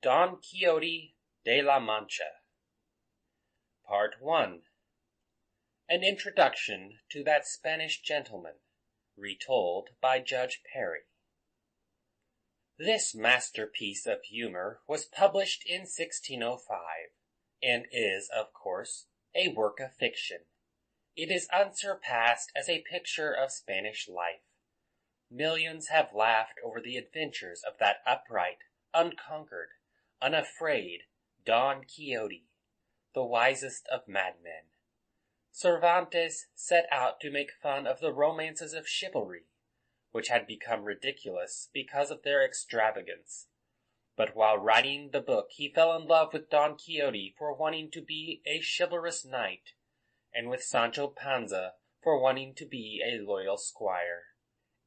Don Quixote de la Mancha. Part 1. An Introduction to that Spanish Gentleman, retold by Judge Perry. This masterpiece of humor was published in 1605, and is, of course, a work of fiction. It is unsurpassed as a picture of Spanish life. Millions have laughed over the adventures of that upright, unconquered, unafraid Don Quixote, the wisest of madmen. Cervantes set out to make fun of the romances of chivalry, which had become ridiculous because of their extravagance. But while writing the book he fell in love with Don Quixote for wanting to be a chivalrous knight, and with Sancho Panza for wanting to be a loyal squire.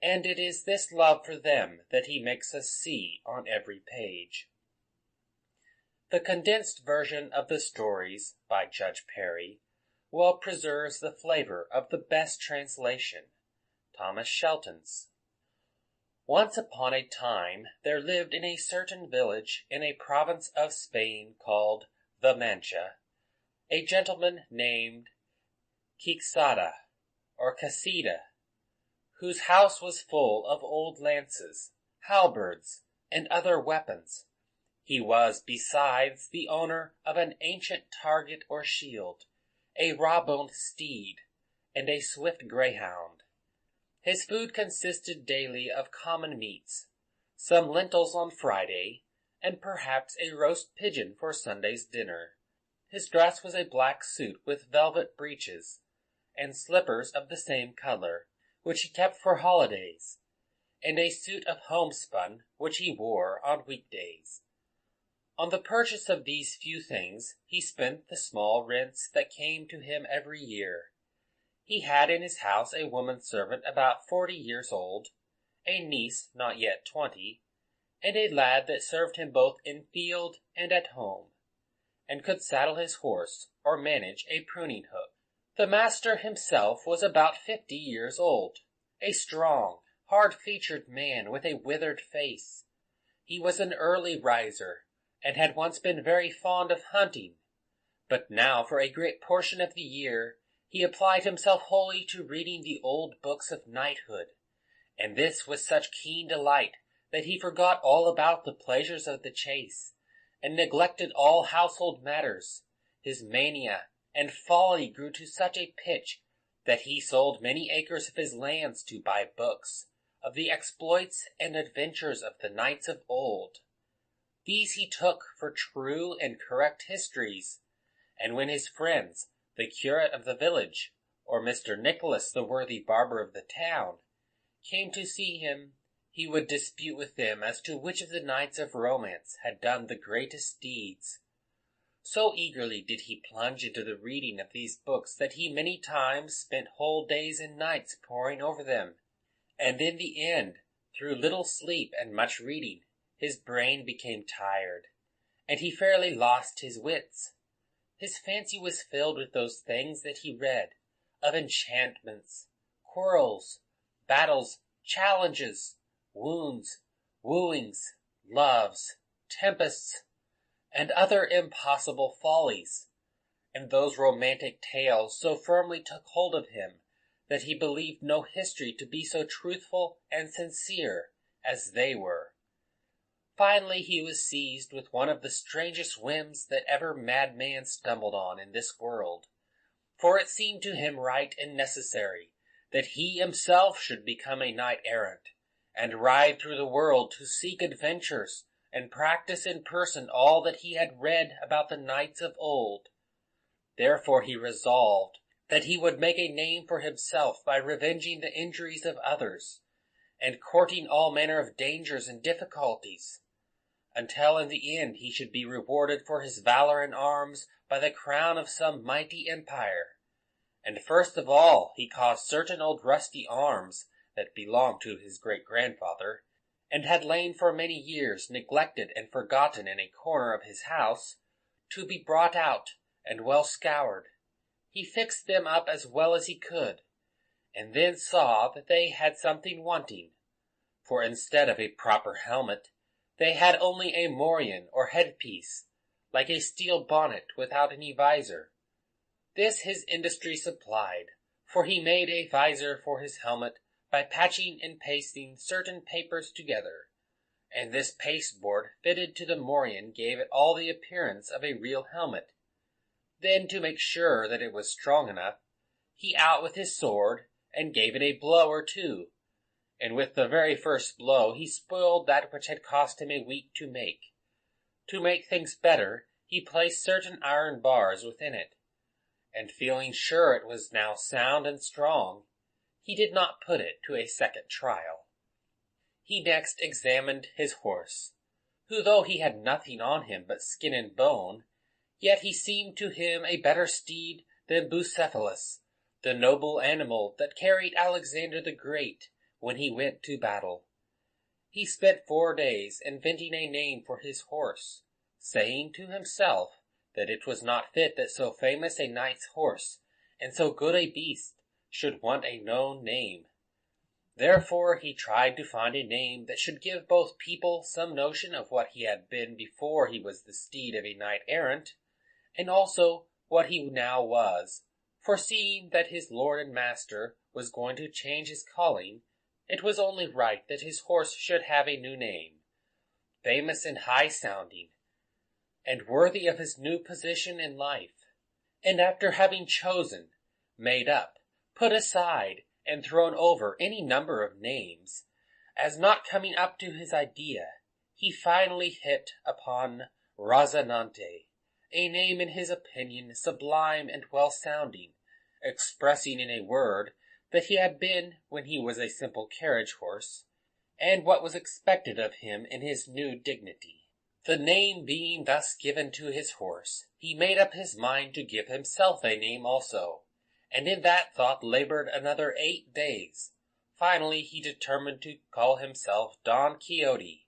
And it is this love for them that he makes us see on every page. The condensed version of the stories by Judge Perry well preserves the flavor of the best translation, Thomas Shelton's. Once upon a time there lived in a certain village in a province of Spain called the Mancha, a gentleman named Quixote, or Casita, whose house was full of old lances, halberds, and other weapons. He was, besides, the owner of an ancient target or shield, a raw-boned steed, and a swift greyhound. His food consisted daily of common meats, some lentils on Friday, and perhaps a roast pigeon for Sunday's dinner. His dress was a black suit with velvet breeches, and slippers of the same color, which he kept for holidays, and a suit of homespun, which he wore on weekdays. On the purchase of these few things he spent the small rents that came to him every year. He had in his house a woman servant about 40 years old, a niece not yet 20, and a lad that served him both in field and at home, and could saddle his horse or manage a pruning hook. The master himself was about 50 years old, a strong, hard-featured man with a withered face. He was an early riser, and had once been very fond of hunting, but now for a great portion of the year he applied himself wholly to reading the old books of knighthood, and this with such keen delight that he forgot all about the pleasures of the chase, and neglected all household matters. His mania and folly grew to such a pitch that he sold many acres of his lands to buy books of the exploits and adventures of the knights of old. These he took for true and correct histories, and when his friends, the curate of the village, or Mr. Nicholas, the worthy barber of the town, came to see him, he would dispute with them as to which of the knights of romance had done the greatest deeds. So eagerly did he plunge into the reading of these books that he many times spent whole days and nights poring over them, and in the end, through little sleep and much reading, his brain became tired, and he fairly lost his wits. His fancy was filled with those things that he read, of enchantments, quarrels, battles, challenges, wounds, wooings, loves, tempests, and other impossible follies, and those romantic tales so firmly took hold of him that he believed no history to be so truthful and sincere as they were. Finally he was seized with one of the strangest whims that ever madman stumbled on in this world, for it seemed to him right and necessary that he himself should become a knight-errant, and ride through the world to seek adventures, and practice in person all that he had read about the knights of old. Therefore he resolved that he would make a name for himself by revenging the injuries of others, and courting all manner of dangers and difficulties, until in the end he should be rewarded for his valor in arms by the crown of some mighty empire. And first of all he caused certain old rusty arms that belonged to his great-grandfather, and had lain for many years neglected and forgotten in a corner of his house, to be brought out and well scoured. He fixed them up as well as he could, and then saw that they had something wanting, for instead of a proper helmet, They had only a morion or headpiece, like a steel bonnet without any visor. This his industry supplied, for he made a visor for his helmet by patching and pasting certain papers together, and this pasteboard fitted to the morion gave it all the appearance of a real helmet. Then, to make sure that it was strong enough, he out with his sword and gave it a blow or two, and with the very first blow he spoiled that which had cost him a week to make. To make things better, he placed certain iron bars within it, and feeling sure it was now sound and strong, he did not put it to a second trial. He next examined his horse, who, though he had nothing on him but skin and bone, yet he seemed to him a better steed than Bucephalus, the noble animal that carried Alexander the Great when he went to battle. He spent 4 days inventing a name for his horse, saying to himself that it was not fit that so famous a knight's horse and so good a beast should want a known name. Therefore he tried to find a name that should give both people some notion of what he had been before he was the steed of a knight-errant, and also what he now was, foreseeing that his lord and master was going to change his calling. It was only right that his horse should have a new name, famous and high-sounding, and worthy of his new position in life. And after having chosen, made up, put aside, and thrown over any number of names, as not coming up to his idea, he finally hit upon Rozinante, a name in his opinion sublime and well-sounding, expressing in a word that he had been when he was a simple carriage horse, and what was expected of him in his new dignity. The name being thus given to his horse, he made up his mind to give himself a name also, and in that thought labored another 8 days. Finally he determined to call himself Don Quixote,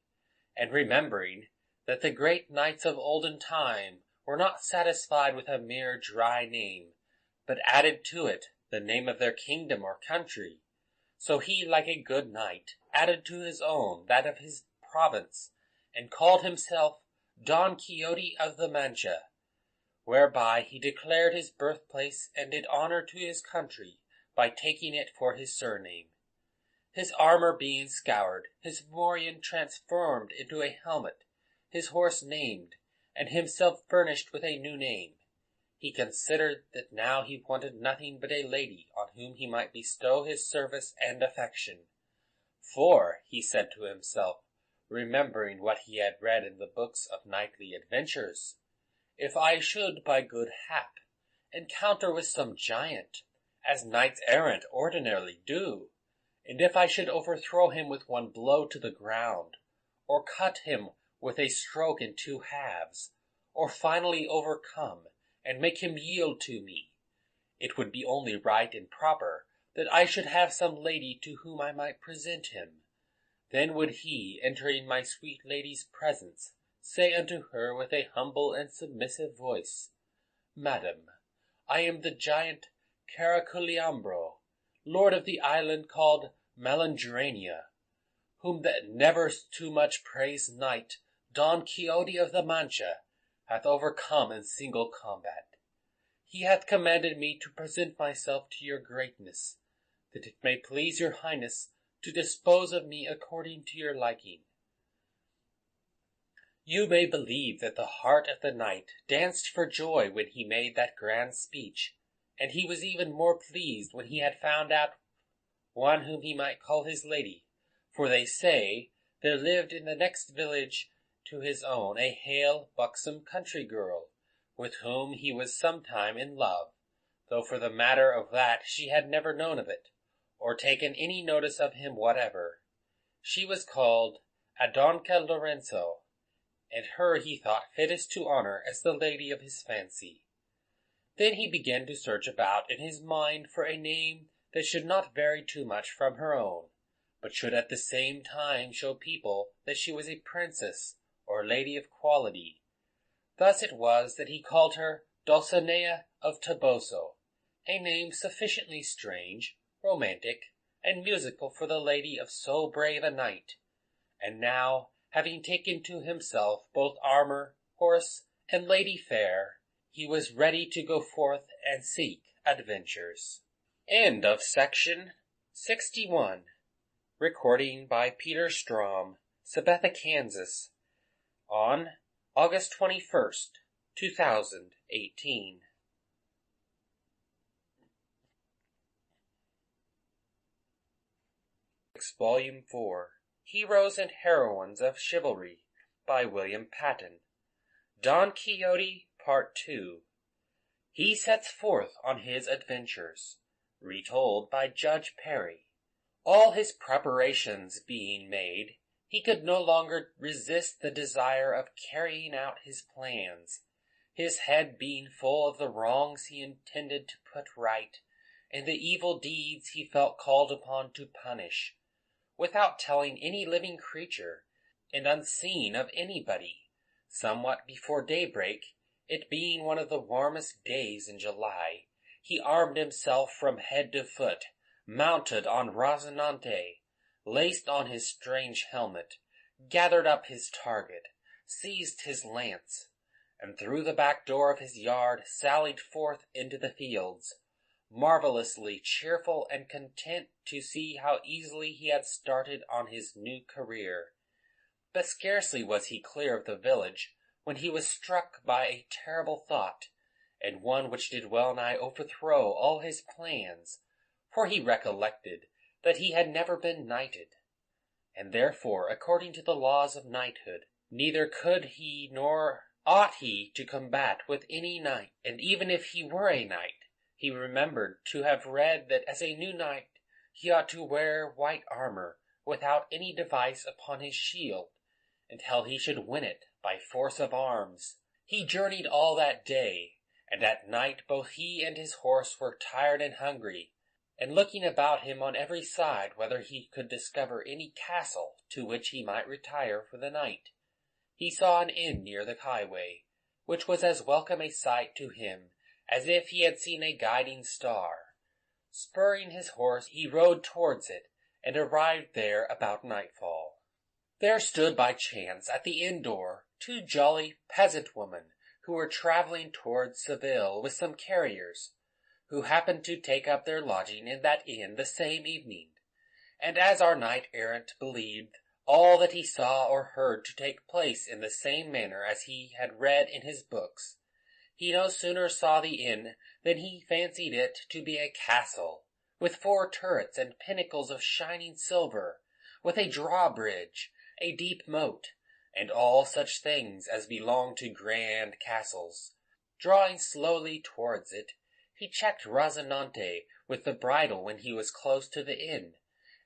and remembering that the great knights of olden time were not satisfied with a mere dry name, but added to it the name of their kingdom or country, so he, like a good knight, added to his own that of his province, and called himself Don Quixote of the Mancha, whereby he declared his birthplace and did honor to his country by taking it for his surname. His armor being scoured, his morion transformed into a helmet, his horse named, and himself furnished with a new name, he considered that now he wanted nothing but a lady on whom he might bestow his service and affection. For, he said to himself, remembering what he had read in the books of knightly adventures, if I should, by good hap, encounter with some giant, as knights-errant ordinarily do, and if I should overthrow him with one blow to the ground, or cut him with a stroke in 2 halves, or finally overcome and make him yield to me, it would be only right and proper that I should have some lady to whom I might present him. Then would he, entering my sweet lady's presence, say unto her with a humble and submissive voice, Madam, I am the giant Caraculiambro, lord of the island called Malandrania, whom that never too much praised knight, Don Quixote of the Mancha, hath overcome in single combat. He hath commanded me to present myself to your greatness, that it may please your highness to dispose of me according to your liking. You may believe that the heart of the knight danced for joy when he made that grand speech, and he was even more pleased when he had found out one whom he might call his lady, for they say there lived in the next village to his own a hale, buxom country girl, with whom he was sometime in love, though for the matter of that she had never known of it, or taken any notice of him whatever. She was called Adonca Lorenzo, and her he thought fittest to honor as the lady of his fancy. Then he began to search about in his mind for a name that should not vary too much from her own, but should at the same time show people that she was a princess or lady of quality. Thus it was that he called her Dulcinea of Toboso, a name sufficiently strange, romantic, and musical for the lady of so brave a knight. And now, having taken to himself both armor, horse, and lady fair, he was ready to go forth and seek adventures. End of section 61. Recording by Peter Strom, Sabetha, Kansas, on August 21st, 2018. Volume 4, Heroes and Heroines of Chivalry, by William Patten. Don Quixote, Part 2. He sets forth on his adventures, retold by Judge Perry. All his preparations being made, he could no longer resist the desire of carrying out his plans, his head being full of the wrongs he intended to put right, and the evil deeds he felt called upon to punish, without telling any living creature, and unseen of anybody. Somewhat before daybreak, it being one of the warmest days in July, he armed himself from head to foot, mounted on Rozinante, laced on his strange helmet, gathered up his target, seized his lance, and through the back door of his yard sallied forth into the fields, marvelously cheerful and content to see how easily he had started on his new career. But scarcely was he clear of the village when he was struck by a terrible thought, and one which did well nigh overthrow all his plans, for he recollected that he had never been knighted, and therefore, according to the laws of knighthood, neither could he nor ought he to combat with any knight. And even if he were a knight, he remembered to have read that as a new knight he ought to wear white armor without any device upon his shield, until he should win it by force of arms. He journeyed all that day, and at night both he and his horse were tired and hungry, and looking about him on every side whether he could discover any castle to which he might retire for the night, he saw an inn near the highway, which was as welcome a sight to him as if he had seen a guiding star. Spurring his horse, he rode towards it, and arrived there about nightfall. There stood by chance at the inn door 2 jolly peasant women, who were travelling towards Seville with some carriers, who happened to take up their lodging in that inn the same evening. And as our knight-errant believed all that he saw or heard to take place in the same manner as he had read in his books, he no sooner saw the inn than he fancied it to be a castle, with 4 turrets and pinnacles of shining silver, with a drawbridge, a deep moat, and all such things as belong to grand castles. Drawing slowly towards it, he checked Rozinante with the bridle when he was close to the inn,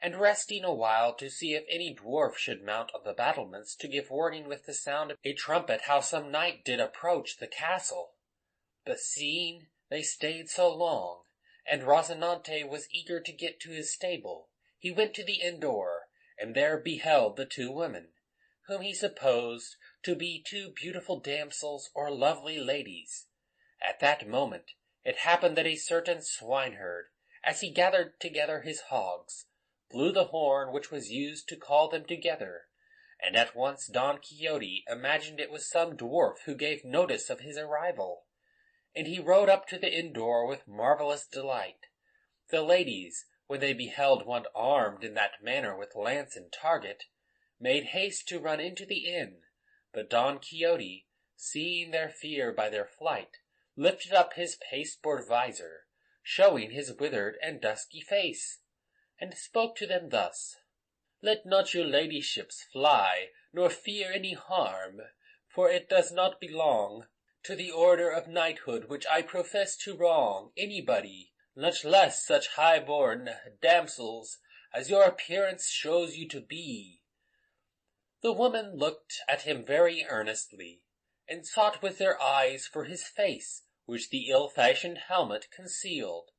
and resting a while to see if any dwarf should mount on the battlements to give warning with the sound of a trumpet how some knight did approach the castle. But seeing they stayed so long, and Rozinante was eager to get to his stable, he went to the inn door, and there beheld the 2 women, whom he supposed to be 2 beautiful damsels or lovely ladies. At that moment it happened that a certain swineherd, as he gathered together his hogs, blew the horn which was used to call them together, and at once Don Quixote imagined it was some dwarf who gave notice of his arrival, and he rode up to the inn door with marvellous delight. The ladies, when they beheld one armed in that manner with lance and target, made haste to run into the inn, but Don Quixote, seeing their fear by their flight, lifted up his pasteboard visor, showing his withered and dusky face, and spoke to them thus: "Let not your ladyships fly, nor fear any harm, for it does not belong to the order of knighthood which I profess to wrong anybody, much less such high-born damsels as your appearance shows you to be." The women looked at him very earnestly, and sought with their eyes for his face, which the ill-fashioned helmet concealed.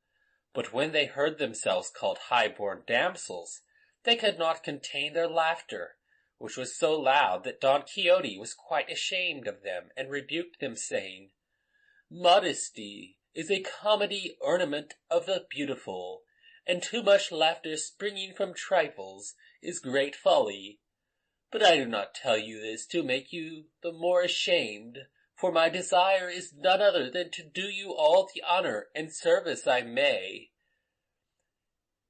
But when they heard themselves called high-born damsels, they could not contain their laughter, which was so loud that Don Quixote was quite ashamed of them, and rebuked them, saying, "Modesty is a comedy ornament of the beautiful, and too much laughter springing from trifles is great folly. But I do not tell you this to make you the more ashamed, for my desire is none other than to do you all the honor and service I may."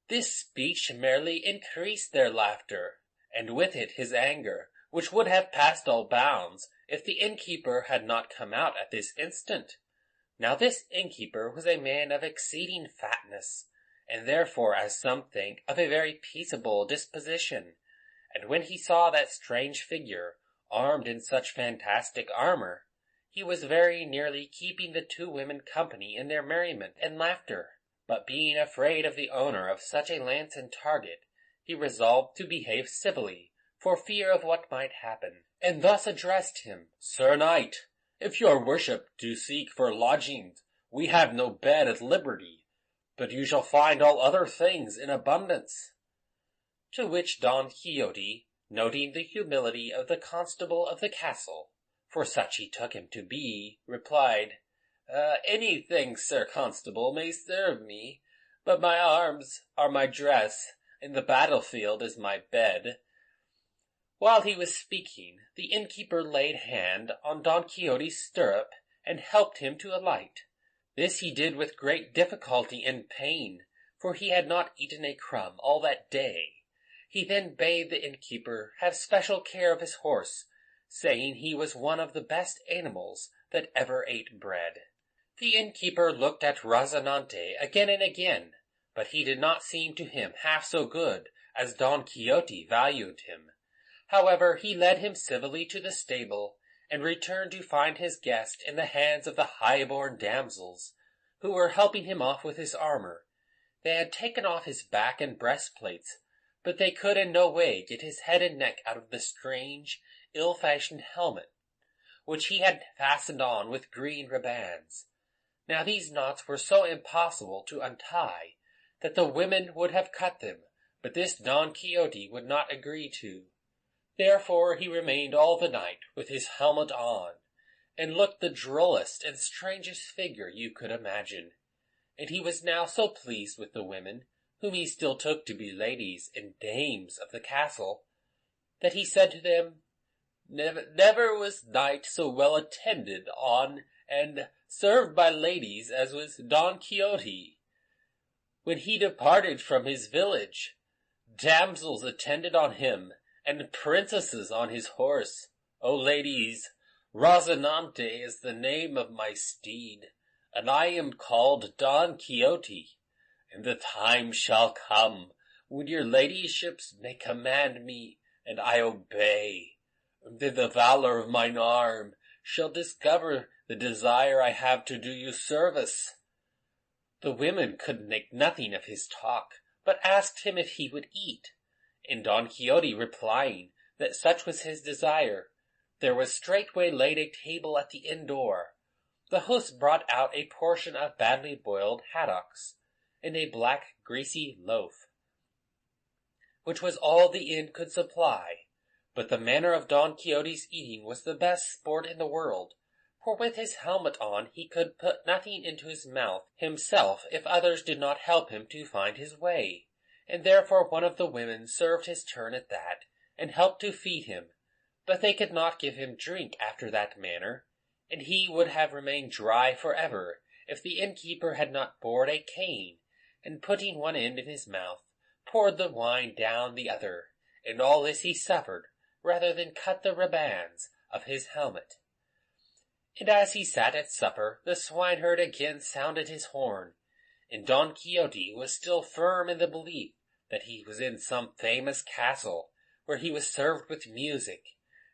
This speech merely increased their laughter, and with it his anger, which would have passed all bounds if the innkeeper had not come out at this instant. Now this innkeeper was a man of exceeding fatness, and therefore, as some think, of a very peaceable disposition, and when he saw that strange figure, armed in such fantastic armor, he was very nearly keeping the two women company in their merriment and laughter. But being afraid of the owner of such a lance and target, he resolved to behave civilly, for fear of what might happen, and thus addressed him: "Sir Knight, if your worship do seek for lodgings, we have no bed at liberty, but you shall find all other things in abundance." To which Don Quixote, noting the humility of the constable of the castle, for such he took him to be, replied, "Anything, Sir Constable, may serve me, but my arms are my dress, and the battlefield is my bed." While he was speaking, the innkeeper laid hand on Don Quixote's stirrup, and helped him to alight. This he did with great difficulty and pain, for he had not eaten a crumb all that day. He then bade the innkeeper have special care of his horse, saying he was one of the best animals that ever ate bread. The innkeeper looked at Rozinante again and again, but he did not seem to him half so good as Don Quixote valued him. However, he led him civilly to the stable, and returned to find his guest in the hands of the high-born damsels, who were helping him off with his armor. They had taken off his back and breastplates, but they could in no way get his head and neck out of the strange, ill-fashioned helmet, which he had fastened on with green ribands. Now these knots were so impossible to untie that the women would have cut them, but this Don Quixote would not agree to. Therefore he remained all the night with his helmet on, and looked the drollest and strangest figure you could imagine. And he was now so pleased with the women, whom he still took to be ladies and dames of the castle, that he said to them, "Never was knight so well attended on and served by ladies as was Don Quixote. When he departed from his village, damsels attended on him, and princesses on his horse. O ladies, Rozinante is the name of my steed, and I am called Don Quixote, and the time shall come when your ladyships may command me, and I obey, and then the valour of mine arm shall discover the desire I have to do you service." The women could make nothing of his talk, but asked him if he would eat, and Don Quixote replying that such was his desire, there was straightway laid a table at the inn door. The host brought out a portion of badly boiled haddocks, and a black greasy loaf, which was all the inn could supply. But the manner of Don Quixote's eating was the best sport in the world, for with his helmet on he could put nothing into his mouth himself if others did not help him to find his way, and therefore one of the women served his turn at that, and helped to feed him, but they could not give him drink after that manner, and he would have remained dry for ever if the innkeeper had not bored a cane, and putting one end in his mouth, poured the wine down the other, and all this he suffered rather than cut the ribands of his helmet. And as he sat at supper, the swineherd again sounded his horn, and Don Quixote was still firm in the belief that he was in some famous castle, where he was served with music,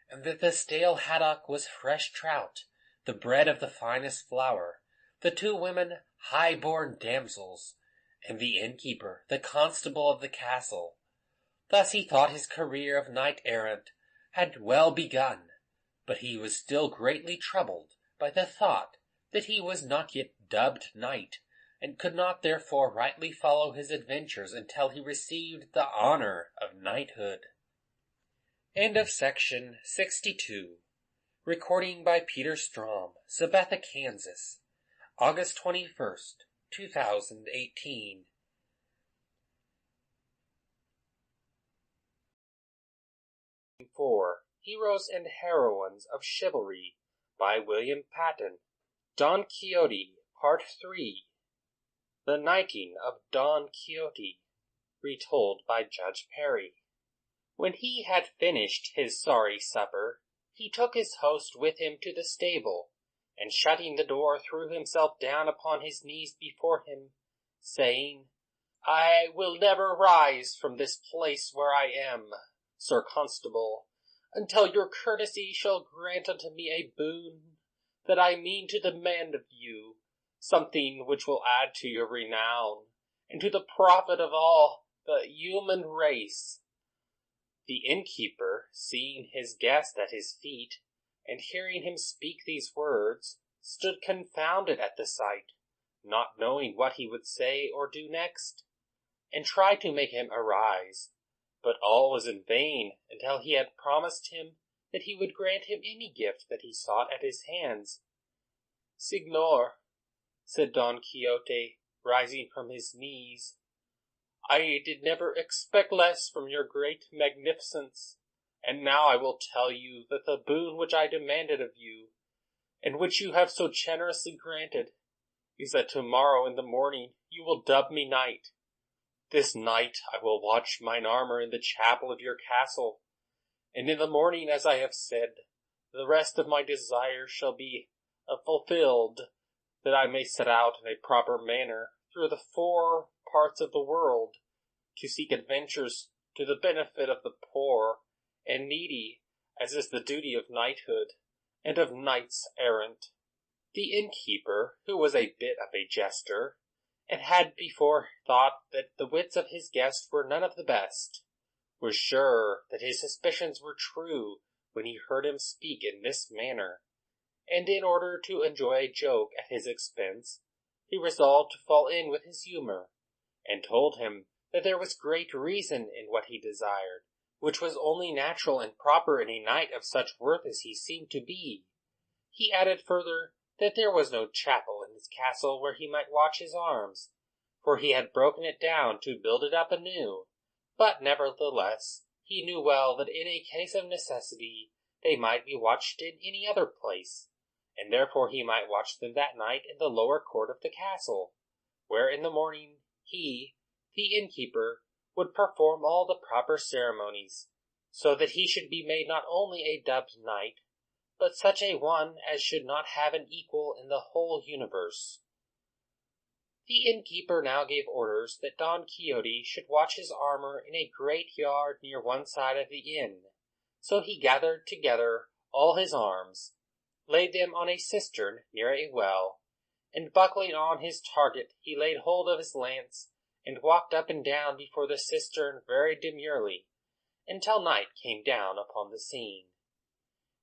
and that the stale haddock was fresh trout, the bread of the finest flour, the two women high-born damsels, and the innkeeper the constable of the castle. Thus he thought his career of knight-errant had well begun, but he was still greatly troubled by the thought that he was not yet dubbed knight, and could not therefore rightly follow his adventures until he received the honour of knighthood. End of section 62. Recording by Peter Strom, Sabetha, Kansas, August 21st, 2018. 4, Heroes and Heroines of Chivalry, by William Patten. Don Quixote, Part 3. The Knighting of Don Quixote, retold by Judge Perry. When he had finished his sorry supper, he took his host with him to the stable, and shutting the door, threw himself down upon his knees before him, saying, I will never rise from this place where I am, Sir Constable, until your courtesy shall grant unto me a boon that I mean to demand of you, something which will add to your renown, and to the profit of all the human race. The innkeeper, seeing his guest at his feet, and hearing him speak these words, stood confounded at the sight, not knowing what he would say or do next, and tried to make him arise, but all was in vain until he had promised him that he would grant him any gift that he sought at his hands. Signor, said Don Quixote, rising from his knees, I did never expect less from your great magnificence, and now I will tell you that the boon which I demanded of you, and which you have so generously granted, is that tomorrow in the morning you will dub me knight. This night I will watch mine armor in the chapel of your castle, and in the morning, as I have said, the rest of my desires shall be fulfilled, that I may set out in a proper manner through the 4 parts of the world, to seek adventures to the benefit of the poor and needy, as is the duty of knighthood and of knights errant. The innkeeper, who was a bit of a jester, and had before thought that the wits of his guest were none of the best, was sure that his suspicions were true when he heard him speak in this manner, and in order to enjoy a joke at his expense, he resolved to fall in with his humour, and told him that there was great reason in what he desired, which was only natural and proper in a knight of such worth as he seemed to be. He added further that there was no chapel in his castle where he might watch his arms, for he had broken it down to build it up anew, but nevertheless he knew well that in a case of necessity they might be watched in any other place, and therefore he might watch them that night in the lower court of the castle, where in the morning he, the innkeeper, would perform all the proper ceremonies, so that he should be made not only a dubbed knight, but such a one as should not have an equal in the whole universe. The innkeeper now gave orders that Don Quixote should watch his armor in a great yard near one side of the inn. So he gathered together all his arms, laid them on a cistern near a well, and buckling on his target, he laid hold of his lance, and walked up and down before the cistern very demurely, until night came down upon the scene.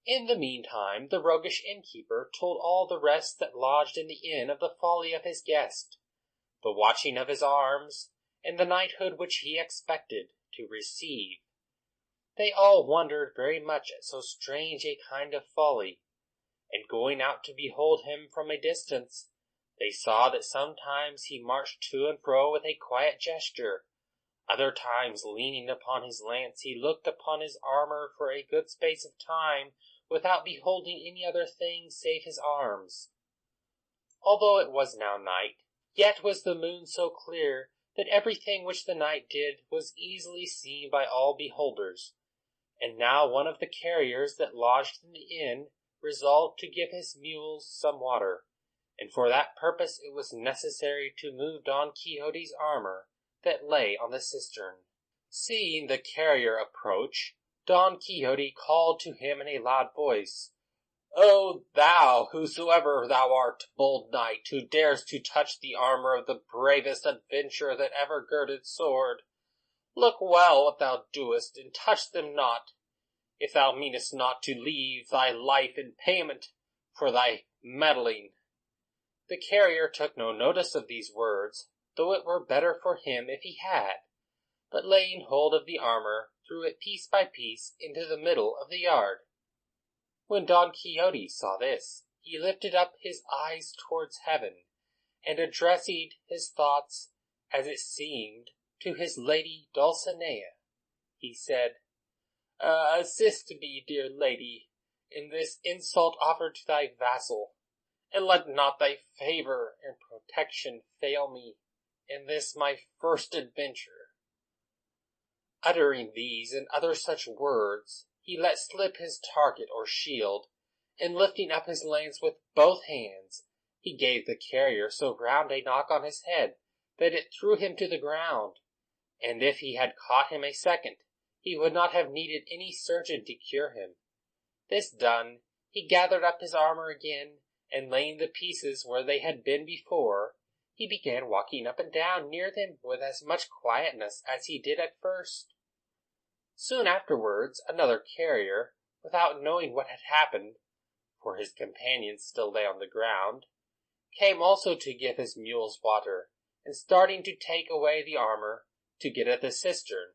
In the meantime, the roguish innkeeper told all the rest that lodged in the inn of the folly of his guest, the watching of his arms, and the knighthood which he expected to receive. They all wondered very much at so strange a kind of folly, and going out to behold him from a distance, they saw that sometimes he marched to and fro with a quiet gesture, other times leaning upon his lance he looked upon his armor for a good space of time, without beholding any other thing save his arms. Although it was now night, yet was the moon so clear that everything which the knight did was easily seen by all beholders. And now one of the carriers that lodged in the inn resolved to give his mules some water, and for that purpose it was necessary to move Don Quixote's armor that lay on the cistern. Seeing the carrier approach, Don Quixote called to him in a loud voice, O thou, whosoever thou art, bold knight, who dares to touch the armor of the bravest adventurer that ever girded sword, look well what thou doest, and touch them not, if thou meanest not to leave thy life in payment for thy meddling. The carrier took no notice of these words, though it were better for him if he had, but laying hold of the armor, threw it piece by piece into the middle of the yard. When Don Quixote saw this, he lifted up his eyes towards heaven, and addressing his thoughts, as it seemed, to his lady Dulcinea, he said, Assist me, dear lady, in this insult offered to thy vassal, and let not thy favor and protection fail me in this my first adventure." Uttering these and other such words, he let slip his target or shield, and lifting up his lance with both hands, he gave the carrier so round a knock on his head that it threw him to the ground, and if he had caught him a second, he would not have needed any surgeon to cure him. This done, he gathered up his armor again, and laying the pieces where they had been before, he began walking up and down near them with as much quietness as he did at first. Soon afterwards, another carrier, without knowing what had happened, for his companions still lay on the ground, came also to give his mules water, and starting to take away the armor, to get at the cistern.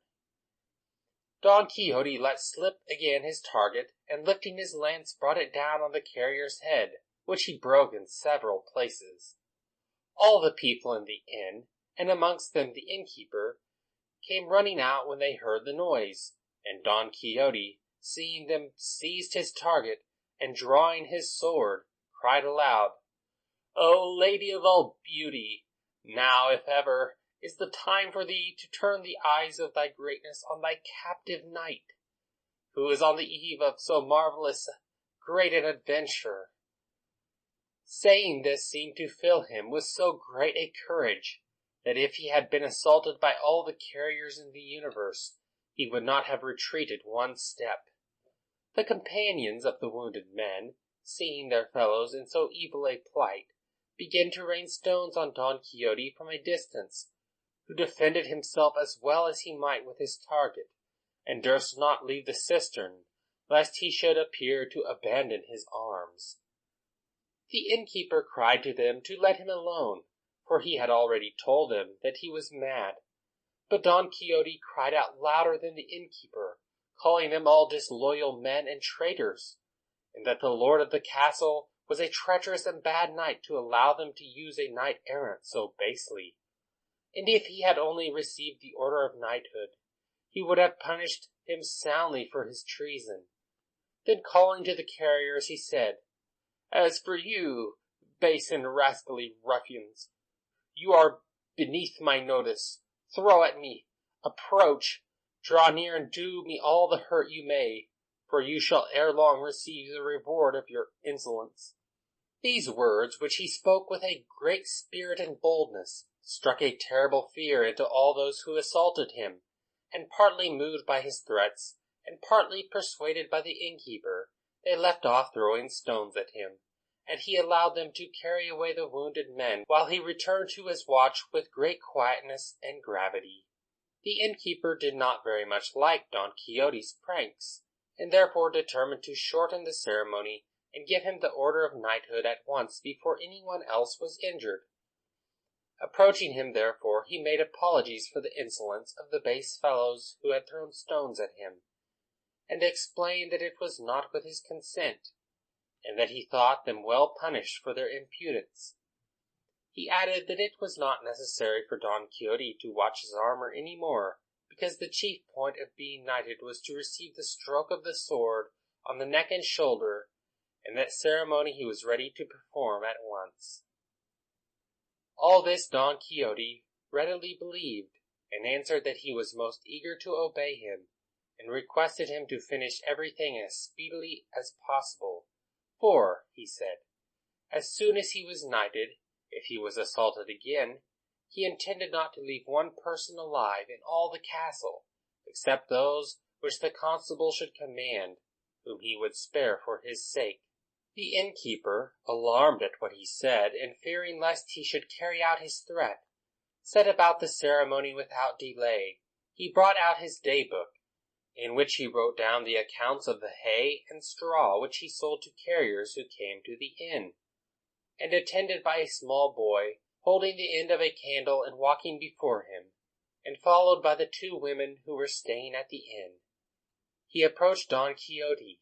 Don Quixote let slip again his target, and lifting his lance brought it down on the carrier's head, which he broke in several places. All the people in the inn, and amongst them the innkeeper, came running out when they heard the noise, and Don Quixote, seeing them, seized his target, and drawing his sword, cried aloud, "O lady of all beauty, now, if ever, is the time for thee to turn the eyes of thy greatness on thy captive knight, who is on the eve of so marvelous great an adventure." Saying this seemed to fill him with so great a courage, that if he had been assaulted by all the carriers in the universe, he would not have retreated one step. The companions of the wounded men, seeing their fellows in so evil a plight, began to rain stones on Don Quixote from a distance, who defended himself as well as he might with his target, and durst not leave the cistern, lest he should appear to abandon his arms. The innkeeper cried to them to let him alone, for he had already told them that he was mad. But Don Quixote cried out louder than the innkeeper, calling them all disloyal men and traitors, and that the lord of the castle was a treacherous and bad knight to allow them to use a knight-errant so basely. And if he had only received the order of knighthood, he would have punished him soundly for his treason. Then calling to the carriers, he said, "As for you, base and rascally ruffians, you are beneath my notice. Throw at me, approach, draw near, and do me all the hurt you may, for you shall ere long receive the reward of your insolence." These words, which he spoke with a great spirit and boldness, struck a terrible fear into all those who assaulted him, and partly moved by his threats, and partly persuaded by the innkeeper, they left off throwing stones at him, and he allowed them to carry away the wounded men, while he returned to his watch with great quietness and gravity. The innkeeper did not very much like Don Quixote's pranks, and therefore determined to shorten the ceremony and give him the order of knighthood at once before anyone else was injured. Approaching him, therefore, he made apologies for the insolence of the base fellows who had thrown stones at him, and explained that it was not with his consent, and that he thought them well punished for their impudence. He added that it was not necessary for Don Quixote to watch his armor any more, because the chief point of being knighted was to receive the stroke of the sword on the neck and shoulder, and that ceremony he was ready to perform at once. All this Don Quixote readily believed, and answered that he was most eager to obey him, and requested him to finish everything as speedily as possible, for, he said, as soon as he was knighted, if he was assaulted again, he intended not to leave one person alive in all the castle, except those which the constable should command, whom he would spare for his sake. The innkeeper, alarmed at what he said, and fearing lest he should carry out his threat, set about the ceremony without delay. He brought out his day-book, in which he wrote down the accounts of the hay and straw which he sold to carriers who came to the inn, and attended by a small boy, holding the end of a candle and walking before him, and followed by the two women who were staying at the inn, he approached Don Quixote.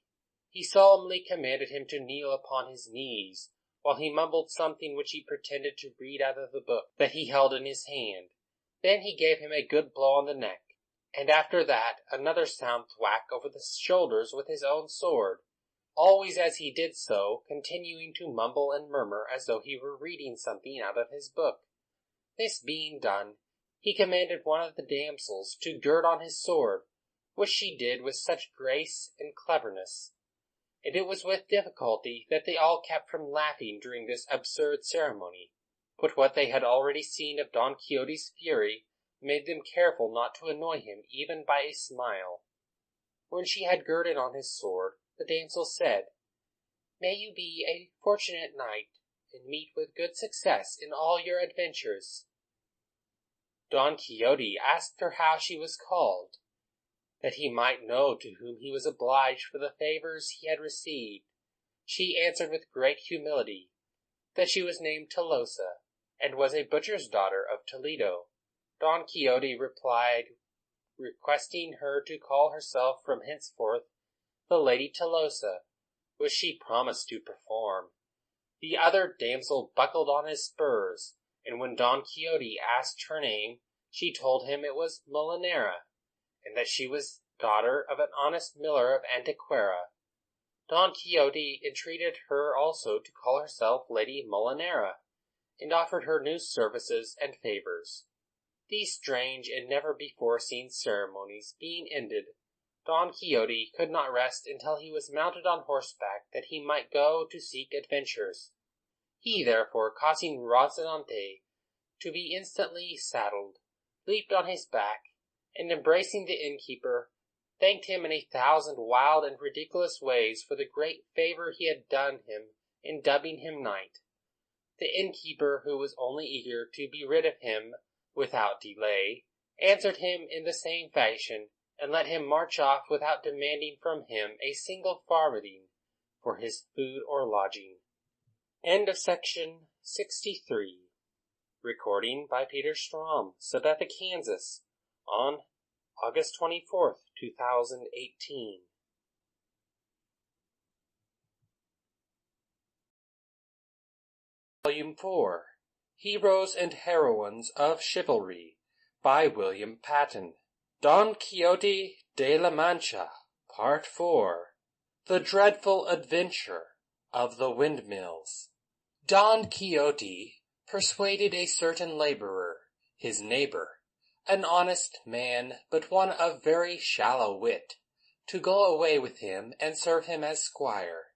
He solemnly commanded him to kneel upon his knees, while he mumbled something which he pretended to read out of the book that he held in his hand. Then he gave him a good blow on the neck, and after that another sound thwack over the shoulders with his own sword, always as he did so continuing to mumble and murmur as though he were reading something out of his book. This being done, he commanded one of the damsels to gird on his sword, which she did with such grace and cleverness, and it was with difficulty that they all kept from laughing during this absurd ceremony. But what they had already seen of Don Quixote's fury made them careful not to annoy him even by a smile. When she had girded on his sword, the damsel said, "May you be a fortunate knight, and meet with good success in all your adventures." Don Quixote asked her how she was called, that he might know to whom he was obliged for the favors he had received. She answered with great humility that she was named Tolosa, and was a butcher's daughter of Toledo. Don Quixote replied, requesting her to call herself from henceforth the Lady Tolosa, which she promised to perform. The other damsel buckled on his spurs, and when Don Quixote asked her name, she told him it was Molinera, and that she was daughter of an honest miller of Antequera. Don Quixote entreated her also to call herself Lady Molinera, and offered her new services and favors. These strange and never before seen ceremonies being ended, Don Quixote could not rest until he was mounted on horseback, that he might go to seek adventures. He, therefore, causing Rocinante to be instantly saddled, leaped on his back, and embracing the innkeeper, thanked him in 1,000 wild and ridiculous ways for the great favor he had done him in dubbing him knight. The innkeeper, who was only eager to be rid of him without delay, answered him in the same fashion, and let him march off without demanding from him a single farthing for his food or lodging. End of section 63. Recording by Peter Strom, Sabetha, Kansas, on August 24th, 2018. Volume 4, Heroes and Heroines of Chivalry, by William Patten. Don Quixote de la Mancha, Part 4, The Dreadful Adventure of the Windmills. Don Quixote persuaded a certain laborer, his neighbor, an honest man, but one of very shallow wit, to go away with him and serve him as squire.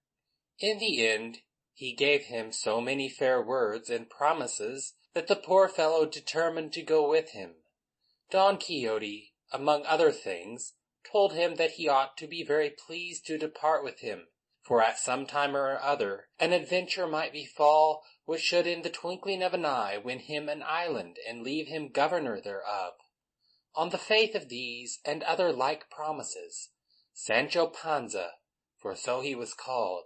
In the end, he gave him so many fair words and promises that the poor fellow determined to go with him. Don Quixote, among other things, told him that he ought to be very pleased to depart with him, for at some time or other an adventure might befall which should in the twinkling of an eye win him an island and leave him governor thereof. On the faith of these and other like promises, Sancho Panza, for so he was called,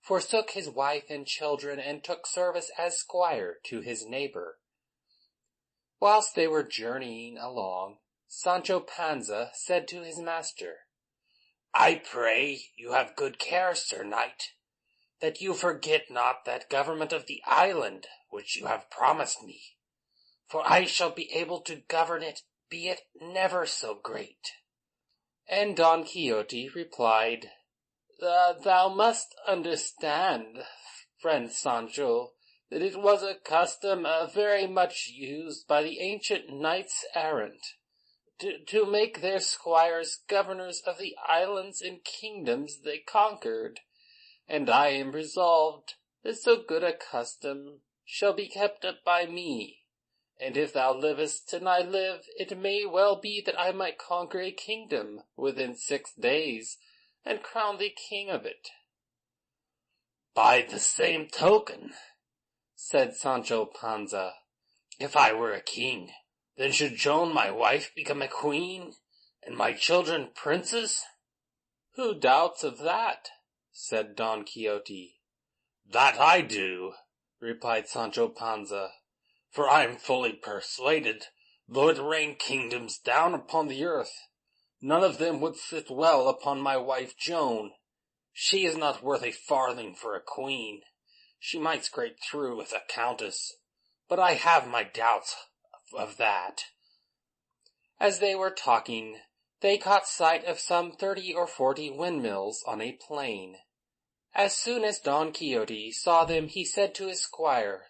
forsook his wife and children and took service as squire to his neighbor. Whilst they were journeying along, Sancho Panza said to his master, "I pray you have good care, Sir Knight, that you forget not that government of the island which you have promised me, for I shall be able to govern it, be it never so great." And Don Quixote replied, "Thou must understand, friend Sancho, that it was a custom very much used by the ancient knights errant, to make their squires governors of the islands and kingdoms they conquered, and I am resolved that so good a custom shall be kept up by me, and if thou livest and I live, it may well be that I might conquer a kingdom within 6 days, and crown thee king of it." "By the same token," said Sancho Panza, "if I were a king, then should Joan my wife become a queen, and my children princes?" "Who doubts of that?" said Don Quixote. "That I do," replied Sancho Panza, "for I am fully persuaded, though it rain kingdoms down upon the earth, none of them would sit well upon my wife Joan. She is not worth a farthing for a queen. She might scrape through as a countess, but I have my doubts of that." As they were talking, they caught sight of some 30 or 40 windmills on a plain. As soon as Don Quixote saw them, he said to his squire,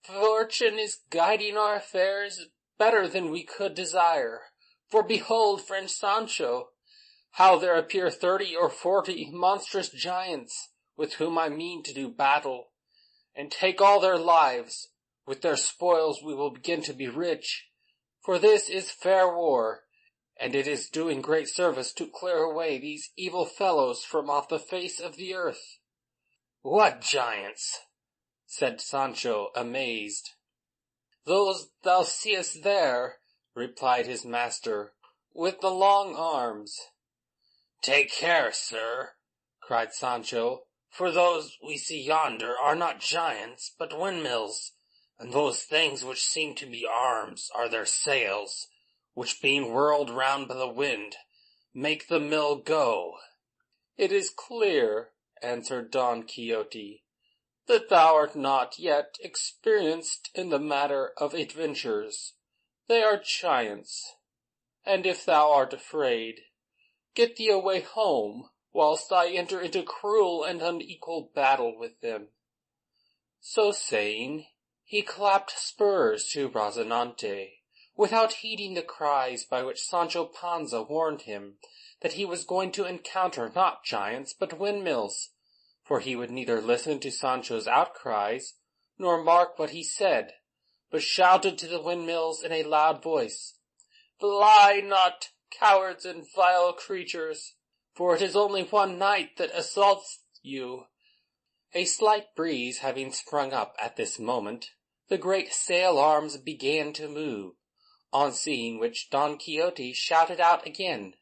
"Fortune is guiding our affairs better than we could desire. For behold, friend Sancho, how there appear 30 or 40 monstrous giants, with whom I mean to do battle, and take all their lives. With their spoils we will begin to be rich, for this is fair war, and it is doing great service to clear away these evil fellows from off the face of the earth." "What giants?" said Sancho, amazed. "Those thou seest there," replied his master, "with the long arms." "Take care, sir," cried Sancho, "for those we see yonder are not giants, but windmills, and those things which seem to be arms are their sails, which being whirled round by the wind, make the mill go." "It is clear," answered Don Quixote, "that thou art not yet experienced in the matter of adventures. They are giants, and if thou art afraid, get thee away home, whilst I enter into cruel and unequal battle with them." So saying, he clapped spurs to Rozinante, without heeding the cries by which Sancho Panza warned him that he was going to encounter not giants but windmills, for he would neither listen to Sancho's outcries nor mark what he said, but shouted to the windmills in a loud voice, "Fly not, cowards and vile creatures, for it is only one knight that assaults you." A slight breeze having sprung up at this moment, the great sail arms began to move, on seeing which Don Quixote shouted out again,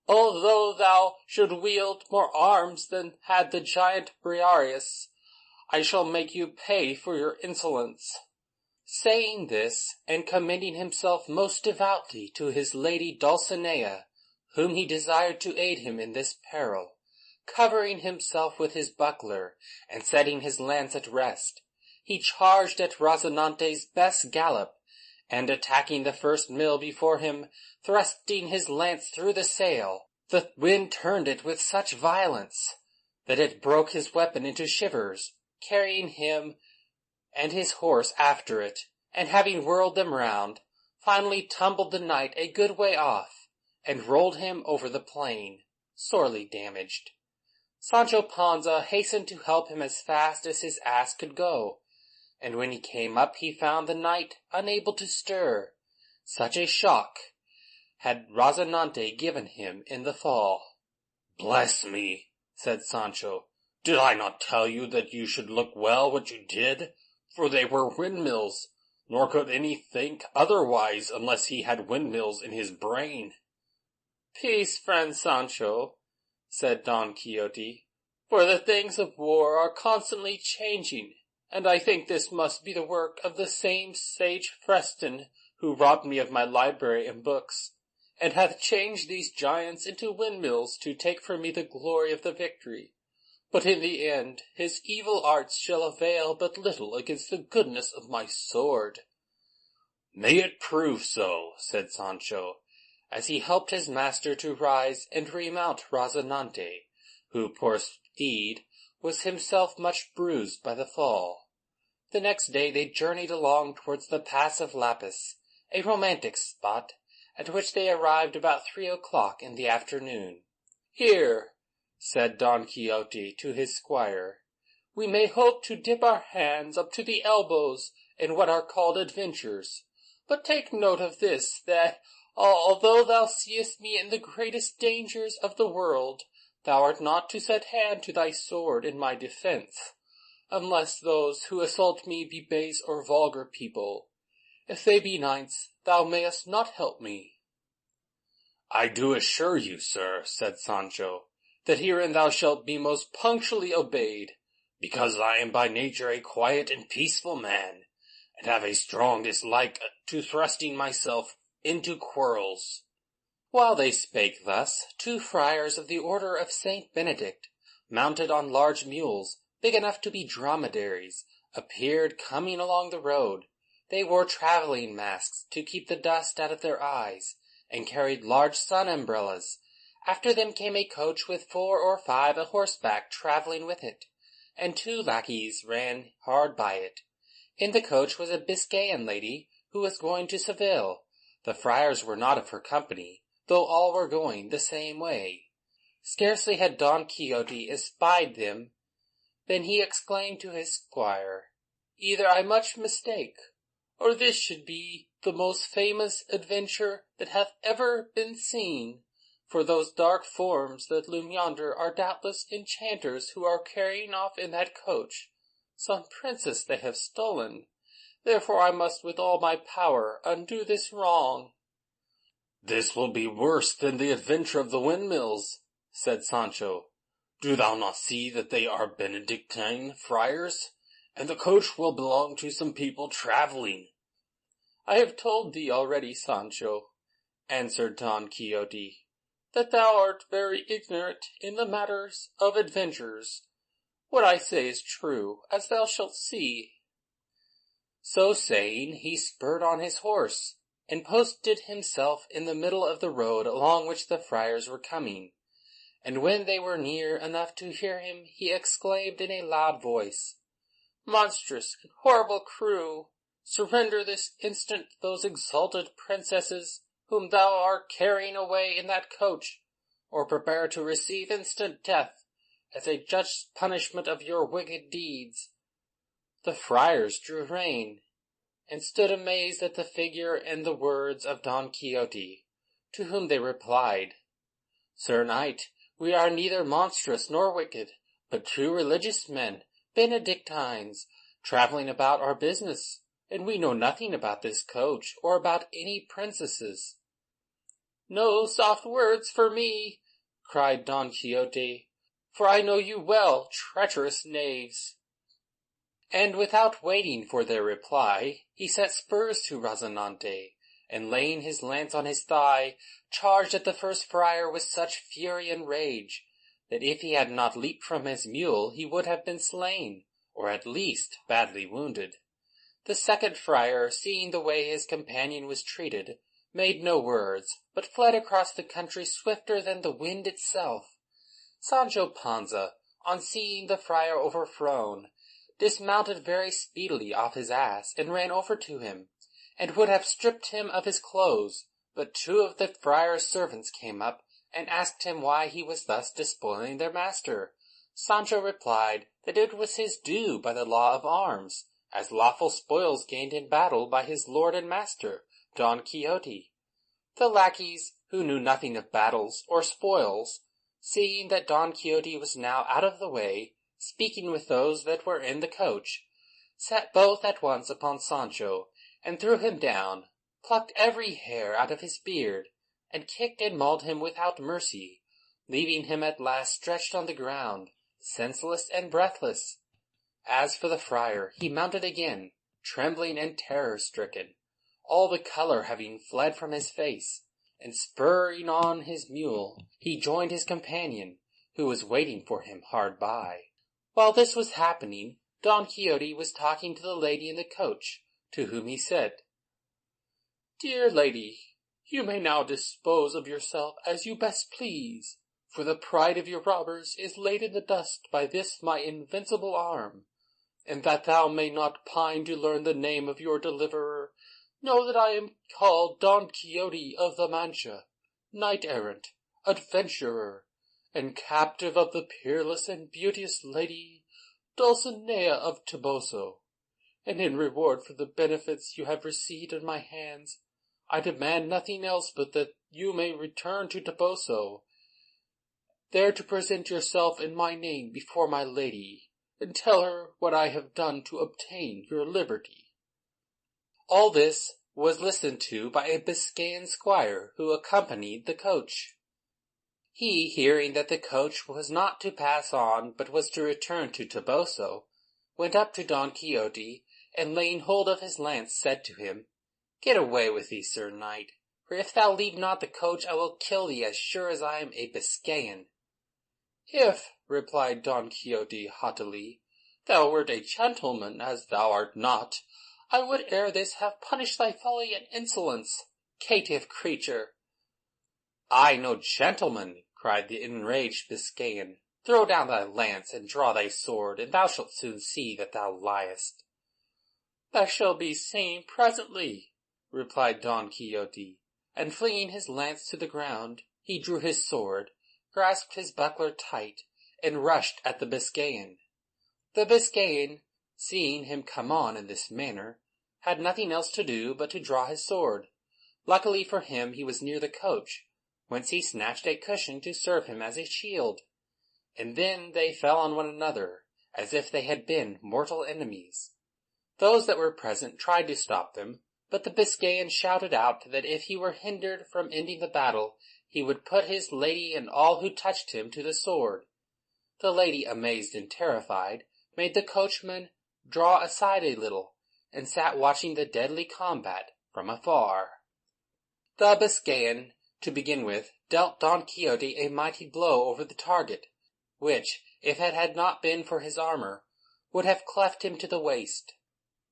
"Although thou should wield more arms than had the giant Briareus, I shall make you pay for your insolence." Saying this, and commending himself most devoutly to his lady Dulcinea, whom he desired to aid him in this peril, covering himself with his buckler, and setting his lance at rest, he charged at Rozinante's best gallop, and attacking the first mill before him, thrusting his lance through the sail, the wind turned it with such violence that it broke his weapon into shivers, carrying him and his horse after it, and having whirled them round, finally tumbled the knight a good way off, and rolled him over the plain, sorely damaged. Sancho Panza hastened to help him as fast as his ass could go, and when he came up he found the knight unable to stir. Such a shock had Rozinante given him in the fall. "Bless me," said Sancho, "did I not tell you that you should look well what you did? For they were windmills, nor could any think otherwise unless he had windmills in his brain." "Peace, friend Sancho," said Don Quixote, "for the things of war are constantly changing, and I think this must be the work of the same sage Freston who robbed me of my library and books, and hath changed these giants into windmills to take from me the glory of the victory. But in the end his evil arts shall avail but little against the goodness of my sword." "May it prove so," said Sancho, as he helped his master to rise and remount Rozinante, who, poor steed, was himself much bruised by the fall. The next day they journeyed along towards the Pass of Lapis, a romantic spot, at which they arrived about 3 o'clock in the afternoon. "Here," said Don Quixote to his squire, "we may hope to dip our hands up to the elbows in what are called adventures. But take note of this, that although thou seest me in the greatest dangers of the world, thou art not to set hand to thy sword in my defence, unless those who assault me be base or vulgar people. If they be knights, thou mayest not help me." "I do assure you, sir," said Sancho, "that herein thou shalt be most punctually obeyed, because I am by nature a quiet and peaceful man, and have a strong dislike to thrusting myself into quarrels." While they spake thus, 2 friars of the order of Saint Benedict, mounted on large mules, big enough to be dromedaries, appeared coming along the road. They wore travelling masks to keep the dust out of their eyes, and carried large sun umbrellas. After them came a coach with 4 or 5 a horseback travelling with it, and 2 lackeys ran hard by it. In the coach was a Biscayan lady who was going to Seville. The friars were not of her company, though all were going the same way. Scarcely had Don Quixote espied them than he exclaimed to his squire, "Either I much mistake, or this should be the most famous adventure that hath ever been seen, for those dark forms that loom yonder are doubtless enchanters who are carrying off in that coach some princess they have stolen. Therefore I must with all my power undo this wrong." "This will be worse than the adventure of the windmills," said Sancho. "Do thou not see that they are Benedictine friars, and the coach will belong to some people travelling?" "I have told thee already, Sancho," answered Don Quixote, "that thou art very ignorant in the matters of adventures. What I say is true, as thou shalt see." So saying, he spurred on his horse, and posted himself in the middle of the road along which the friars were coming. And when they were near enough to hear him, he exclaimed in a loud voice, "Monstrous, horrible crew, surrender this instant those exalted princesses whom thou art carrying away in that coach, or prepare to receive instant death as a just punishment of your wicked deeds." The friars drew rein, and stood amazed at the figure and the words of Don Quixote, to whom they replied, "Sir Knight, we are neither monstrous nor wicked, but true religious men, Benedictines, travelling about our business, and we know nothing about this coach, or about any princesses." "No soft words for me," cried Don Quixote, "for I know you well, treacherous knaves." And without waiting for their reply, he set spurs to Rozinante, and laying his lance on his thigh, charged at the first friar with such fury and rage, that if he had not leaped from his mule he would have been slain, or at least badly wounded. The second friar, seeing the way his companion was treated, made no words, but fled across the country swifter than the wind itself. Sancho Panza, on seeing the friar overthrown, dismounted very speedily off his ass, and ran over to him, and would have stripped him of his clothes, but 2 of the friar's servants came up, and asked him why he was thus despoiling their master. Sancho replied that it was his due by the law of arms, as lawful spoils gained in battle by his lord and master, Don Quixote. The lackeys, who knew nothing of battles or spoils, seeing that Don Quixote was now out of the way, speaking with those that were in the coach, set both at once upon Sancho, and threw him down, plucked every hair out of his beard, and kicked and mauled him without mercy, leaving him at last stretched on the ground, senseless and breathless. As for the friar, he mounted again, trembling and terror-stricken, all the colour having fled from his face, and spurring on his mule, he joined his companion, who was waiting for him hard by. While this was happening, Don Quixote was talking to the lady in the coach, to whom he said, "Dear lady, you may now dispose of yourself as you best please, for the pride of your robbers is laid in the dust by this my invincible arm, and that thou may not pine to learn the name of your deliverer, know that I am called Don Quixote of the Mancha, knight-errant, adventurer, and captive of the peerless and beauteous lady Dulcinea of Toboso, and in reward for the benefits you have received at my hands, I demand nothing else but that you may return to Toboso, there to present yourself in my name before my lady, and tell her what I have done to obtain your liberty." All this was listened to by a Biscayan squire who accompanied the coach. He, hearing that the coach was not to pass on, but was to return to Toboso, went up to Don Quixote, and laying hold of his lance, said to him, "Get away with thee, Sir Knight, for if thou leave not the coach, I will kill thee as sure as I am a Biscayan." "If," replied Don Quixote haughtily, "thou wert a gentleman, as thou art not, I would ere this have punished thy folly and insolence. Caitiff creature, "I no gentleman," cried the enraged Biscayan. "Throw down thy lance and draw thy sword, and thou shalt soon see that thou liest." "Thou shalt be seen presently," replied Don Quixote, and flinging his lance to the ground, he drew his sword, grasped his buckler tight, and rushed at the Biscayan. The Biscayan, seeing him come on in this manner, had nothing else to do but to draw his sword. Luckily for him he was near the coach, whence he snatched a cushion to serve him as a shield, and then they fell on one another, as if they had been mortal enemies. Those that were present tried to stop them, but the Biscayan shouted out that if he were hindered from ending the battle, he would put his lady and all who touched him to the sword. The lady, amazed and terrified, made the coachman draw aside a little, and sat watching the deadly combat from afar. The Biscayan, to begin with, dealt Don Quixote a mighty blow over the target, which, if it had not been for his armour, would have cleft him to the waist.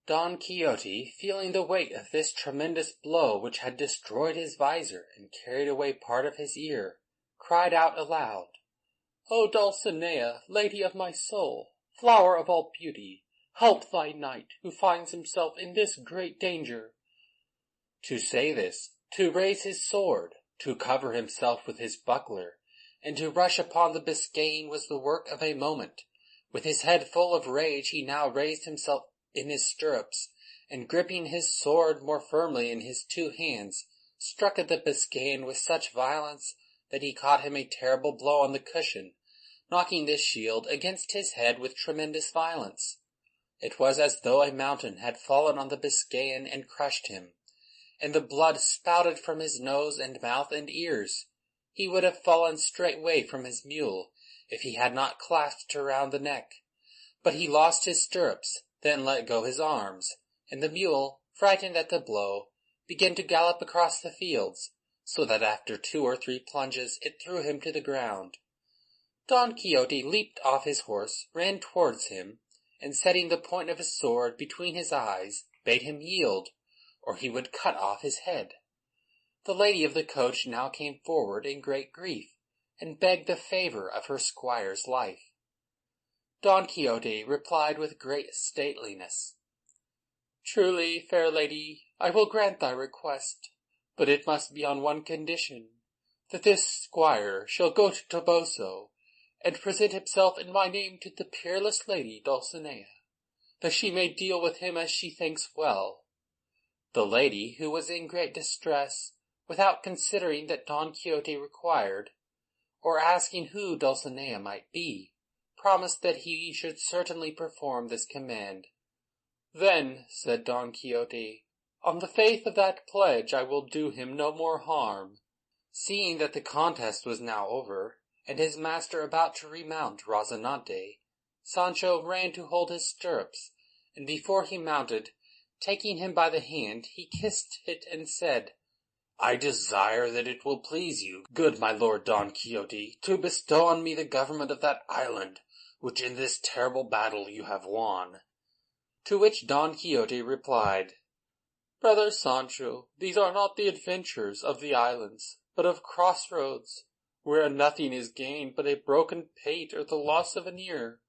Don Quixote, feeling the weight of this tremendous blow which had destroyed his visor and carried away part of his ear, cried out aloud, "O Dulcinea, lady of my soul, flower of all beauty, help thy knight who finds himself in this great danger." To say this, to raise his sword, to cover himself with his buckler, and to rush upon the Biscayan was the work of a moment. With his head full of rage, he now raised himself in his stirrups, and gripping his sword more firmly in his two hands, struck at the Biscayan with such violence that he caught him a terrible blow on the cushion, knocking this shield against his head with tremendous violence. It was as though a mountain had fallen on the Biscayan and crushed him, and the blood spouted from his nose and mouth and ears. He would have fallen straightway from his mule if he had not clasped her round the neck. But he lost his stirrups, then let go his arms, and the mule, frightened at the blow, began to gallop across the fields, so that after 2 or 3 plunges it threw him to the ground. Don Quixote leaped off his horse, ran towards him, and setting the point of his sword between his eyes, bade him yield, or he would cut off his head. The lady of the coach now came forward in great grief, and begged the favour of her squire's life. Don Quixote replied with great stateliness, "Truly, fair lady, I will grant thy request, but it must be on one condition, that this squire shall go to Toboso, and present himself in my name to the peerless lady Dulcinea, that she may deal with him as she thinks well." The lady, who was in great distress, without considering that Don Quixote required, or asking who Dulcinea might be, promised that he should certainly perform this command. "Then," said Don Quixote, "on the faith of that pledge I will do him no more harm." Seeing that the contest was now over, and his master about to remount Rozinante, Sancho ran to hold his stirrups, and before he mounted, taking him by the hand, he kissed it and said, "I desire that it will please you, good my lord Don Quixote, to bestow on me the government of that island which in this terrible battle you have won." To which Don Quixote replied, "Brother Sancho, these are not the adventures of the islands, but of crossroads, where nothing is gained but a broken pate or the loss of an ear.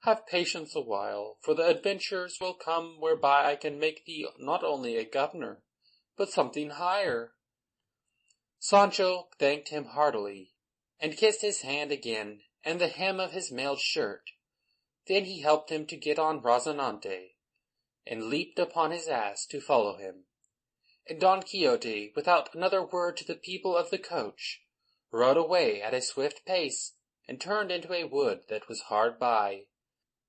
Have patience a while, for the adventures will come whereby I can make thee not only a governor, but something higher." Sancho thanked him heartily, and kissed his hand again, and the hem of his mailed shirt. Then he helped him to get on Rozinante, and leaped upon his ass to follow him. And Don Quixote, without another word to the people of the coach, rode away at a swift pace, and turned into a wood that was hard by,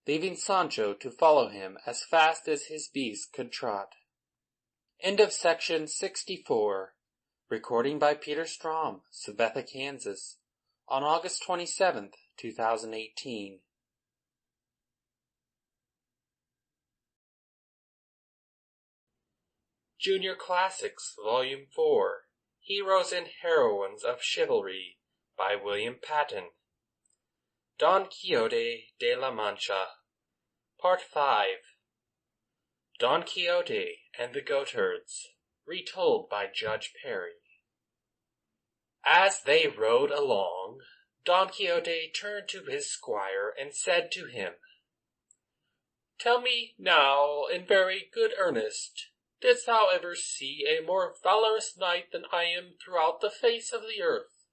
leaving Sancho to follow him as fast as his beast could trot. End of section 64. Recording by Peter Strom, Sabetha, Kansas, on August 27th, 2018. Junior Classics, Volume 4, Heroes and Heroines of Chivalry, by William Patten. Don Quixote de la Mancha, Part 5. Don Quixote and the Goatherds, retold by Judge Perry. As they rode along, Don Quixote turned to his squire and said to him, "Tell me now in very good earnest, didst thou ever see a more valorous knight than I am throughout the face of the earth?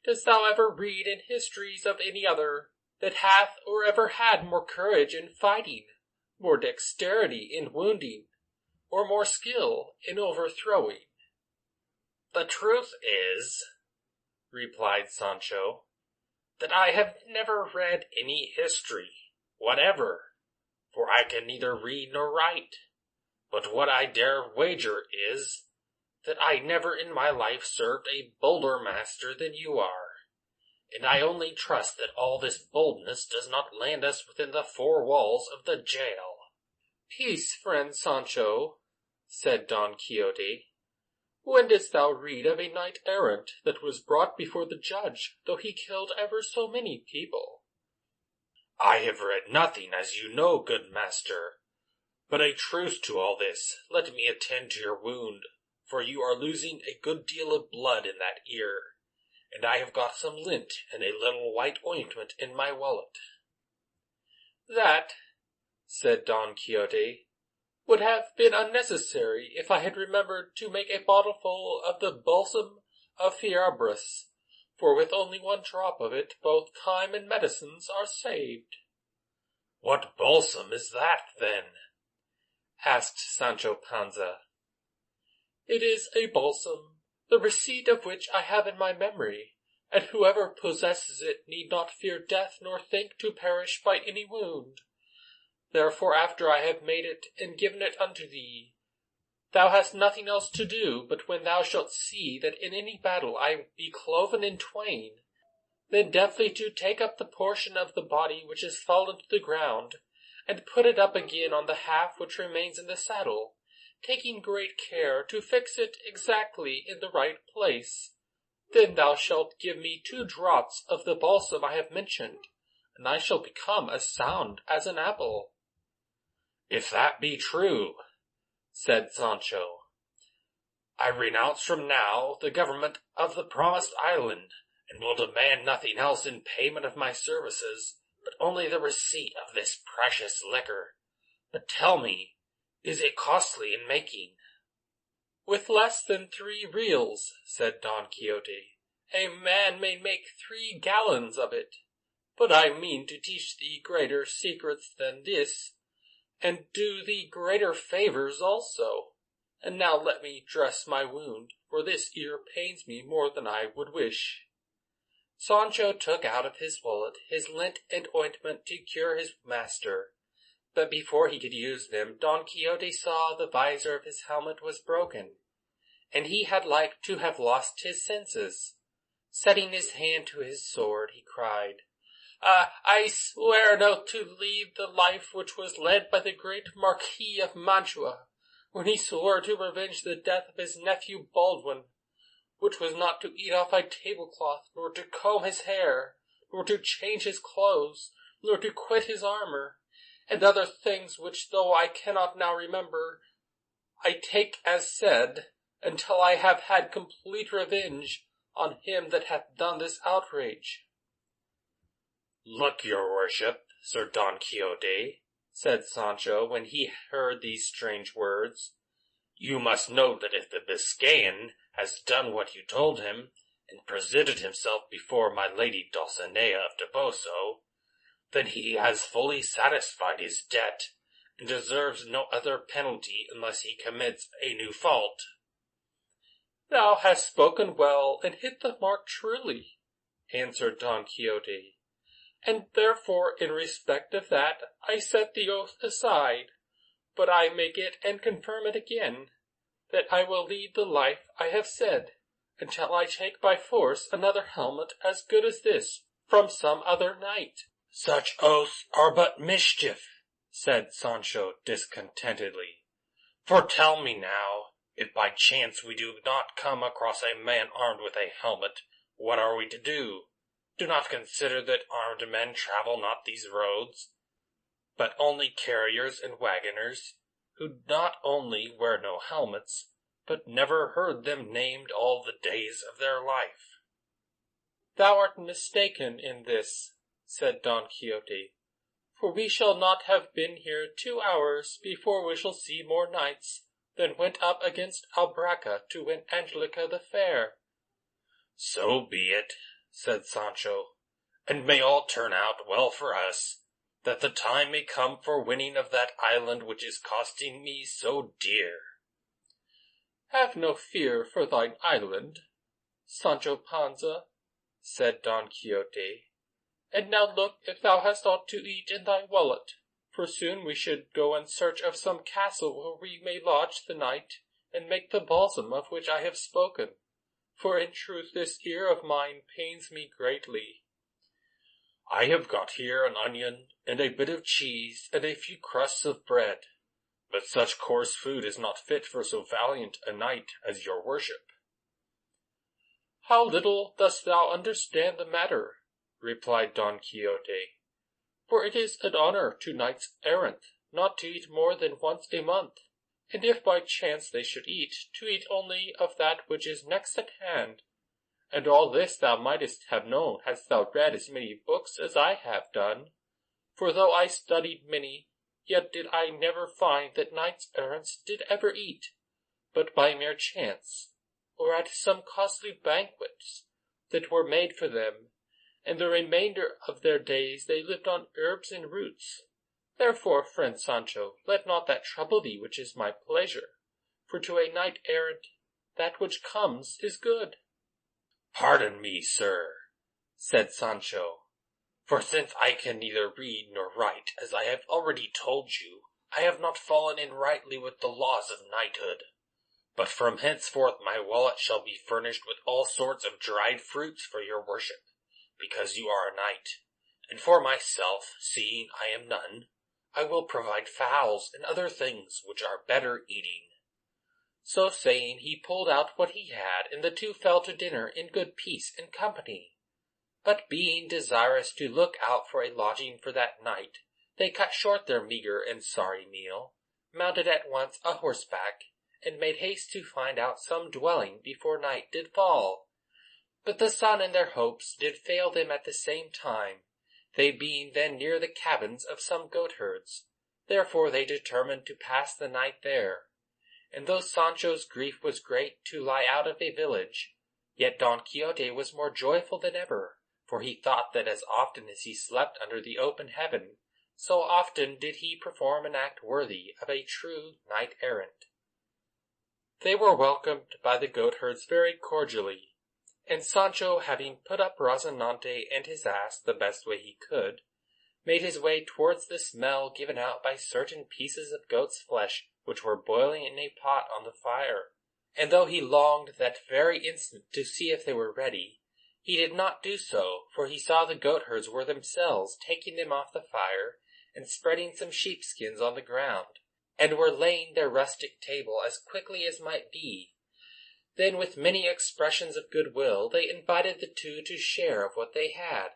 Didst thou ever read in histories of any other that hath or ever had more courage in fighting, more dexterity in wounding, or more skill in overthrowing?" "The truth is," replied Sancho, "that I have never read any history whatever, for I can neither read nor write. But what I dare wager is, that I never in my life served a bolder master than you are, and I only trust that all this boldness does not land us within the four walls of the jail." "Peace, friend Sancho," said Don Quixote. "When didst thou read of a knight-errant that was brought before the judge, though he killed ever so many people?" "I have read nothing, as you know, good master. But a truce to all this. Let me attend to your wound, for you are losing a good deal of blood in that ear, and I have got some lint and a little white ointment in my wallet." "That," said Don Quixote, "would have been unnecessary if I had remembered to make a bottleful of the balsam of Fierabras, for with only one drop of it both time and medicines are saved." "What balsam is that, then?" asked Sancho Panza. "It is a balsam, the receipt of which I have in my memory, and whoever possesses it need not fear death nor think to perish by any wound. Therefore, after I have made it and given it unto thee, thou hast nothing else to do, but when thou shalt see that in any battle I be cloven in twain, then deftly to take up the portion of the body which is fallen to the ground, and put it up again on the half which remains in the saddle, taking great care to fix it exactly in the right place. Then thou shalt give me 2 drops of the balsam I have mentioned, and I shall become as sound as an apple." "If that be true," said Sancho, "I renounce from now the government of the promised island, and will demand nothing else in payment of my services, but only the receipt of this precious liquor. But tell me, is it costly in making?" "With less than 3 reals," said Don Quixote, "a man may make 3 gallons of it. But I mean to teach thee greater secrets than this, and do thee greater favors also. And now let me dress my wound, for this ear pains me more than I would wish." Sancho took out of his wallet his lint and ointment to cure his master, but before he could use them, Don Quixote saw the visor of his helmet was broken, and he had like to have lost his senses. Setting his hand to his sword, he cried, I swear an oath to lead the life which was led by the great Marquis of Mantua, when he swore to revenge the death of his nephew Baldwin, which was not to eat off thy tablecloth, nor to comb his hair, nor to change his clothes, nor to quit his armor, and other things which, though I cannot now remember, I take as said, until I have had complete revenge on him that hath done this outrage." "Look, your worship, Sir Don Quixote," said Sancho, when he heard these strange words, "you must know that if the Biscayan has done what you told him, and presented himself before my lady Dulcinea of Toboso, then he has fully satisfied his debt, and deserves no other penalty unless he commits a new fault." "Thou hast spoken well, and hit the mark truly," answered Don Quixote, "and therefore in respect of that I set the oath aside, but I make it and confirm it again, that I will lead the life I have said, until I take by force another helmet as good as this from some other knight." "Such oaths are but mischief," said Sancho discontentedly. "For tell me now, if by chance we do not come across a man armed with a helmet, what are we to do? Do not consider that armed men travel not these roads, but only carriers and waggoners, who not only wear no helmets, but never heard them named all the days of their life." Thou art mistaken in this, said Don Quixote, for we shall not have been here 2 hours before we shall see more knights than went up against Albraca to win Angelica the Fair. So be it, said Sancho, and may all turn out well for us, that the time may come for winning of that island which is costing me so dear. Have no fear for thine island, Sancho Panza, said Don Quixote, and now look if thou hast aught to eat in thy wallet, for soon we should go in search of some castle where we may lodge the night, and make the balsam of which I have spoken, for in truth this ear of mine pains me greatly. I have got here an onion, and a bit of cheese, and a few crusts of bread, but such coarse food is not fit for so valiant a knight as your worship. How little dost thou understand the matter, replied Don Quixote, for it is an honour to knights errant not to eat more than once a month, and if by chance they should eat, to eat only of that which is next at hand. And all this thou mightest have known hadst thou read as many books as I have done, for though I studied many, yet did I never find that knights errant did ever eat, but by mere chance, or at some costly banquets that were made for them, and the remainder of their days they lived on herbs and roots. Therefore, friend Sancho, let not that trouble thee which is my pleasure, for to a knight errant that which comes is good. Pardon me, sir, said Sancho, for since I can neither read nor write, as I have already told you, I have not fallen in rightly with the laws of knighthood. But from henceforth my wallet shall be furnished with all sorts of dried fruits for your worship, because you are a knight, and for myself, seeing I am none, I will provide fowls and other things which are better eating. So saying, he pulled out what he had, and the two fell to dinner in good peace and company. But being desirous to look out for a lodging for that night, they cut short their meagre and sorry meal, mounted at once a horseback, and made haste to find out some dwelling before night did fall. But the sun and their hopes did fail them at the same time, they being then near the cabins of some goatherds. Therefore they determined to pass the night there. And though Sancho's grief was great to lie out of a village, yet Don Quixote was more joyful than ever, for he thought that as often as he slept under the open heaven, so often did he perform an act worthy of a true knight-errant. They were welcomed by the goatherds very cordially, and Sancho, having put up Rozinante and his ass the best way he could, made his way towards the smell given out by certain pieces of goat's flesh which were boiling in a pot on the fire. And though he longed that very instant to see if they were ready, he did not do so, for he saw the goatherds were themselves taking them off the fire and spreading some sheepskins on the ground, and were laying their rustic table as quickly as might be. Then with many expressions of goodwill they invited the two to share of what they had.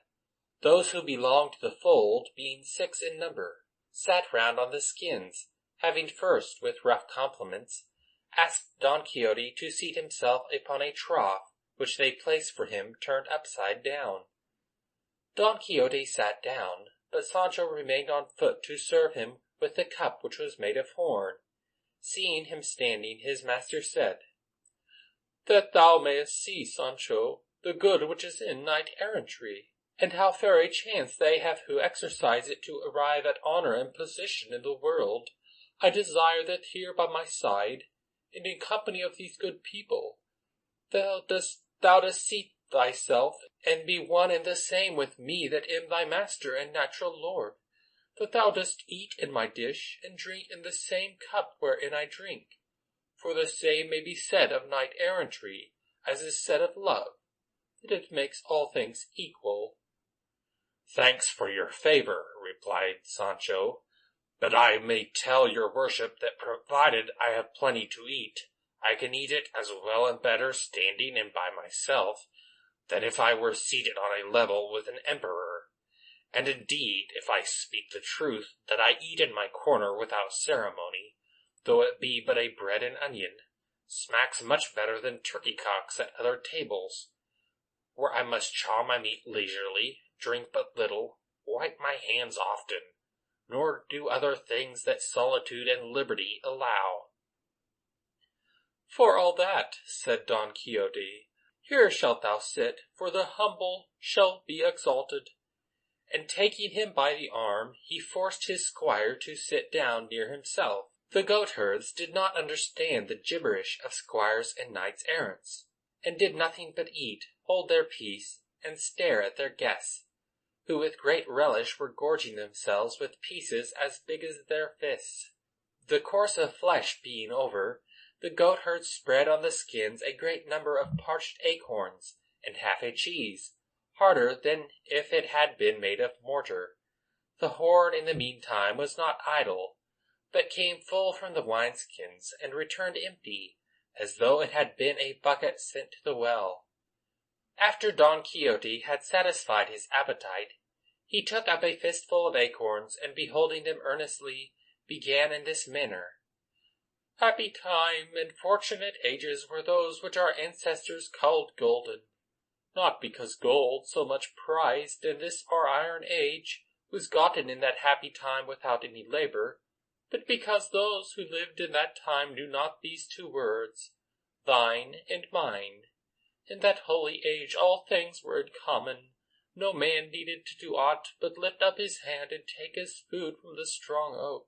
Those who belonged to the fold, being 6 in number, sat round on the skins, having first, with rough compliments, asked Don Quixote to seat himself upon a trough, which they placed for him turned upside down. Don Quixote sat down, but Sancho remained on foot to serve him with the cup which was made of horn. Seeing him standing, his master said, "That thou mayest see, Sancho, the good which is in knight-errantry, and how fair a chance they have who exercise it to arrive at honour and position in the world, I desire that here by my side, and in company of these good people, thou dost seat thyself, and be one and the same with me that am thy master and natural lord, that thou dost eat in my dish, and drink in the same cup wherein I drink. For the same may be said of knight-errantry, as is said of love, that it makes all things equal." "Thanks for your favour," replied Sancho, "but I may tell your worship that provided I have plenty to eat, I can eat it as well and better standing and by myself than if I were seated on a level with an emperor. And indeed, if I speak the truth, that I eat in my corner without ceremony, though it be but a bread and onion, smacks much better than turkey-cocks at other tables. where I must chaw my meat leisurely, drink but little, wipe my hands often, nor do other things that solitude and liberty allow." "For all that," said Don Quixote, "here shalt thou sit, for the humble shall be exalted." And taking him by the arm, he forced his squire to sit down near himself. The goatherds did not understand the gibberish of squires and knights errants, and did nothing but eat, hold their peace, and stare at their guests, who with great relish were gorging themselves with pieces as big as their fists. The course of flesh being over, the goatherds spread on the skins a great number of parched acorns, and half a cheese, harder than if it had been made of mortar. The horn in the meantime was not idle, but came full from the wineskins, and returned empty, as though it had been a bucket sent to the well. After Don Quixote had satisfied his appetite, he took up a fistful of acorns, and beholding them earnestly, began in this manner: "Happy time and fortunate ages were those which our ancestors called golden, not because gold, so much prized in this our iron age, was gotten in that happy time without any labor, but because those who lived in that time knew not these two words, thine and mine. In that holy age all things were in common. No man needed to do aught but lift up his hand and take his food from the strong oak,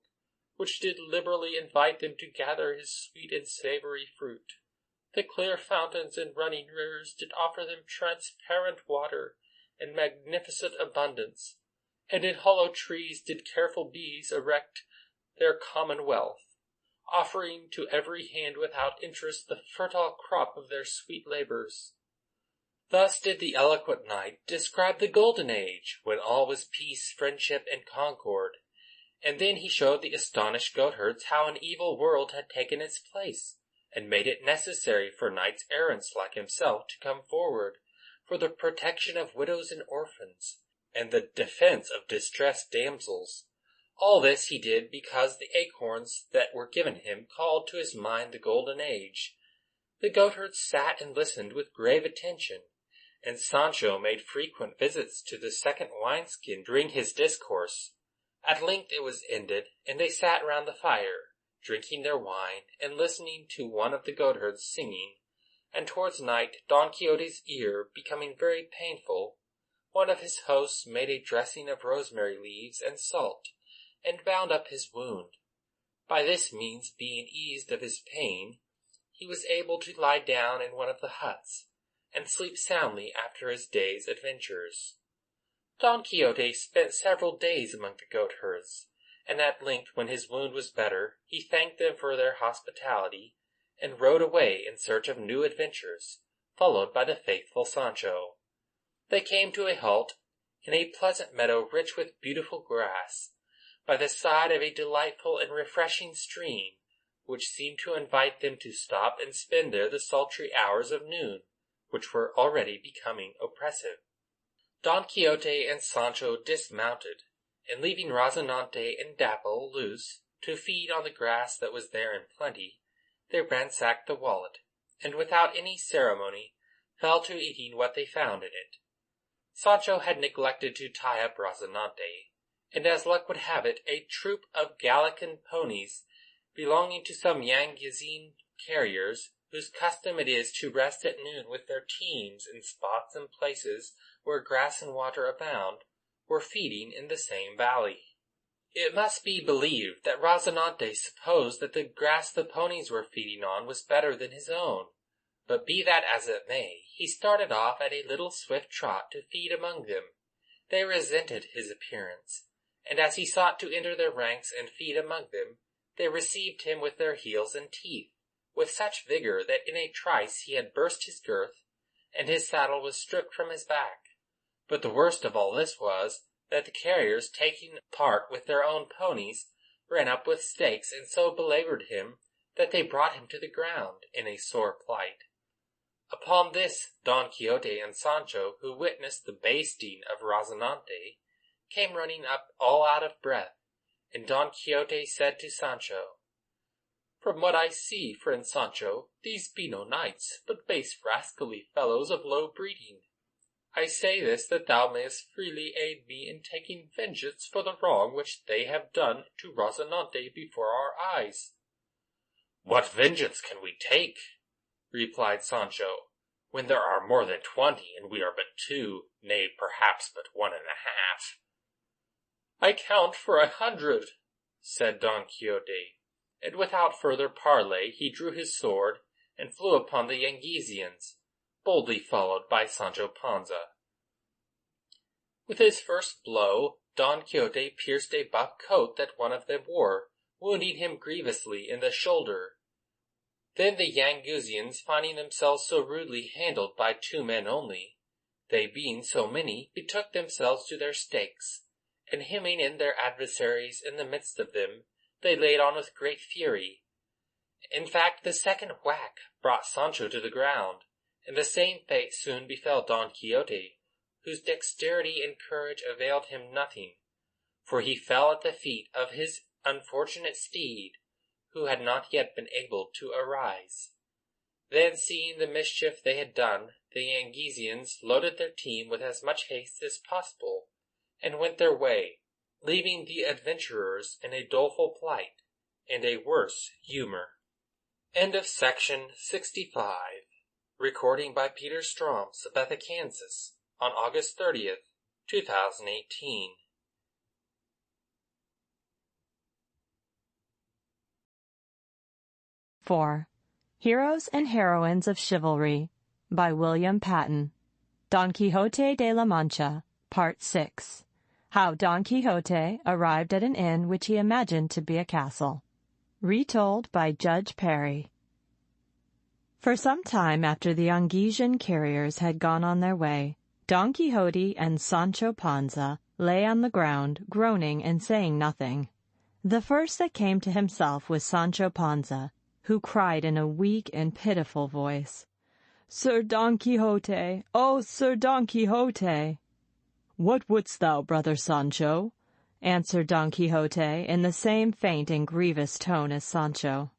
which did liberally invite them to gather his sweet and savory fruit. The clear fountains and running rivers did offer them transparent water and magnificent abundance, and in hollow trees did careful bees erect their commonwealth, offering to every hand without interest the fertile crop of their sweet labors. Thus did the eloquent knight describe the golden age, when all was peace, friendship, and concord, and then he showed the astonished goatherds how an evil world had taken its place, and made it necessary for knights errants like himself to come forward for the protection of widows and orphans, and the defence of distressed damsels. All this he did because the acorns that were given him called to his mind the golden age. The goatherds sat and listened with grave attention, and Sancho made frequent visits to the second wineskin during his discourse. At length it was ended, and they sat round the fire, drinking their wine, and listening to one of the goatherds singing, and towards night, Don Quixote's ear becoming very painful, one of his hosts made a dressing of rosemary leaves and salt, and bound up his wound. By this means, being eased of his pain, he was able to lie down in one of the huts, and sleep soundly after his day's adventures. Don Quixote spent several days among the goatherds, and at length, when his wound was better, he thanked them for their hospitality, and rode away in search of new adventures, followed by the faithful Sancho. They came to a halt in a pleasant meadow rich with beautiful grass, by the side of a delightful and refreshing stream, which seemed to invite them to stop and spend there the sultry hours of noon, which were already becoming oppressive. Don Quixote and Sancho dismounted, and leaving Rozinante and Dapple loose to feed on the grass that was there in plenty, they ransacked the wallet, and without any ceremony fell to eating what they found in it. Sancho had neglected to tie up Rozinante, and as luck would have it, a troop of Gallican ponies belonging to some Yanguezine carriers, whose custom it is to rest at noon with their teams in spots and places where grass and water abound, were feeding in the same valley. It must be believed that Rozinante supposed that the grass the ponies were feeding on was better than his own, but be that as it may, he started off at a little swift trot to feed among them. They resented his appearance, and as he sought to enter their ranks and feed among them, they received him with their heels and teeth, with such vigor that in a trice he had burst his girth, and his saddle was stripped from his back. But the worst of all this was, that the carriers, taking part with their own ponies, ran up with stakes, and so belabored him that they brought him to the ground in a sore plight. Upon this, Don Quixote and Sancho, who witnessed the basting of Rozinante, came running up all out of breath, and Don Quixote said to Sancho, "From what I see, friend Sancho, these be no knights, but base rascally fellows of low breeding. I say this that thou mayest freely aid me in taking vengeance for the wrong which they have done to Rocinante before our eyes." "What vengeance can we take," replied Sancho, "when there are more than 20, and we are but 2, nay, perhaps but 1.5? "I count for 100, said Don Quixote, and without further parley he drew his sword and flew upon the Yangizians, boldly followed by Sancho Panza. With his first blow, Don Quixote pierced a buff coat that one of them wore, wounding him grievously in the shoulder. Then the Yanguzians, finding themselves so rudely handled by 2 men only, they being so many, betook themselves to their stakes, and hemming in their adversaries in the midst of them, they laid on with great fury. In fact, the second whack brought Sancho to the ground, and the same fate soon befell Don Quixote, whose dexterity and courage availed him nothing, for he fell at the feet of his unfortunate steed, who had not yet been able to arise. Then, seeing the mischief they had done, the Yangizians loaded their team with as much haste as possible, and went their way, leaving the adventurers in a doleful plight and a worse humor. End of section 65. Recording by Peter Strom, Sabetha, Kansas, on August 30th, 2018. Heroes and Heroines of Chivalry by William Patten. Don Quixote de la Mancha, Part 6. How Don Quixote arrived at an inn which he imagined to be a castle. Retold by Judge Perry. For some time after the Yangizian carriers had gone on their way, Don Quixote and Sancho Panza lay on the ground, groaning and saying nothing. The first that came to himself was Sancho Panza, who cried in a weak and pitiful voice, "Sir Don Quixote, oh, Sir Don Quixote!" "What wouldst thou, brother Sancho?" answered Don Quixote in the same faint and grievous tone as Sancho.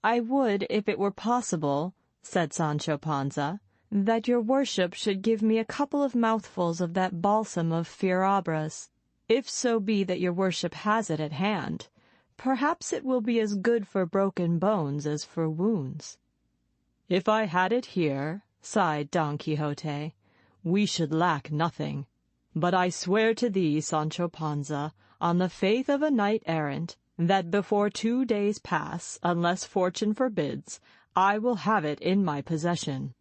"I would, if it were possible," said Sancho Panza, "that your worship should give me a couple of mouthfuls of that balsam of Fierabras, if so be that your worship has it at hand. Perhaps it will be as good for broken bones as for wounds." "If I had it here," sighed Don Quixote, "we should lack nothing. But I swear to thee, Sancho Panza, on the faith of a knight-errant, that before 2 days pass, unless fortune forbids, I will have it in my possession."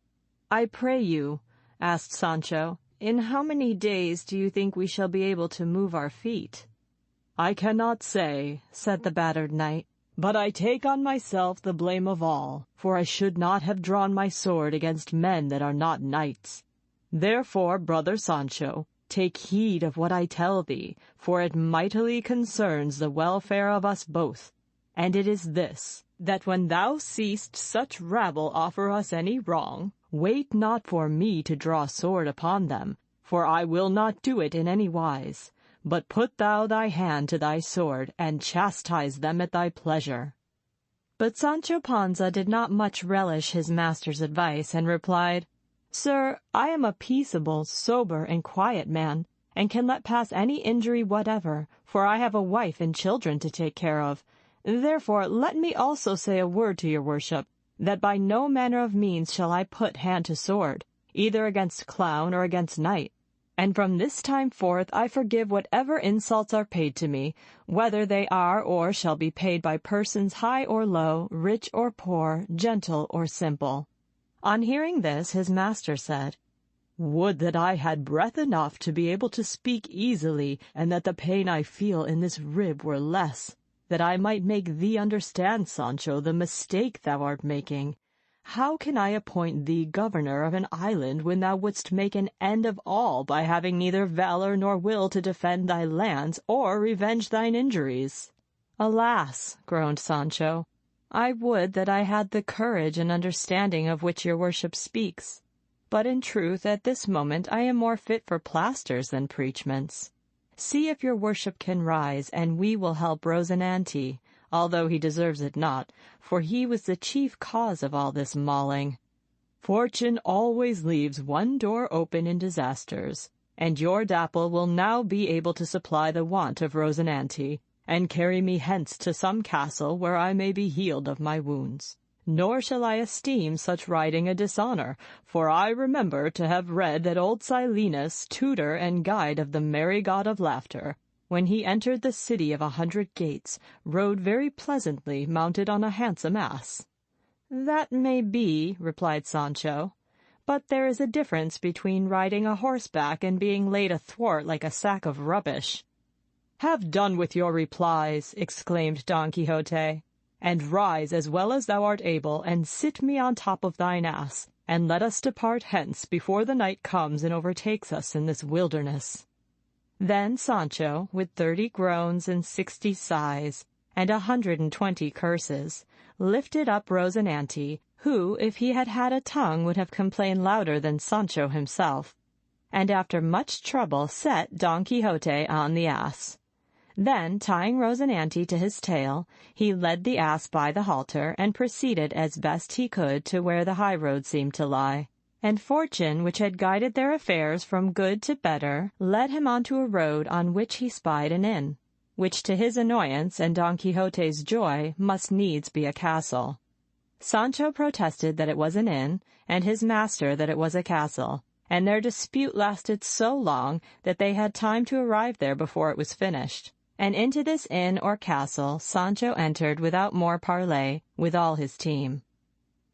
"I pray you," asked Sancho, "in how many days do you think we shall be able to move our feet?" "I cannot say," said the battered knight, "but I take on myself the blame of all, for I should not have drawn my sword against men that are not knights. Therefore, brother Sancho, take heed of what I tell thee, for it mightily concerns the welfare of us both. And it is this, that when thou seest such rabble offer us any wrong, wait not for me to draw sword upon them, for I will not do it in any wise. But put thou thy hand to thy sword, and chastise them at thy pleasure." But Sancho Panza did not much relish his master's advice, and replied, "Sir, I am a peaceable, sober, and quiet man, and can let pass any injury whatever, for I have a wife and children to take care of. Therefore let me also say a word to your worship, that by no manner of means shall I put hand to sword, either against clown or against knight. And from this time forth I forgive whatever insults are paid to me, whether they are or shall be paid by persons high or low, rich or poor, gentle or simple." On hearing this, his master said, "Would that I had breath enough to be able to speak easily, and that the pain I feel in this rib were less, that I might make thee understand, Sancho, the mistake thou art making. How can I appoint thee governor of an island when thou wouldst make an end of all by having neither valor nor will to defend thy lands or revenge thine injuries?" "Alas," groaned Sancho, "I would that I had the courage and understanding of which your worship speaks. But in truth at this moment I am more fit for plasters than preachments. See if your worship can rise, and we will help Rosinante, although he deserves it not, for he was the chief cause of all this mauling." Fortune always leaves one door open in disasters, and your Dapple will now be able to supply the want of Rosinante, and carry me hence to some castle where I may be healed of my wounds. Nor shall I esteem such riding a dishonour, for I remember to have read that old Silenus, tutor and guide of the merry god of laughter, when he entered the city of 100 gates, rode very pleasantly mounted on a handsome ass. That may be, replied Sancho, but there is a difference between riding a horseback and being laid athwart like a sack of rubbish. Have done with your replies, exclaimed Don Quixote, and rise as well as thou art able, and sit me on top of thine ass, and let us depart hence before the night comes and overtakes us in this wilderness. Then Sancho, with 30 groans and 60 sighs, and 120 curses, lifted up Rosinante, who, if he had had a tongue, would have complained louder than Sancho himself, and after much trouble set Don Quixote on the ass. Then, tying Rosinante to his tail, he led the ass by the halter, and proceeded as best he could to where the high road seemed to lie. And fortune, which had guided their affairs from good to better, led him on to a road on which he spied an inn, which to his annoyance and Don Quixote's joy must needs be a castle. Sancho protested that it was an inn, and his master that it was a castle, and their dispute lasted so long that they had time to arrive there before it was finished. And into this inn or castle Sancho entered without more parley, with all his team.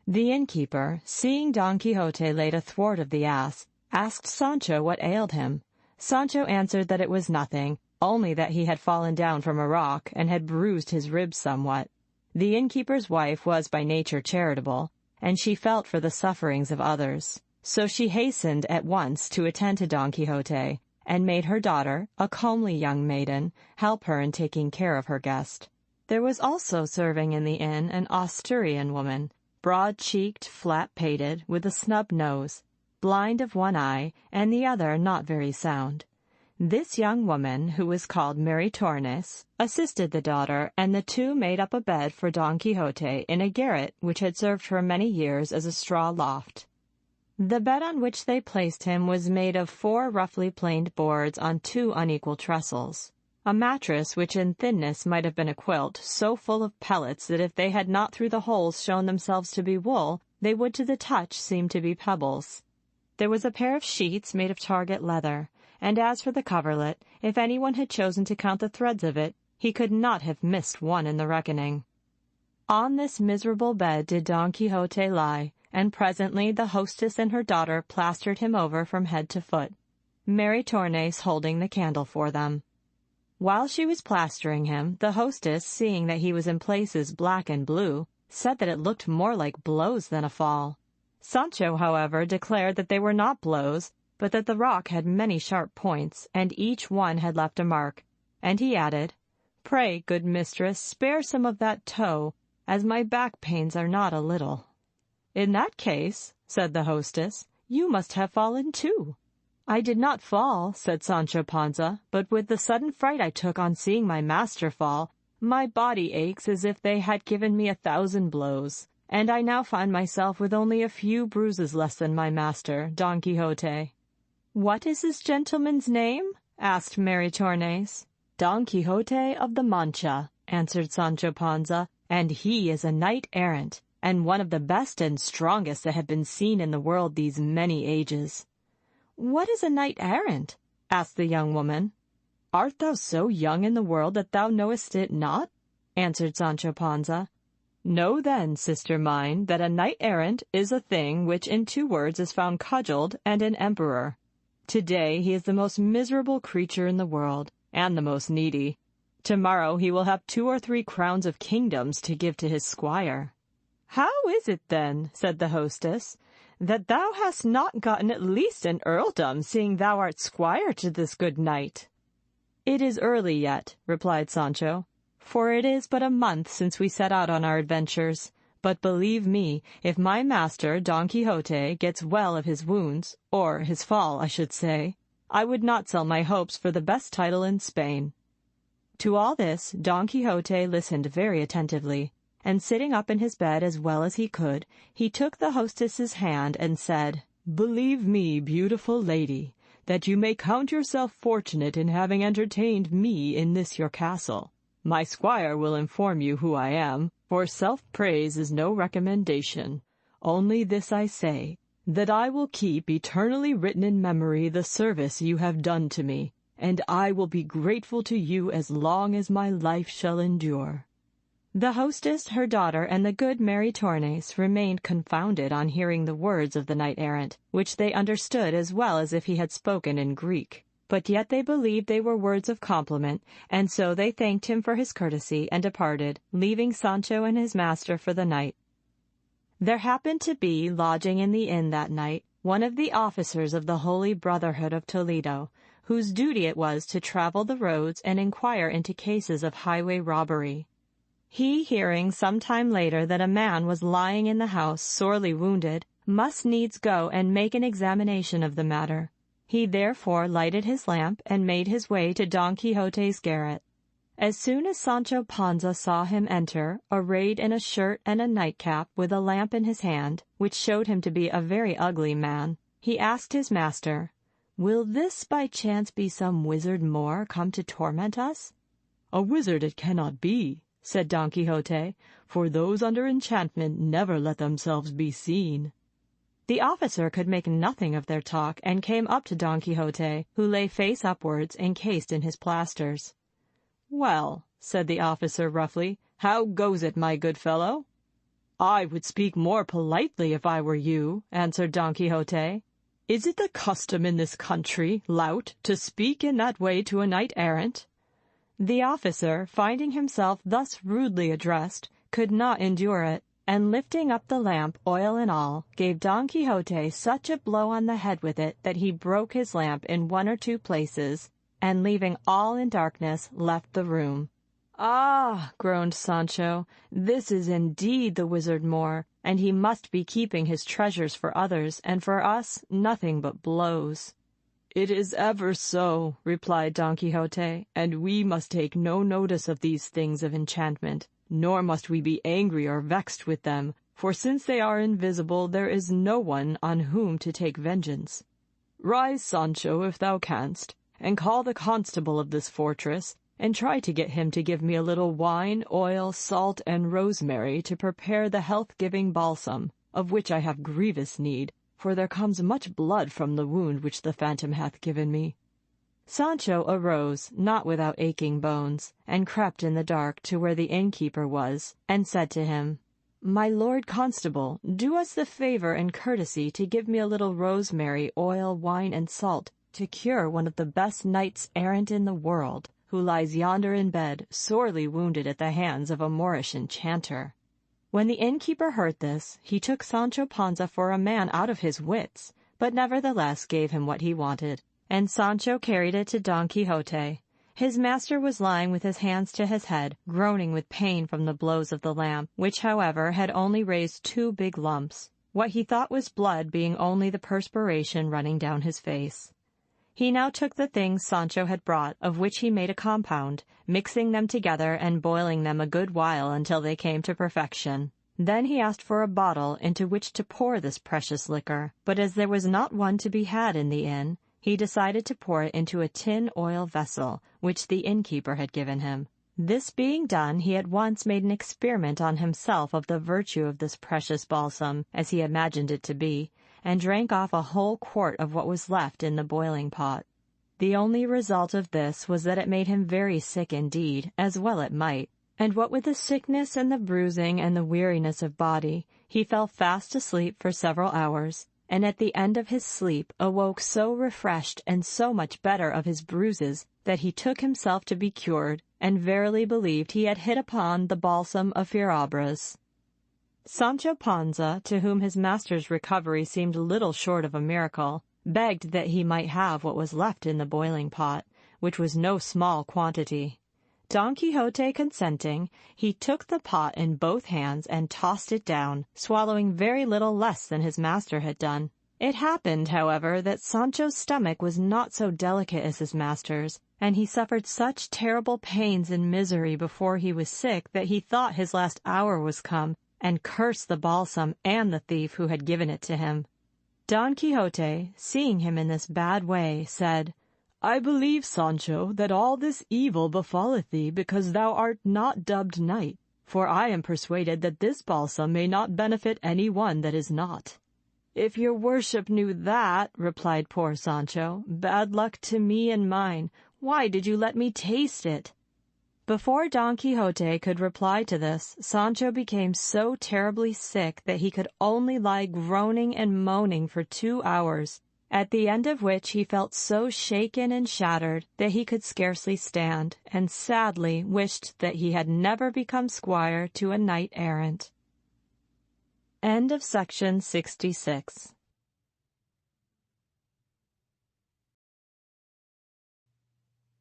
The innkeeper, seeing Don Quixote laid athwart of the ass, asked Sancho what ailed him. Sancho answered that it was nothing, only that he had fallen down from a rock, and had bruised his ribs somewhat. The innkeeper's wife was by nature charitable, and she felt for the sufferings of others. So she hastened at once to attend to Don Quixote, and made her daughter, a comely young maiden, help her in taking care of her guest. There was also serving in the inn an Asturian woman, broad-cheeked, flat-pated, with a snub nose, blind of one eye, and the other not very sound. This young woman, who was called Maritornes, assisted the daughter, and the two made up a bed for Don Quixote in a garret which had served for many years as a straw loft. The bed on which they placed him was made of 4 roughly planed boards on 2 unequal trestles, a mattress which in thinness might have been a quilt, so full of pellets that if they had not through the holes shown themselves to be wool, they would to the touch seem to be pebbles. There was a pair of sheets made of target leather, and as for the coverlet, if anyone had chosen to count the threads of it, he could not have missed one in the reckoning. On this miserable bed did Don Quixote lie, and presently the hostess and her daughter plastered him over from head to foot, Maritornes holding the candle for them. While she was plastering him, the hostess, seeing that he was in places black and blue, said that it looked more like blows than a fall. Sancho, however, declared that they were not blows, but that the rock had many sharp points, and each one had left a mark, and he added, "Pray, good mistress, spare some of that toe, as my back pains are not a little." "In that case," said the hostess, "you must have fallen too." "I did not fall," said Sancho Panza, "but with the sudden fright I took on seeing my master fall, my body aches as if they had given me 1,000 blows, and I now find myself with only a few bruises less than my master, Don Quixote." "What is this gentleman's name?" asked Maritornes. "Don Quixote of the Mancha," answered Sancho Panza, "and he is a knight-errant, and one of the best and strongest that have been seen in the world these many ages." "What is a knight-errant?" asked the young woman. "Art thou so young in the world that thou knowest it not?" answered Sancho Panza. "Know then, sister mine, that a knight-errant is a thing which in 2 words is found cudgelled and an emperor. Today he is the most miserable creature in the world, and the most needy. Tomorrow he will have 2 or 3 crowns of kingdoms to give to his squire." "How is it, then," said the hostess, "that thou hast not gotten at least an earldom, seeing thou art squire to this good knight?" "It is early yet," replied Sancho, "for it is but a month since we set out on our adventures. But believe me, if my master, Don Quixote, gets well of his wounds, or his fall, I should say, I would not sell my hopes for the best title in Spain." To all this Don Quixote listened very attentively, and sitting up in his bed as well as he could, he took the hostess's hand and said, "Believe me, beautiful lady, that you may count yourself fortunate in having entertained me in this your castle. My squire will inform you who I am, for self-praise is no recommendation. Only this I say, that I will keep eternally written in memory the service you have done to me, and I will be grateful to you as long as my life shall endure." The hostess, her daughter, and the good Mary Tornes remained confounded on hearing the words of the knight-errant, which they understood as well as if he had spoken in Greek. But yet they believed they were words of compliment, and so they thanked him for his courtesy and departed, leaving Sancho and his master for the night. There happened to be lodging in the inn that night one of the officers of the Holy Brotherhood of Toledo, whose duty it was to travel the roads and inquire into cases of highway robbery. He, hearing some time later that a man was lying in the house sorely wounded, must needs go and make an examination of the matter. He therefore lighted his lamp and made his way to Don Quixote's garret. As soon as Sancho Panza saw him enter, arrayed in a shirt and a nightcap with a lamp in his hand, which showed him to be a very ugly man, he asked his master, "Will this by chance be some wizard Moor come to torment us?" "A wizard it cannot be," said Don Quixote, "for those under enchantment never let themselves be seen." The officer could make nothing of their talk, and came up to Don Quixote, who lay face upwards, encased in his plasters. "Well," said the officer roughly, "how goes it, my good fellow?" "I would speak more politely if I were you," answered Don Quixote. "Is it the custom in this country, lout, to speak in that way to a knight-errant?" The officer, finding himself thus rudely addressed, could not endure it, and lifting up the lamp, oil and all, gave Don Quixote such a blow on the head with it that he broke his lamp in one or two places, and leaving all in darkness, left the room. "Ah," groaned Sancho, "this is indeed the wizard Moor, and he must be keeping his treasures for others, and for us nothing but blows." "It is ever so," replied Don Quixote, "and we must take no notice of these things of enchantment, nor must we be angry or vexed with them, for since they are invisible there is no one on whom to take vengeance. Rise, Sancho, if thou canst, and call the constable of this fortress, and try to get him to give me a little wine, oil, salt, and rosemary to prepare the health-giving balsam, of which I have grievous need, for there comes much blood from the wound which the phantom hath given me." Sancho arose, not without aching bones, and crept in the dark to where the innkeeper was, and said to him, "My lord constable, do us the favor and courtesy to give me a little rosemary, oil, wine, and salt, to cure one of the best knights-errant in the world, who lies yonder in bed, sorely wounded at the hands of a Moorish enchanter." When the innkeeper heard this, he took Sancho Panza for a man out of his wits, but nevertheless gave him what he wanted, and Sancho carried it to Don Quixote. His master was lying with his hands to his head, groaning with pain from the blows of the lamp, which, however, had only raised 2 big lumps, what he thought was blood being only the perspiration running down his face. He now took the things Sancho had brought, of which he made a compound, mixing them together and boiling them a good while until they came to perfection. Then he asked for a bottle into which to pour this precious liquor, but as there was not one to be had in the inn, he decided to pour it into a tin oil vessel, which the innkeeper had given him. This being done, he at once made an experiment on himself of the virtue of this precious balsam, as he imagined it to be, and drank off a whole quart of what was left in the boiling pot. The only result of this was that it made him very sick indeed, as well it might, and what with the sickness and the bruising and the weariness of body, he fell fast asleep for several hours, and at the end of his sleep awoke so refreshed and so much better of his bruises that he took himself to be cured, and verily believed he had hit upon the balsam of Fierabras. Sancho Panza, to whom his master's recovery seemed little short of a miracle, begged that he might have what was left in the boiling pot, which was no small quantity. Don Quixote consenting, he took the pot in both hands and tossed it down, swallowing very little less than his master had done. It happened, however, that Sancho's stomach was not so delicate as his master's, and he suffered such terrible pains and misery before he was sick that he thought his last hour was come, and cursed the balsam and the thief who had given it to him. Don Quixote, seeing him in this bad way, said, "I believe, Sancho, that all this evil befalleth thee because thou art not dubbed knight, for I am persuaded that this balsam may not benefit any one that is not." "If your worship knew that," replied poor Sancho, "bad luck to me and mine. Why did you let me taste it?" Before Don Quixote could reply to this, Sancho became so terribly sick that he could only lie groaning and moaning for 2 hours, at the end of which he felt so shaken and shattered that he could scarcely stand, and sadly wished that he had never become squire to a knight-errant. End of section 66.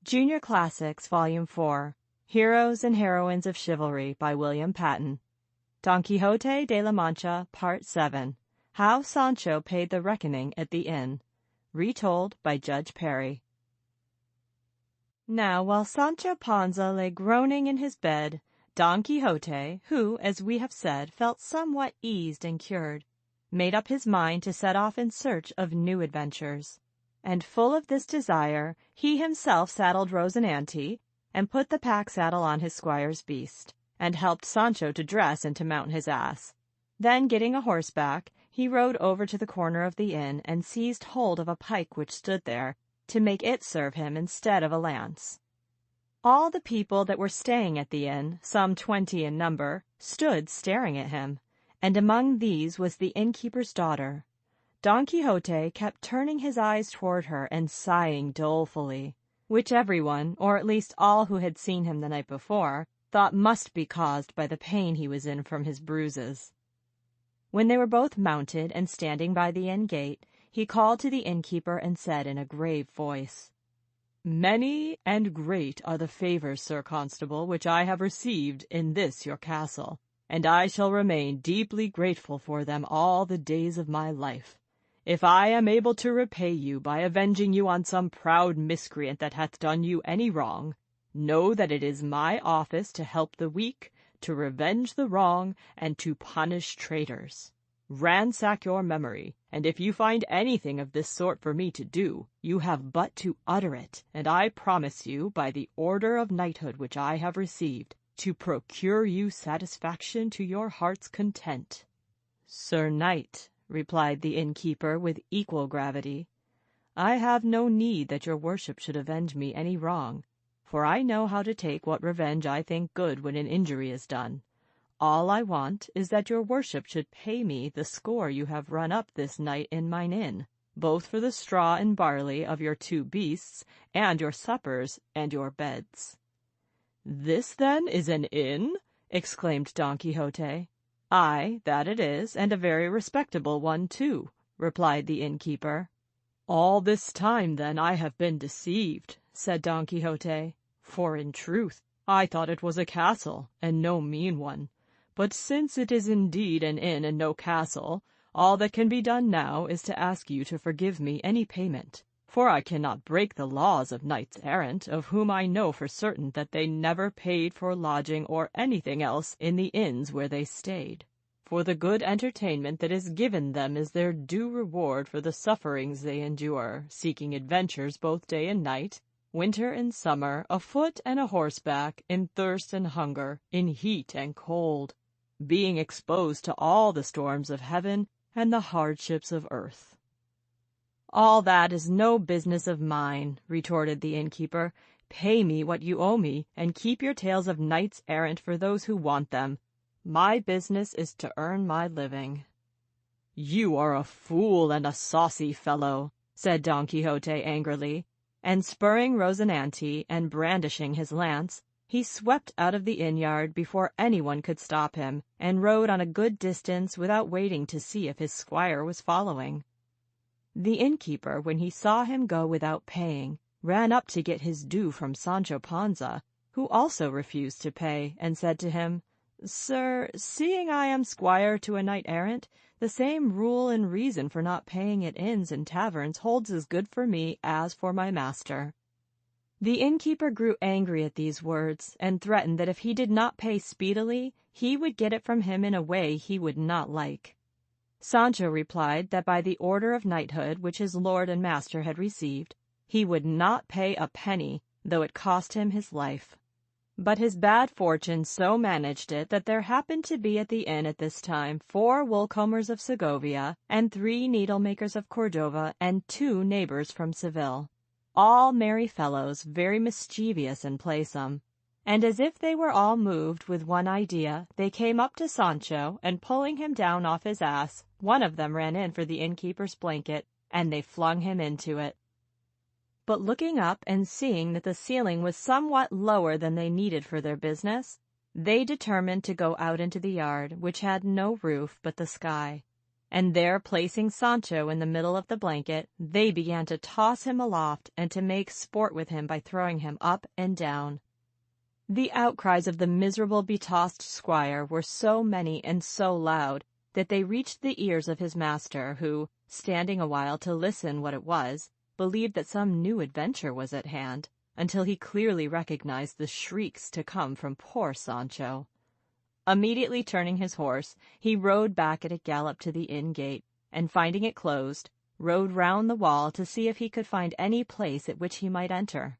Junior Classics, Volume 4, Heroes and Heroines of Chivalry by William Patten. Don Quixote de la Mancha, Part 7, How Sancho Paid the Reckoning at the Inn. Retold by Judge Perry. Now, while Sancho Panza lay groaning in his bed, Don Quixote, who, as we have said, felt somewhat eased and cured, made up his mind to set off in search of new adventures. And full of this desire, he himself saddled Rosinante, and put the pack-saddle on his squire's beast, and helped Sancho to dress and to mount his ass. Then, getting a horseback, he rode over to the corner of the inn, and seized hold of a pike which stood there, to make it serve him instead of a lance. All the people that were staying at the inn, some 20 in number, stood staring at him, and among these was the innkeeper's daughter. Don Quixote kept turning his eyes toward her and sighing dolefully, which everyone, or at least all who had seen him the night before, thought must be caused by the pain he was in from his bruises. When they were both mounted and standing by the inn gate, he called to the innkeeper and said in a grave voice, "Many and great are the favors, Sir Constable, which I have received in this your castle, and I shall remain deeply grateful for them all the days of my life. If I am able to repay you by avenging you on some proud miscreant that hath done you any wrong, know that it is my office to help the weak, to revenge the wrong, and to punish traitors. Ransack your memory, and if you find anything of this sort for me to do, you have but to utter it, and I promise you, by the order of knighthood which I have received, to procure you satisfaction to your heart's content." "Sir Knight," replied the innkeeper with equal gravity, "I have no need that your worship should avenge me any wrong, for I know how to take what revenge I think good when an injury is done. All I want is that your worship should pay me the score you have run up this night in mine inn, both for the straw and barley of your 2 beasts, and your suppers, and your beds." "This, then, is an inn?" exclaimed Don Quixote. "Ay, that it is, and a very respectable one, too," replied the innkeeper. "All this time, then, I have been deceived," said Don Quixote, "for in truth I thought it was a castle, and no mean one. But since it is indeed an inn and no castle, all that can be done now is to ask you to forgive me any payment, for I cannot break the laws of knights-errant, of whom I know for certain that they never paid for lodging or anything else in the inns where they stayed. For the good entertainment that is given them is their due reward for the sufferings they endure, seeking adventures both day and night, winter and summer, afoot and a horseback, in thirst and hunger, in heat and cold, being exposed to all the storms of heaven and the hardships of earth." "All that is no business of mine," retorted the innkeeper. "Pay me what you owe me, and keep your tales of knights-errant for those who want them. My business is to earn my living." "You are a fool and a saucy fellow," said Don Quixote angrily, and spurring Rosinante and brandishing his lance, he swept out of the inn-yard before anyone could stop him, and rode on a good distance without waiting to see if his squire was following. The innkeeper, when he saw him go without paying, ran up to get his due from Sancho Panza, who also refused to pay, and said to him, "Sir, seeing I am squire to a knight-errant, the same rule and reason for not paying at inns and taverns holds as good for me as for my master." The innkeeper grew angry at these words, and threatened that if he did not pay speedily, he would get it from him in a way he would not like. Sancho replied that by the order of knighthood which his lord and master had received, he would not pay a penny, though it cost him his life. But his bad fortune so managed it that there happened to be at the inn at this time 4 woolcombers of Segovia, and 3 needlemakers of Cordova, and 2 neighbors from Seville, all merry fellows, very mischievous and playsome. And as if they were all moved with one idea, they came up to Sancho, and pulling him down off his ass, one of them ran in for the innkeeper's blanket, and they flung him into it. But looking up and seeing that the ceiling was somewhat lower than they needed for their business, they determined to go out into the yard, which had no roof but the sky. And there, placing Sancho in the middle of the blanket, they began to toss him aloft and to make sport with him by throwing him up and down. The outcries of the miserable betossed squire were so many and so loud that they reached the ears of his master, who, standing a while to listen what it was, believed that some new adventure was at hand, until he clearly recognized the shrieks to come from poor Sancho. Immediately turning his horse, he rode back at a gallop to the inn gate, and finding it closed, rode round the wall to see if he could find any place at which he might enter.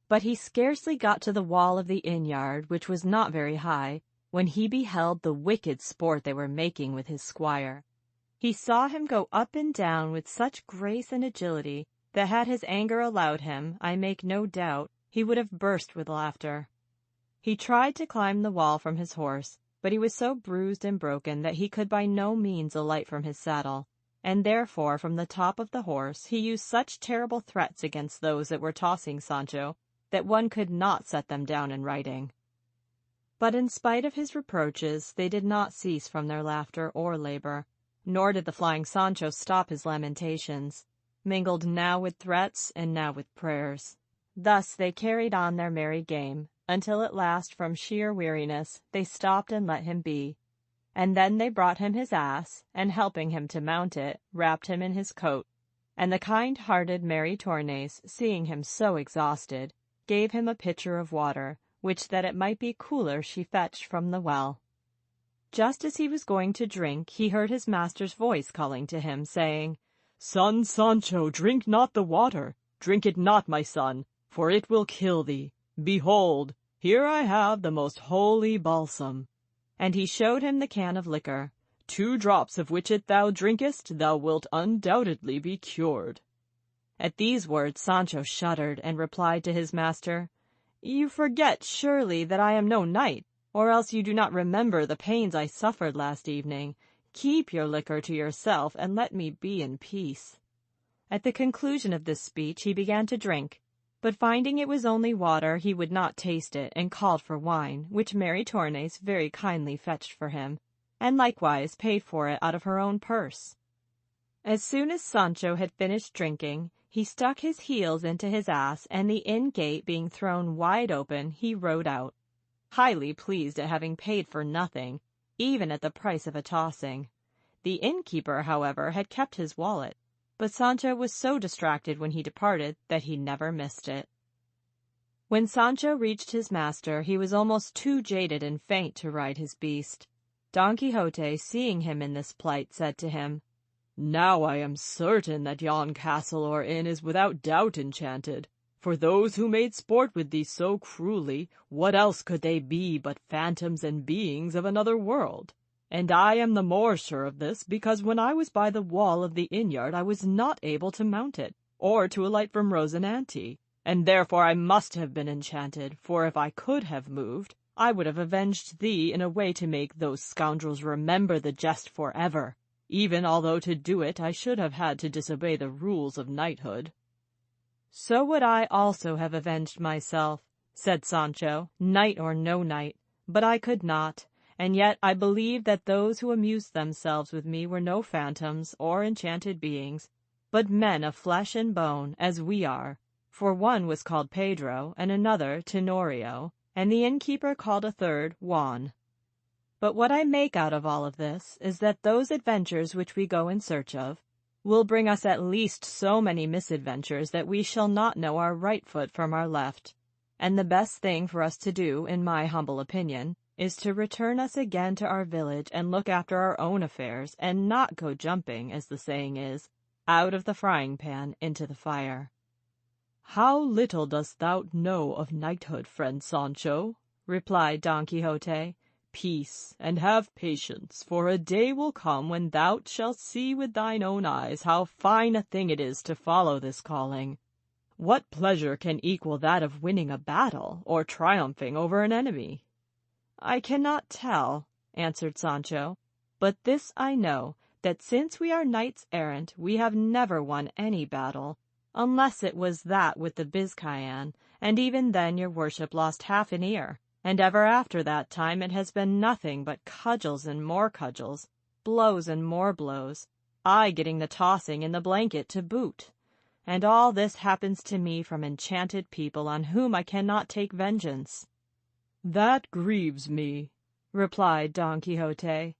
But he scarcely got to the wall of the inn-yard, which was not very high, when he beheld the wicked sport they were making with his squire. He saw him go up and down with such grace and agility that had his anger allowed him, I make no doubt, he would have burst with laughter. He tried to climb the wall from his horse, but he was so bruised and broken that he could by no means alight from his saddle, and therefore from the top of the horse he used such terrible threats against those that were tossing Sancho that one could not set them down in writing. But in spite of his reproaches, they did not cease from their laughter or labor, nor did the flying Sancho stop his lamentations, mingled now with threats and now with prayers. Thus they carried on their merry game, until at last from sheer weariness they stopped and let him be. And then they brought him his ass, and helping him to mount it, wrapped him in his coat. And the kind-hearted Mary Tornes, seeing him so exhausted, gave him a pitcher of water, which that it might be cooler she fetched from the well. Just as he was going to drink, he heard his master's voice calling to him, saying, "Son Sancho, drink not the water, drink it not, my son, for it will kill thee. Behold, here I have the most holy balsam." And he showed him the can of liquor. "2 drops of which if thou drinkest, thou wilt undoubtedly be cured." At these words Sancho shuddered, and replied to his master, "You forget, surely, that I am no knight, or else you do not remember the pains I suffered last evening. Keep your liquor to yourself, and let me be in peace." At the conclusion of this speech he began to drink, but finding it was only water, he would not taste it, and called for wine, which Mary Tornes very kindly fetched for him, and likewise paid for it out of her own purse. As soon as Sancho had finished drinking, he stuck his heels into his ass, and the inn gate being thrown wide open, he rode out, highly pleased at having paid for nothing, even at the price of a tossing. The innkeeper, however, had kept his wallet, but Sancho was so distracted when he departed that he never missed it. When Sancho reached his master, he was almost too jaded and faint to ride his beast. Don Quixote, seeing him in this plight, said to him, "Now I am certain that yon castle or inn is without doubt enchanted, for those who made sport with thee so cruelly, what else could they be but phantoms and beings of another world? And I am the more sure of this, because when I was by the wall of the inn-yard I was not able to mount it, or to alight from Rosinante, and therefore I must have been enchanted, for if I could have moved, I would have avenged thee in a way to make those scoundrels remember the jest for ever, even although to do it I should have had to disobey the rules of knighthood." "So would I also have avenged myself," said Sancho, "knight or no knight, but I could not, and yet I believe that those who amused themselves with me were no phantoms or enchanted beings, but men of flesh and bone, as we are, for one was called Pedro, and another Tenorio, and the innkeeper called a third Juan." But what I make out of all of this is that those adventures which we go in search of will bring us at least so many misadventures that we shall not know our right foot from our left, and the best thing for us to do, in my humble opinion, is to return us again to our village and look after our own affairs, and not go jumping, as the saying is, out of the frying pan into the fire. "How little dost thou know of knighthood, friend Sancho," replied Don Quixote. "Peace, and have patience, for a day will come when thou shalt see with thine own eyes how fine a thing it is to follow this calling. What pleasure can equal that of winning a battle, or triumphing over an enemy?" "I cannot tell," answered Sancho, "but this I know, that since we are knights-errant we have never won any battle, unless it was that with the Biscayan, and even then your worship lost half an ear. And ever after that time it has been nothing but cudgels and more cudgels, blows and more blows, I getting the tossing in the blanket to boot. And all this happens to me from enchanted people on whom I cannot take vengeance." "That grieves me," replied Don Quixote,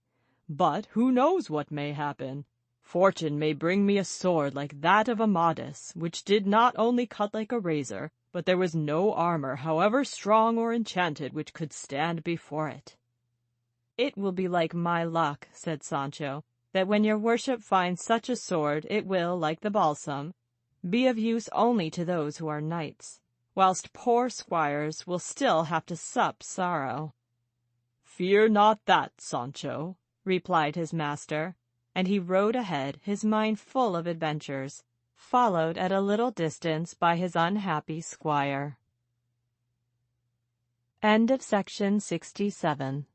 "but who knows what may happen? Fortune may bring me a sword like that of Amadis, which did not only cut like a razor, but there was no armor, however strong or enchanted, which could stand before it." "It will be like my luck," said Sancho, "that when your worship finds such a sword it will, like the balsam, be of use only to those who are knights, whilst poor squires will still have to sup sorrow." "Fear not that, Sancho," replied his master, and he rode ahead, his mind full of adventures, followed at a little distance by his unhappy squire. End of section 67.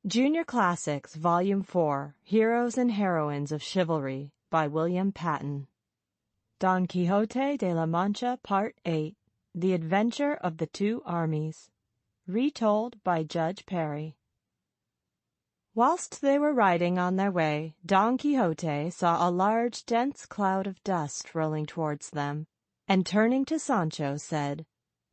Junior Classics, Volume 4, Heroes and Heroines of Chivalry, by William Patten. Don Quixote de la Mancha, Part 8, The Adventure of the Two Armies. Retold by Judge Perry. Whilst they were riding on their way, Don Quixote saw a large, dense cloud of dust rolling towards them, and turning to Sancho said,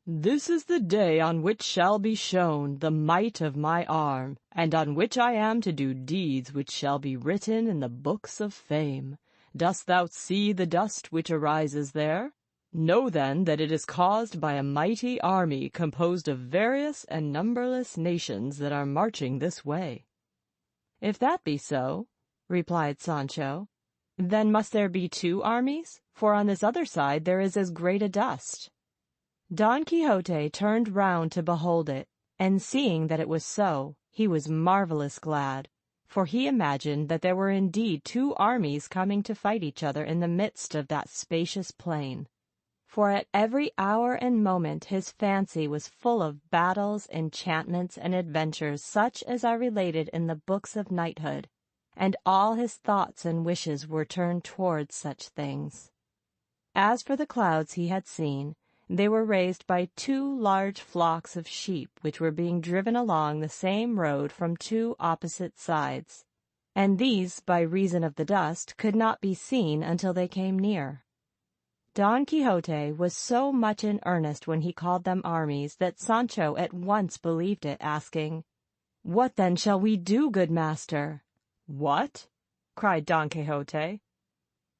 "This is the day on which shall be shown the might of my arm, and on which I am to do deeds which shall be written in the books of fame. Dost thou see the dust which arises there? Know then that it is caused by a mighty army composed of various and numberless nations that are marching this way." "If that be so," replied Sancho, "then must there be two armies, for on this other side there is as great a dust." Don Quixote turned round to behold it, and seeing that it was so, he was marvellous glad, for he imagined that there were indeed two armies coming to fight each other in the midst of that spacious plain. For at every hour and moment his fancy was full of battles, enchantments, and adventures such as are related in the books of knighthood, and all his thoughts and wishes were turned towards such things. As for the clouds he had seen, they were raised by two large flocks of sheep which were being driven along the same road from two opposite sides, and these, by reason of the dust, could not be seen until they came near. Don Quixote was so much in earnest when he called them armies that Sancho at once believed it, asking, "What then shall we do, good master?" "What?" cried Don Quixote.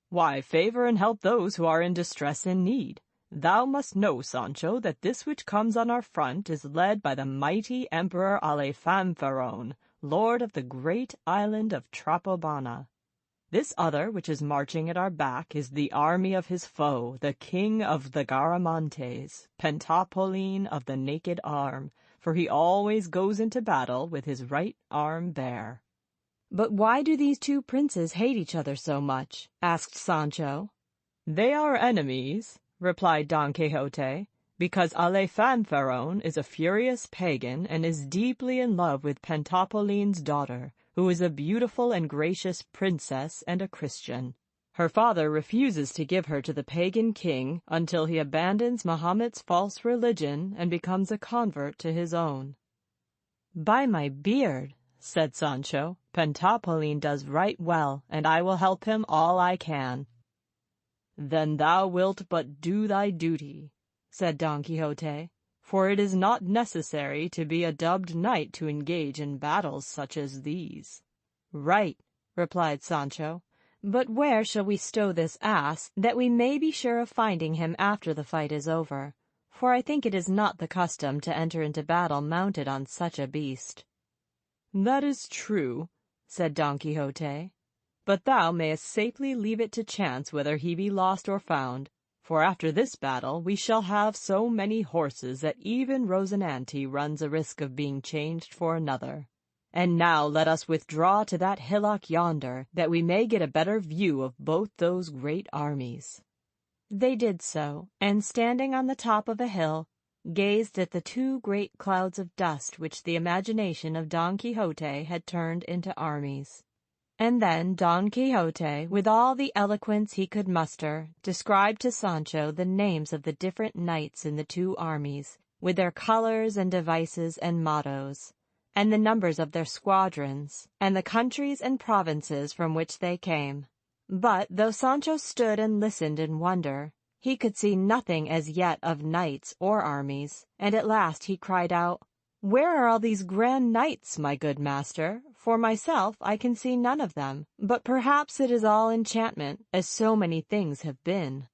"Why, favor and help those who are in distress and need. Thou must know, Sancho, that this which comes on our front is led by the mighty Emperor Alifanfaron, lord of the great island of Trapobana. This other, which is marching at our back, is the army of his foe, the king of the Garamantes, Pentapolin of the naked arm, for he always goes into battle with his right arm bare." "But why do these two princes hate each other so much?" asked Sancho. "They are enemies," replied Don Quixote, "because Alifanfaron is a furious pagan and is deeply in love with Pentapolin's daughter, who is a beautiful and gracious princess and a Christian. Her father refuses to give her to the pagan king until he abandons Mahomet's false religion and becomes a convert to his own." "By my beard," said Sancho, "Pentapolin does right well, and I will help him all I can." "Then thou wilt but do thy duty," said Don Quixote, "for it is not necessary to be a dubbed knight to engage in battles such as these." "Right," replied Sancho, "but where shall we stow this ass, that we may be sure of finding him after the fight is over? For I think it is not the custom to enter into battle mounted on such a beast." "That is true," said Don Quixote, "but thou mayest safely leave it to chance whether he be lost or found, for after this battle we shall have so many horses that even Rosinante runs a risk of being changed for another. And now let us withdraw to that hillock yonder, that we may get a better view of both those great armies." They did so, and standing on the top of a hill, gazed at the two great clouds of dust which the imagination of Don Quixote had turned into armies. And then Don Quixote, with all the eloquence he could muster, described to Sancho the names of the different knights in the two armies, with their colors and devices and mottos, and the numbers of their squadrons, and the countries and provinces from which they came. But though Sancho stood and listened in wonder, he could see nothing as yet of knights or armies, and at last he cried out, "Where are all these grand knights, my good master? For myself I can see none of them, but perhaps it is all enchantment, as so many things have been."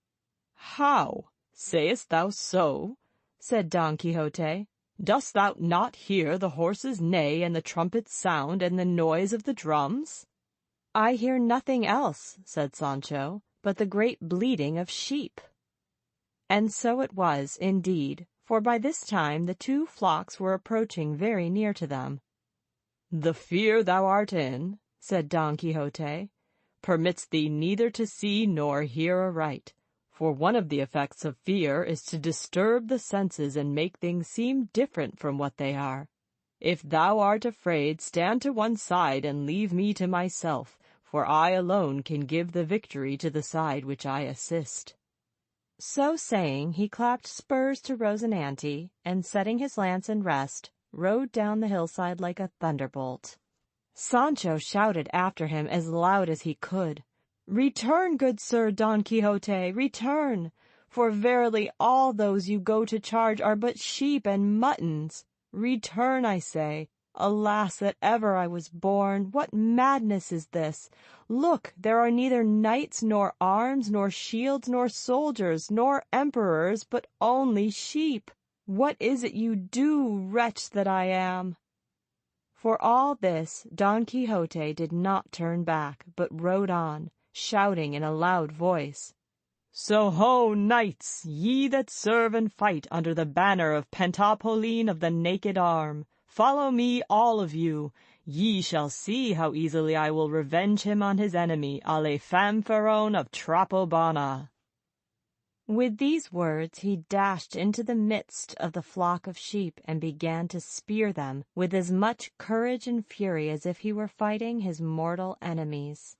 "How? Sayest thou so?" said Don Quixote. "Dost thou not hear the horses neigh and the trumpets sound and the noise of the drums?" "I hear nothing else," said Sancho, "but the great bleating of sheep." And so it was, indeed, for by this time the two flocks were approaching very near to them. "The fear thou art in," said Don Quixote, "permits thee neither to see nor hear aright, for one of the effects of fear is to disturb the senses and make things seem different from what they are. If thou art afraid, stand to one side and leave me to myself, for I alone can give the victory to the side which I assist." So saying, he clapped spurs to Rosinante, and setting his lance in rest, rode down the hillside like a thunderbolt. Sancho shouted after him as loud as he could, "Return, good Sir Don Quixote, return! For verily all those you go to charge are but sheep and muttons. Return, I say. Alas, that ever I was born! What madness is this? Look, there are neither knights, nor arms, nor shields, nor soldiers, nor emperors, but only sheep. What is it you do, wretch that I am?" For all this, Don Quixote did not turn back, but rode on, shouting in a loud voice, "So ho, knights, ye that serve and fight under the banner of Pentapolin of the naked arm, follow me, all of you. Ye shall see how easily I will revenge him on his enemy, alle Fanfaron of Trapobana." With these words he dashed into the midst of the flock of sheep and began to spear them with as much courage and fury as if he were fighting his mortal enemies.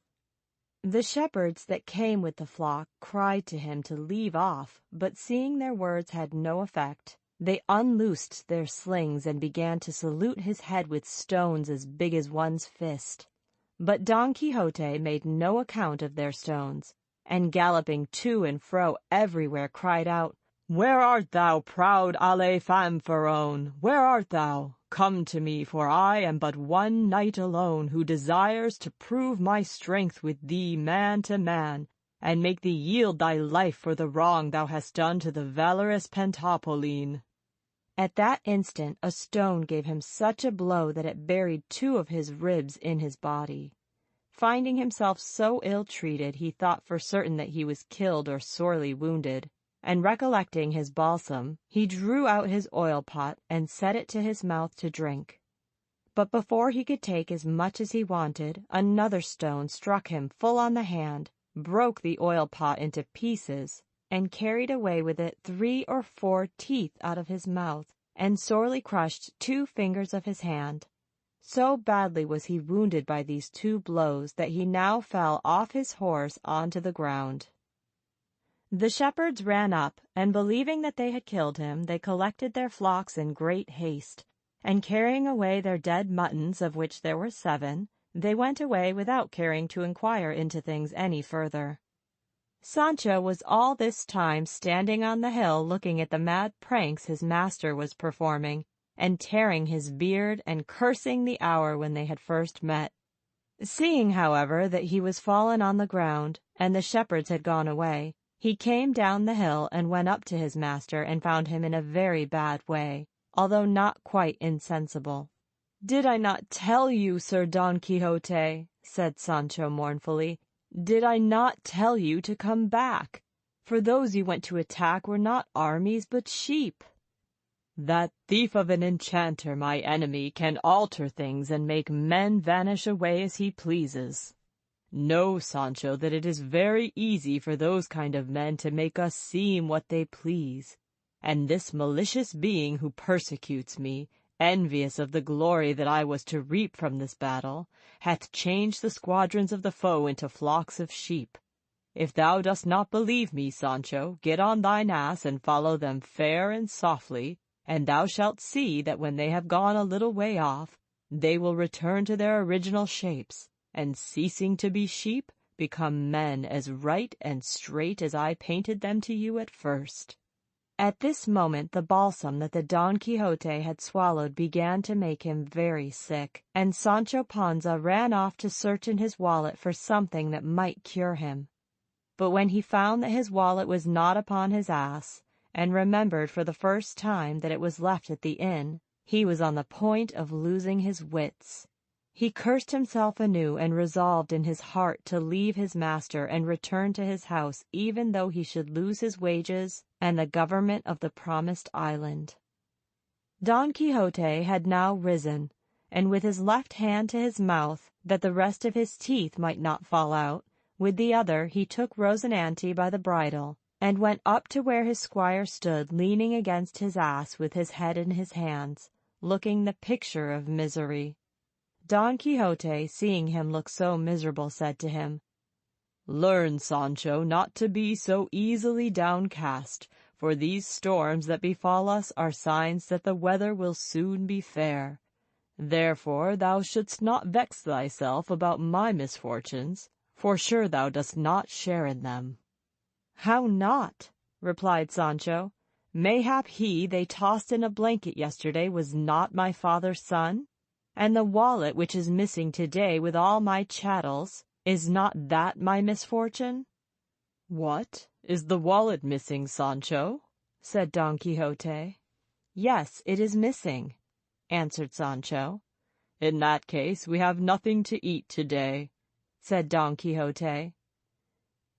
The shepherds that came with the flock cried to him to leave off, but seeing their words had no effect, they unloosed their slings and began to salute his head with stones as big as one's fist. But Don Quixote made no account of their stones, and galloping to and fro everywhere cried out, "Where art thou, proud alle Fanfaron? Where art thou? Come to me, for I am but one knight alone, who desires to prove my strength with thee man to man, and make thee yield thy life for the wrong thou hast done to the valorous Pentapolin." At that instant a stone gave him such a blow that it buried two of his ribs in his body. Finding himself so ill-treated, he thought for certain that he was killed or sorely wounded, and recollecting his balsam, he drew out his oil-pot and set it to his mouth to drink. But before he could take as much as he wanted, another stone struck him full on the hand, broke the oil-pot into pieces, and carried away with it 3 or 4 teeth out of his mouth, and sorely crushed 2 fingers of his hand. So badly was he wounded by these 2 blows that he now fell off his horse onto the ground. The shepherds ran up, and believing that they had killed him, they collected their flocks in great haste, and carrying away their dead muttons, of which there were 7, they went away without caring to inquire into things any further. Sancho was all this time standing on the hill looking at the mad pranks his master was performing, and tearing his beard and cursing the hour when they had first met. Seeing, however, that he was fallen on the ground, and the shepherds had gone away, he came down the hill and went up to his master and found him in a very bad way, although not quite insensible. "Did I not tell you, Sir Don Quixote," said Sancho mournfully, "did I not tell you to come back? For those you went to attack were not armies but sheep." "That thief of an enchanter, my enemy, can alter things and make men vanish away as he pleases. Know, Sancho, that it is very easy for those kind of men to make us seem what they please, and this malicious being who persecutes me, envious of the glory that I was to reap from this battle, hath changed the squadrons of the foe into flocks of sheep. If thou dost not believe me, Sancho, get on thine ass and follow them fair and softly, and thou shalt see that when they have gone a little way off, they will return to their original shapes, and ceasing to be sheep, become men as right and straight as I painted them to you at first." At this moment the balsam that the Don Quixote had swallowed began to make him very sick, and Sancho Panza ran off to search in his wallet for something that might cure him. But when he found that his wallet was not upon his ass, and remembered for the first time that it was left at the inn, he was on the point of losing his wits. He cursed himself anew and resolved in his heart to leave his master and return to his house, even though he should lose his wages and the government of the promised island. Don Quixote had now risen, and with his left hand to his mouth, that the rest of his teeth might not fall out, with the other he took Rosinante by the bridle, and went up to where his squire stood leaning against his ass with his head in his hands, looking the picture of misery. Don Quixote, seeing him look so miserable, said to him, "Learn, Sancho, not to be so easily downcast, for these storms that befall us are signs that the weather will soon be fair. Therefore thou shouldst not vex thyself about my misfortunes, for sure thou dost not share in them." "How not?" replied Sancho. "Mayhap he they tossed in a blanket yesterday was not my father's son? And the wallet which is missing today with all my chattels, is not that my misfortune?" "What? Is the wallet missing, Sancho?" said Don Quixote. "Yes, it is missing," answered Sancho. "In that case we have nothing to eat today," said Don Quixote.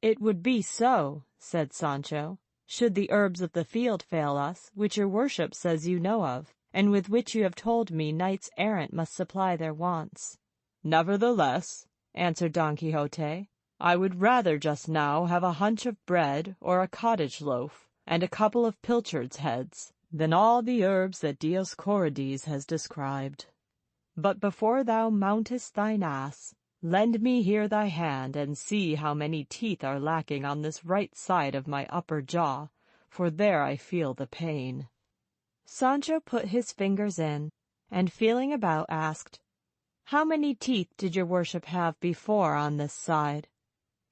"It would be so," said Sancho, "should the herbs of the field fail us, which your worship says you know of, and with which you have told me knights errant must supply their wants." "Nevertheless," answered Don Quixote, "I would rather just now have a hunch of bread or a cottage loaf, and a couple of pilchards' heads, than all the herbs that Dioscorides has described. But before thou mountest thine ass, lend me here thy hand, and see how many teeth are lacking on this right side of my upper jaw, for there I feel the pain." Sancho put his fingers in, and feeling about asked, "How many teeth did your worship have before on this side?"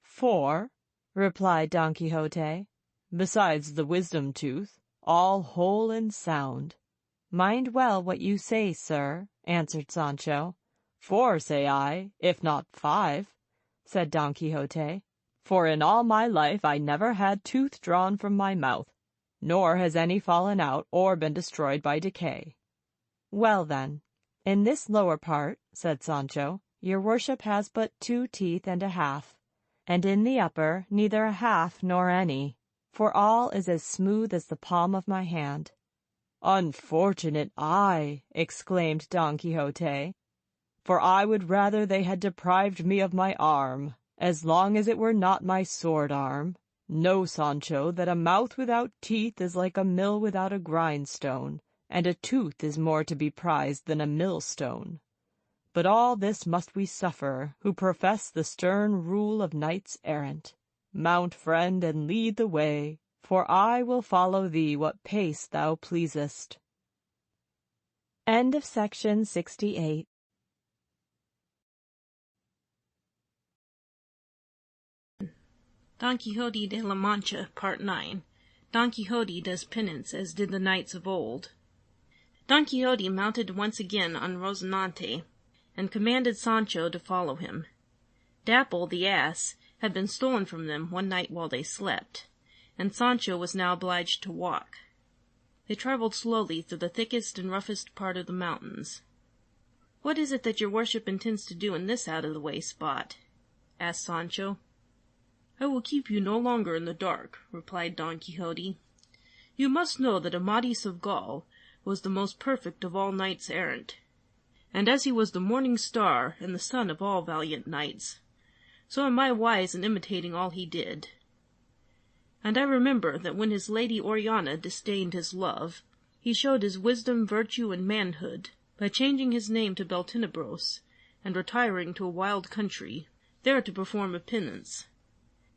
"4," replied Don Quixote, "besides the wisdom tooth, all whole and sound." "Mind well what you say, sir," answered Sancho. "4, say I, if not 5," said Don Quixote, "for in all my life I never had tooth drawn from my mouth, nor has any fallen out or been destroyed by decay." "Well then, in this lower part," said Sancho, "your worship has but 2 teeth and a half, and in the upper neither a half nor any, for all is as smooth as the palm of my hand." "Unfortunate I!" exclaimed Don Quixote, "for I would rather they had deprived me of my arm, as long as it were not my sword arm. Know, Sancho, that a mouth without teeth is like a mill without a grindstone, and a tooth is more to be prized than a millstone. But all this must we suffer, who profess the stern rule of knights errant. Mount, friend, and lead the way, for I will follow thee what pace thou pleasest." End of section 68. Don Quixote de la Mancha, Part 9. Don Quixote does penance as did the knights of old. Don Quixote mounted once again on Rozinante, and commanded Sancho to follow him. Dapple, the ass, had been stolen from them one night while they slept, and Sancho was now obliged to walk. They travelled slowly through the thickest and roughest part of the mountains. "What is it that your worship intends to do in this out-of-the-way spot?" asked Sancho. "I will keep you no longer in the dark," replied Don Quixote. "You must know that Amadis of Gaul was the most perfect of all knights errant, and as he was the morning star and the sun of all valiant knights, so am I wise in imitating all he did. And I remember that when his lady Oriana disdained his love, he showed his wisdom, virtue, and manhood by changing his name to Beltenebros, and retiring to a wild country, there to perform a penance.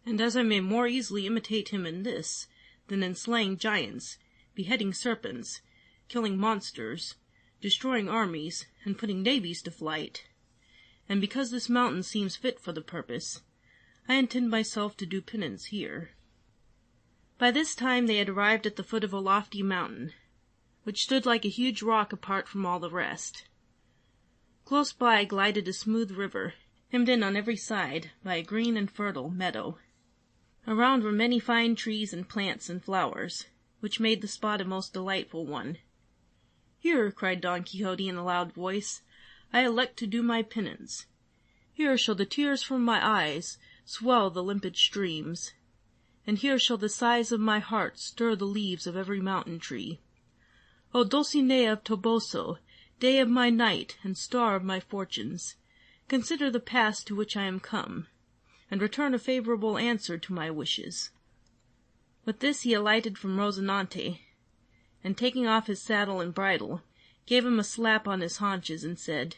And as I may more easily imitate him in this than in slaying giants, beheading serpents, killing monsters, destroying armies, and putting navies to flight, and because this mountain seems fit for the purpose, I intend myself to do penance here." By this time they had arrived at the foot of a lofty mountain, which stood like a huge rock apart from all the rest. Close by glided a smooth river, hemmed in on every side by a green and fertile meadow. Around were many fine trees and plants and flowers, which made the spot a most delightful one. "Here," cried Don Quixote in a loud voice, "I elect to do my penance. Here shall the tears from my eyes swell the limpid streams, and here shall the sighs of my heart stir the leaves of every mountain tree. O Dulcinea of Toboso, day of my night and star of my fortunes, consider the pass to which I am come, and return a favourable answer to my wishes." With this he alighted from Rozinante, and taking off his saddle and bridle, gave him a slap on his haunches, and said,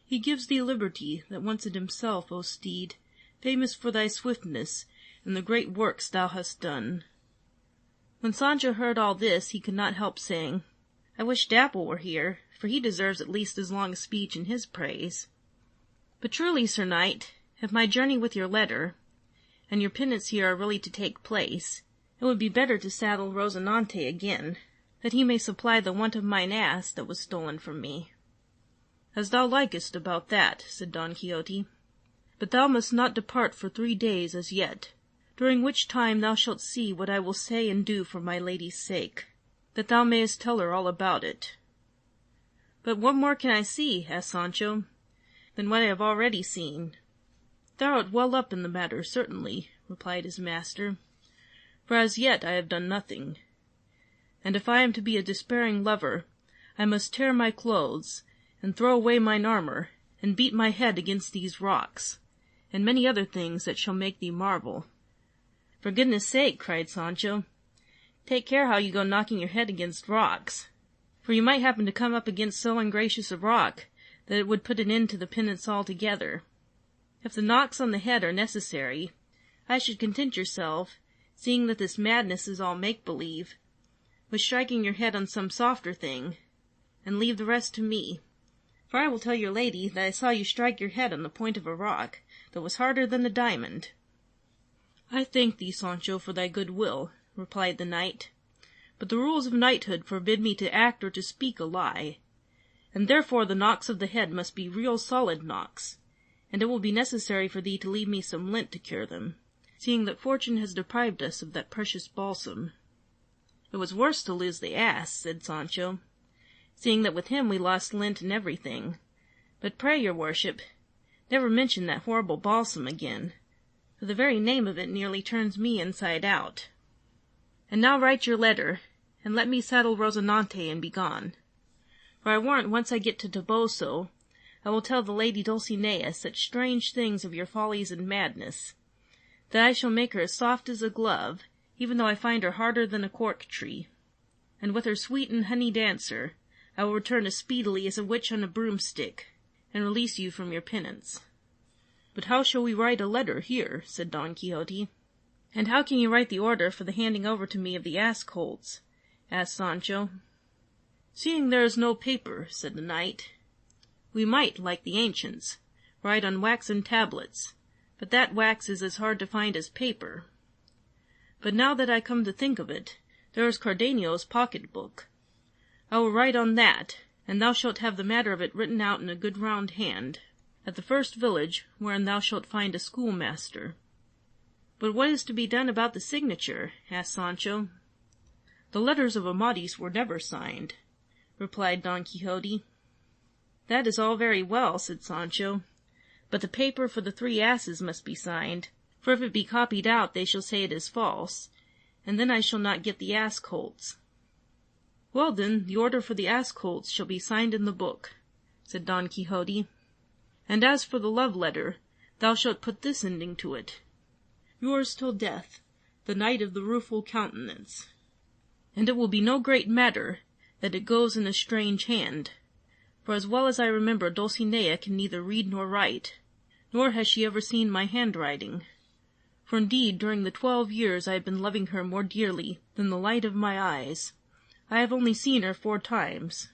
"He gives thee liberty that once it himself, O steed, famous for thy swiftness and the great works thou hast done." When Sancho heard all this, he could not help saying, "I wish Dapple were here, for he deserves at least as long a speech in his praise. But truly, Sir Knight, if my journey with your letter and your penance here are really to take place, it would be better to saddle Rozinante again, that he may supply the want of mine ass that was stolen from me." "As thou likest about that," said Don Quixote, "but thou must not depart for 3 days as yet, during which time thou shalt see what I will say and do for my lady's sake, that thou mayest tell her all about it." "But what more can I see," asked Sancho, "than what I have already seen?" "Thou art well up in the matter, certainly," replied his master, "for as yet I have done nothing. And if I am to be a despairing lover, I must tear my clothes, and throw away mine armour, and beat my head against these rocks, and many other things that shall make thee marvel." "For goodness' sake," cried Sancho, "take care how you go knocking your head against rocks, for you might happen to come up against so ungracious a rock that it would put an end to the penance altogether. If the knocks on the head are necessary, I should content yourself, seeing that this madness is all make-believe, with striking your head on some softer thing, and leave the rest to me, for I will tell your lady that I saw you strike your head on the point of a rock that was harder than a diamond." "I thank thee, Sancho, for thy good will," replied the knight, "but the rules of knighthood forbid me to act or to speak a lie, and therefore the knocks of the head must be real solid knocks, and it will be necessary for thee to leave me some lint to cure them, seeing that fortune has deprived us of that precious balsam." "It was worse to lose the ass," said Sancho, "seeing that with him we lost lint and everything. But pray, your worship, never mention that horrible balsam again, for the very name of it nearly turns me inside out. And now write your letter, and let me saddle Rozinante and be gone. For I warrant once I get to Toboso, I will tell the lady Dulcinea such strange things of your follies and madness, that I shall make her as soft as a glove, even though I find her harder than a cork tree. And with her sweet and honey dancer, I will return as speedily as a witch on a broomstick, and release you from your penance." "But how shall we write a letter here?" said Don Quixote. "And how can you write the order for the handing over to me of the ass colts?" asked Sancho. "Seeing there is no paper," said the knight, "we might, like the ancients, write on waxen tablets, but that wax is as hard to find as paper. But now that I come to think of it, there is Cardenio's pocket-book. I will write on that, and thou shalt have the matter of it written out in a good round hand, at the first village wherein thou shalt find a schoolmaster. But what is to be done about the signature? Asked Sancho. The letters of Amadis were never signed, replied Don Quixote. That is all very well, said Sancho, but the paper for the 3 asses must be signed, for if it be copied out they shall say it is false, and then I shall not get the ass-colts. Well then, the order for the ass-colts shall be signed in the book, said Don Quixote. And as for the love letter, thou shalt put this ending to it: yours till death, the Knight of the Rueful Countenance. And it will be no great matter that it goes in a strange hand, for as well as I remember Dulcinea can neither read nor write, nor has she ever seen my handwriting. For indeed during the 12 years I have been loving her more dearly than the light of my eyes, I have only seen her 4 times,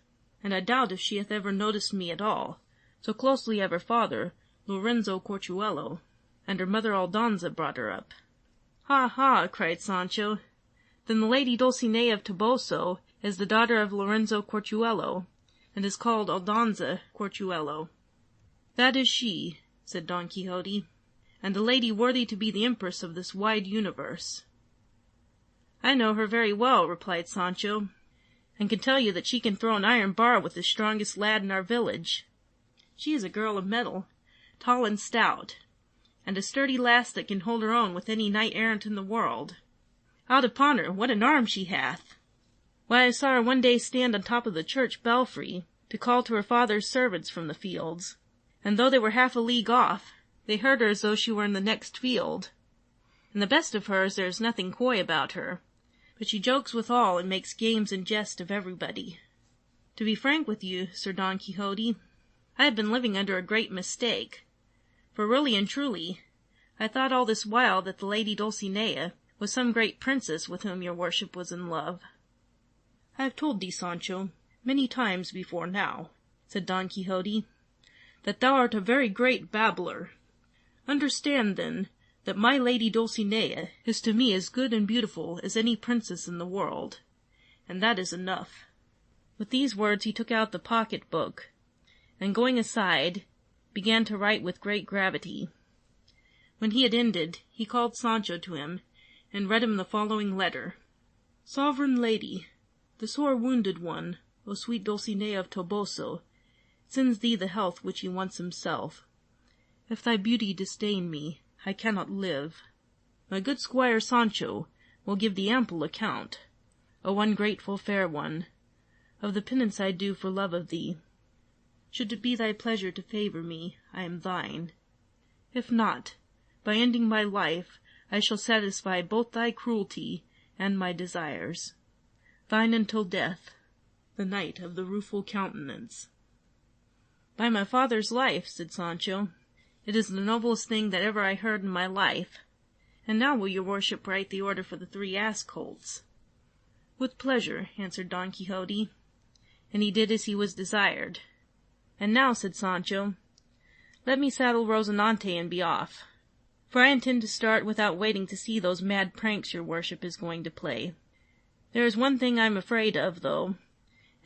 and I doubt if she hath ever noticed me at all, so closely have her father, Lorenzo Corchuelo, and her mother Aldonza brought her up. Ha, ha, cried Sancho, then the lady Dulcinea of Toboso is the daughter of Lorenzo Corchuelo, and is called Aldonza Corchuelo. That is she, said Don Quixote, and a lady worthy to be the empress of this wide universe. I know her very well, replied Sancho, and can tell you that she can throw an iron bar with the strongest lad in our village. She is a girl of mettle, tall and stout, and a sturdy lass that can hold her own with any knight-errant in the world. Out upon her, what an arm she hath! Why, I saw her one day stand on top of the church belfry to call to her father's servants from the fields, and though they were half a league off, they heard her as though she were in the next field. And the best of her is there is nothing coy about her, but she jokes with all and makes games and jest of everybody. To be frank with you, Sir Don Quixote, I have been living under a great mistake, for really and truly I thought all this while that the lady Dulcinea was some great princess with whom your worship was in love. I have told thee, Sancho, many times before now, said Don Quixote, that thou art a very great babbler. Understand, then, that my lady Dulcinea is to me as good and beautiful as any princess in the world, and that is enough. With these words he took out the pocket-book, and going aside, began to write with great gravity. When he had ended, he called Sancho to him, and read him the following letter. Sovereign Lady, the sore wounded one, O sweet Dulcinea of Toboso, sends thee the health which he wants himself. If thy beauty disdain me, I cannot live. My good squire Sancho will give thee ample account, O ungrateful fair one, of the penance I do for love of thee. Should it be thy pleasure to favour me, I am thine. If not, by ending my life, I shall satisfy both thy cruelty and my desires. Thine until death, the Knight of the Rueful Countenance. By my father's life, said Sancho, it is the noblest thing that ever I heard in my life. And now will your worship write the order for the 3 ass-colts? With pleasure, answered Don Quixote, and he did as he was desired. And now, said Sancho, let me saddle Rozinante and be off, for I intend to start without waiting to see those mad pranks your worship is going to play. There is one thing I'm afraid of, though,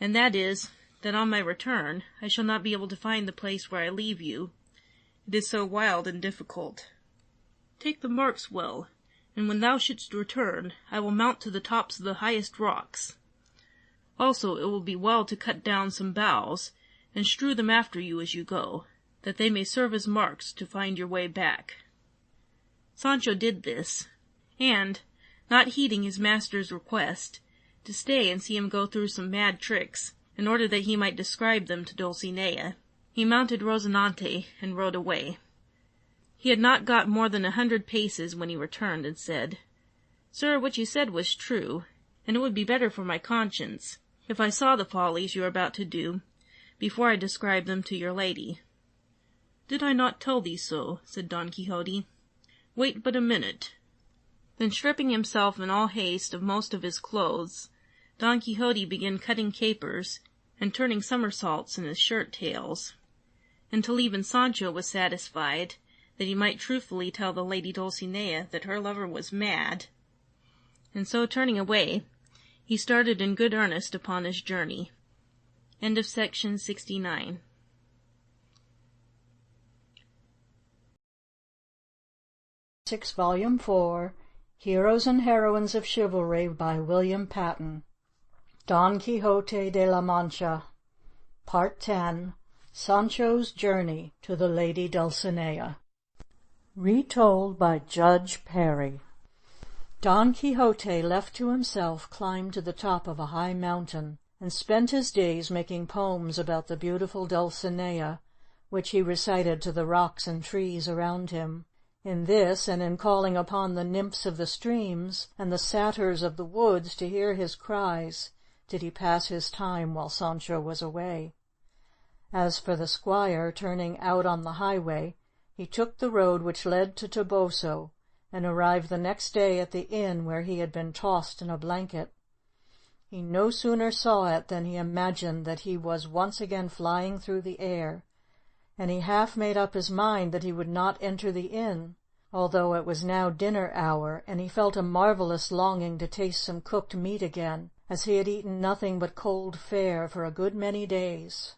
and that is, that on my return I shall not be able to find the place where I leave you. It is so wild and difficult. Take the marks well, and when thou shouldst return, I will mount to the tops of the highest rocks. Also it will be well to cut down some boughs, and strew them after you as you go, that they may serve as marks to find your way back. Sancho did this, and, not heeding his master's request, to stay and see him go through some mad tricks, in order that he might describe them to Dulcinea, he mounted Rozinante and rode away. He had not got more than 100 paces when he returned and said, Sir, what you said was true, and it would be better for my conscience if I saw the follies you are about to do before I describe them to your lady. Did I not tell thee so? Said Don Quixote. Wait but a minute. Then stripping himself in all haste of most of his clothes, Don Quixote began cutting capers and turning somersaults in his shirt-tails, until even Sancho was satisfied that he might truthfully tell the Lady Dulcinea that her lover was mad, and so turning away, he started in good earnest upon his journey. End of section 69. Volume 4, Heroes and Heroines of Chivalry by William Patten. Don Quixote de la Mancha. Part 10. Sancho's Journey to the Lady Dulcinea. Retold by Judge Perry. Don Quixote, left to himself, climbed to the top of a high mountain, and spent his days making poems about the beautiful Dulcinea, which he recited to the rocks and trees around him. In this, and in calling upon the nymphs of the streams and the satyrs of the woods to hear his cries, did he pass his time while Sancho was away. As for the squire, turning out on the highway, he took the road which led to Toboso, and arrived the next day at the inn where he had been tossed in a blanket. He no sooner saw it than he imagined that he was once again flying through the air, and he half made up his mind that he would not enter the inn, although it was now dinner hour, and he felt a marvellous longing to taste some cooked meat again, as he had eaten nothing but cold fare for a good many days.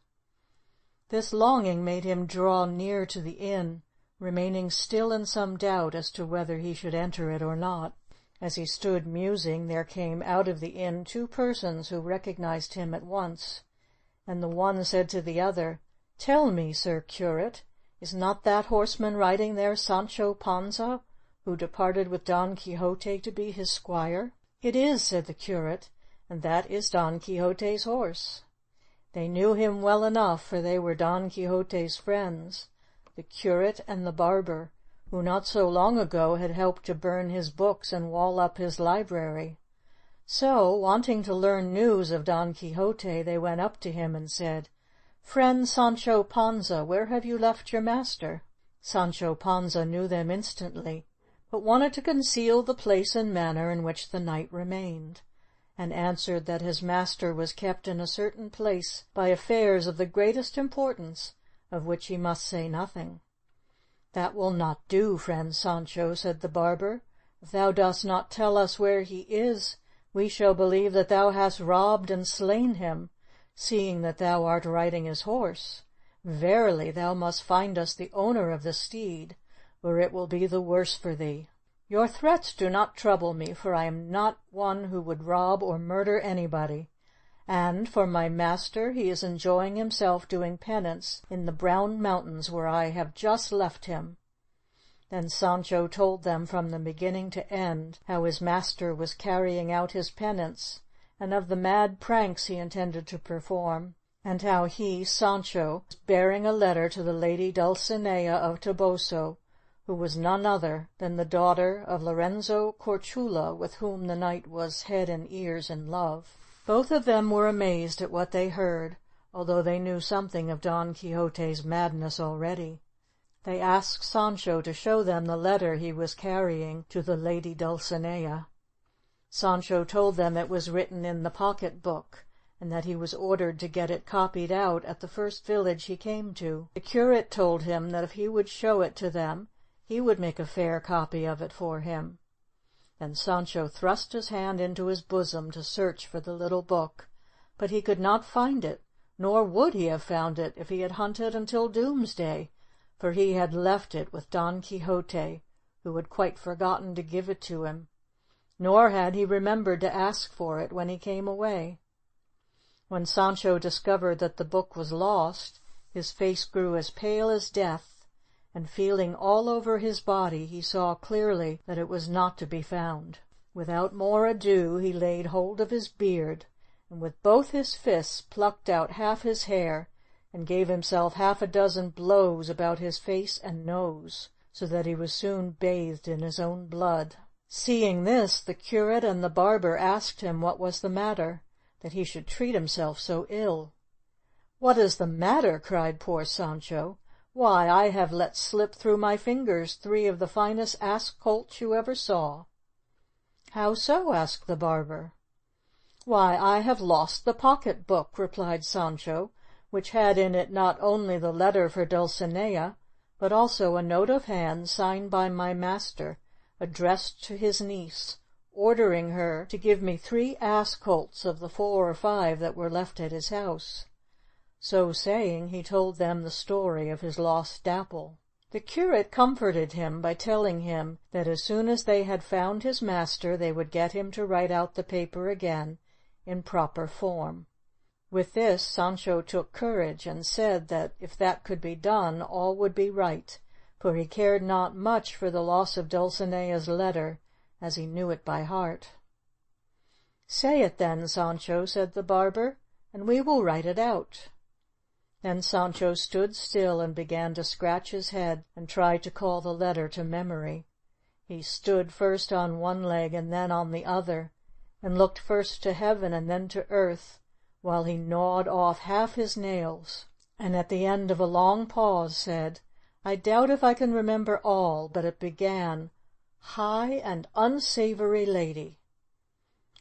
This longing made him draw near to the inn, remaining still in some doubt as to whether he should enter it or not. As he stood musing, there came out of the inn 2 persons who recognized him at once, and the one said to the other, "Tell me, Sir Curate, is not that horseman riding there Sancho Panza, who departed with Don Quixote to be his squire?" "It is," said the curate, "and that is Don Quixote's horse." They knew him well enough, for they were Don Quixote's friends, the curate and the barber, who not so long ago had helped to burn his books and wall up his library. So, wanting to learn news of Don Quixote, they went up to him and said, "Friend Sancho Panza, where have you left your master?" Sancho Panza knew them instantly, but wanted to conceal the place and manner in which the knight remained, and answered that his master was kept in a certain place by affairs of the greatest importance, of which he must say nothing. "That will not do, friend Sancho," said the barber. "If thou dost not tell us where he is, we shall believe that thou hast robbed and slain him, seeing that thou art riding his horse. Verily, thou must find us the owner of the steed, or it will be the worse for thee." "Your threats do not trouble me, for I am not one who would rob or murder anybody, and, for my master, he is enjoying himself doing penance in the Brown Mountains, where I have just left him." Then Sancho told them from the beginning to end how his master was carrying out his penance, and of the mad pranks he intended to perform, and how he, Sancho, was bearing a letter to the Lady Dulcinea of Toboso, who was none other than the daughter of Lorenzo Corchula, with whom the knight was head and ears in love. Both of them were amazed at what they heard, although they knew something of Don Quixote's madness already. They asked Sancho to show them the letter he was carrying to the Lady Dulcinea. Sancho told them it was written in the pocket-book, and that he was ordered to get it copied out at the first village he came to. The curate told him that if he would show it to them, he would make a fair copy of it for him. Then Sancho thrust his hand into his bosom to search for the little book, but he could not find it, nor would he have found it if he had hunted until doomsday, for he had left it with Don Quixote, who had quite forgotten to give it to him, nor had he remembered to ask for it when he came away. When Sancho discovered that the book was lost, his face grew as pale as death, and feeling all over his body, he saw clearly that it was not to be found. Without more ado, he laid hold of his beard, and with both his fists plucked out half his hair, and gave himself 6 blows about his face and nose, so that he was soon bathed in his own blood. Seeing this, the curate and the barber asked him what was the matter, that he should treat himself so ill. "What is the matter?" cried poor Sancho. "Why, I have let slip through my fingers 3 of the finest ass colts you ever saw." "How so?" asked the barber. "Why, I have lost the pocket-book," replied Sancho, "which had in it not only the letter for Dulcinea, but also a note of hand signed by my master, addressed to his niece, ordering her to give me 3 ass-colts of the 4 or 5 that were left at his house. So saying, he told them the story of his lost dapple. The curate comforted him by telling him that as soon as they had found his master they would get him to write out the paper again in proper form. With this Sancho took courage, and said that if that could be done all would be right, for he cared not much for the loss of Dulcinea's letter, as he knew it by heart. "Say it then, Sancho," said the barber, "and we will write it out." Then Sancho stood still and began to scratch his head and try to call the letter to memory. He stood first on one leg and then on the other, and looked first to heaven and then to earth, while he gnawed off half his nails, and at the end of a long pause said, "I doubt if I can remember all, but it began, 'High and unsavoury lady.'"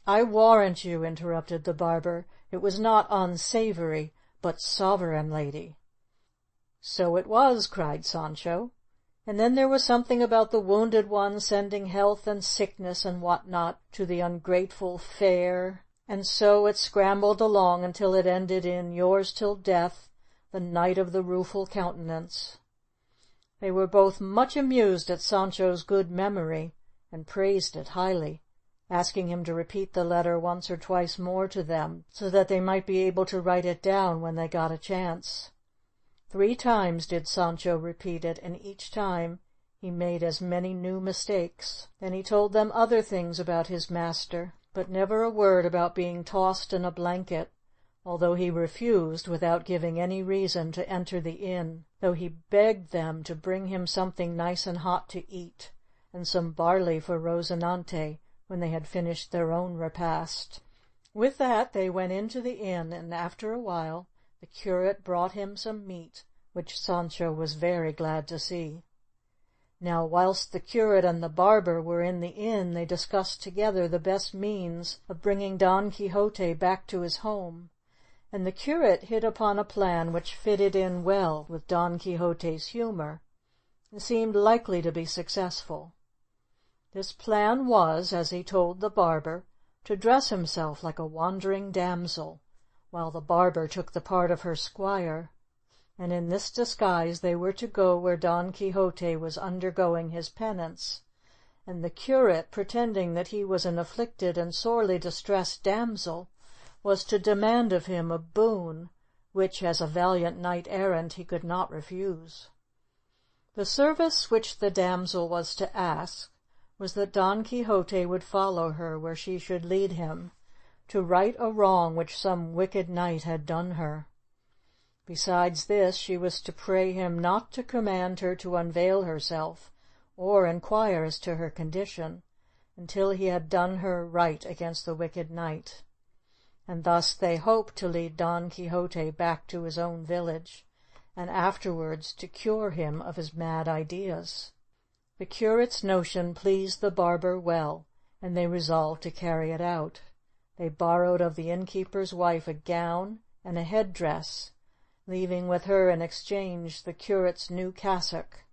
"I warrant you," interrupted the barber, "it was not unsavoury, but sovereign lady." "So it was," cried Sancho. "And then there was something about the wounded one sending health and sickness and what not to the ungrateful fair, and so it scrambled along until it ended in 'Yours till death, the Knight of the Rueful Countenance.'" They were both much amused at Sancho's good memory, and praised it highly, asking him to repeat the letter once or twice more to them, so that they might be able to write it down when they got a chance. 3 times did Sancho repeat it, and each time he made as many new mistakes. Then he told them other things about his master, but never a word about being tossed in a blanket, although he refused, without giving any reason, to enter the inn, though he begged them to bring him something nice and hot to eat, and some barley for Rozinante, when they had finished their own repast. With that they went into the inn, and after a while the curate brought him some meat, which Sancho was very glad to see. Now, whilst the curate and the barber were in the inn, they discussed together the best means of bringing Don Quixote back to his home, and the curate hit upon a plan which fitted in well with Don Quixote's humour, and seemed likely to be successful. This plan was, as he told the barber, to dress himself like a wandering damsel, while the barber took the part of her squire, and in this disguise they were to go where Don Quixote was undergoing his penance, and the curate, pretending that he was an afflicted and sorely distressed damsel, was to demand of him a boon which, as a valiant knight-errant, he could not refuse. The service which the damsel was to ask was that Don Quixote would follow her where she should lead him, to right a wrong which some wicked knight had done her. Besides this, she was to pray him not to command her to unveil herself, or inquire as to her condition, until he had done her right against the wicked knight. And thus they hoped to lead Don Quixote back to his own village, and afterwards to cure him of his mad ideas. The curate's notion pleased the barber well, and they resolved to carry it out. They borrowed of the innkeeper's wife a gown and a head-dress, leaving with her in exchange the curate's new cassock.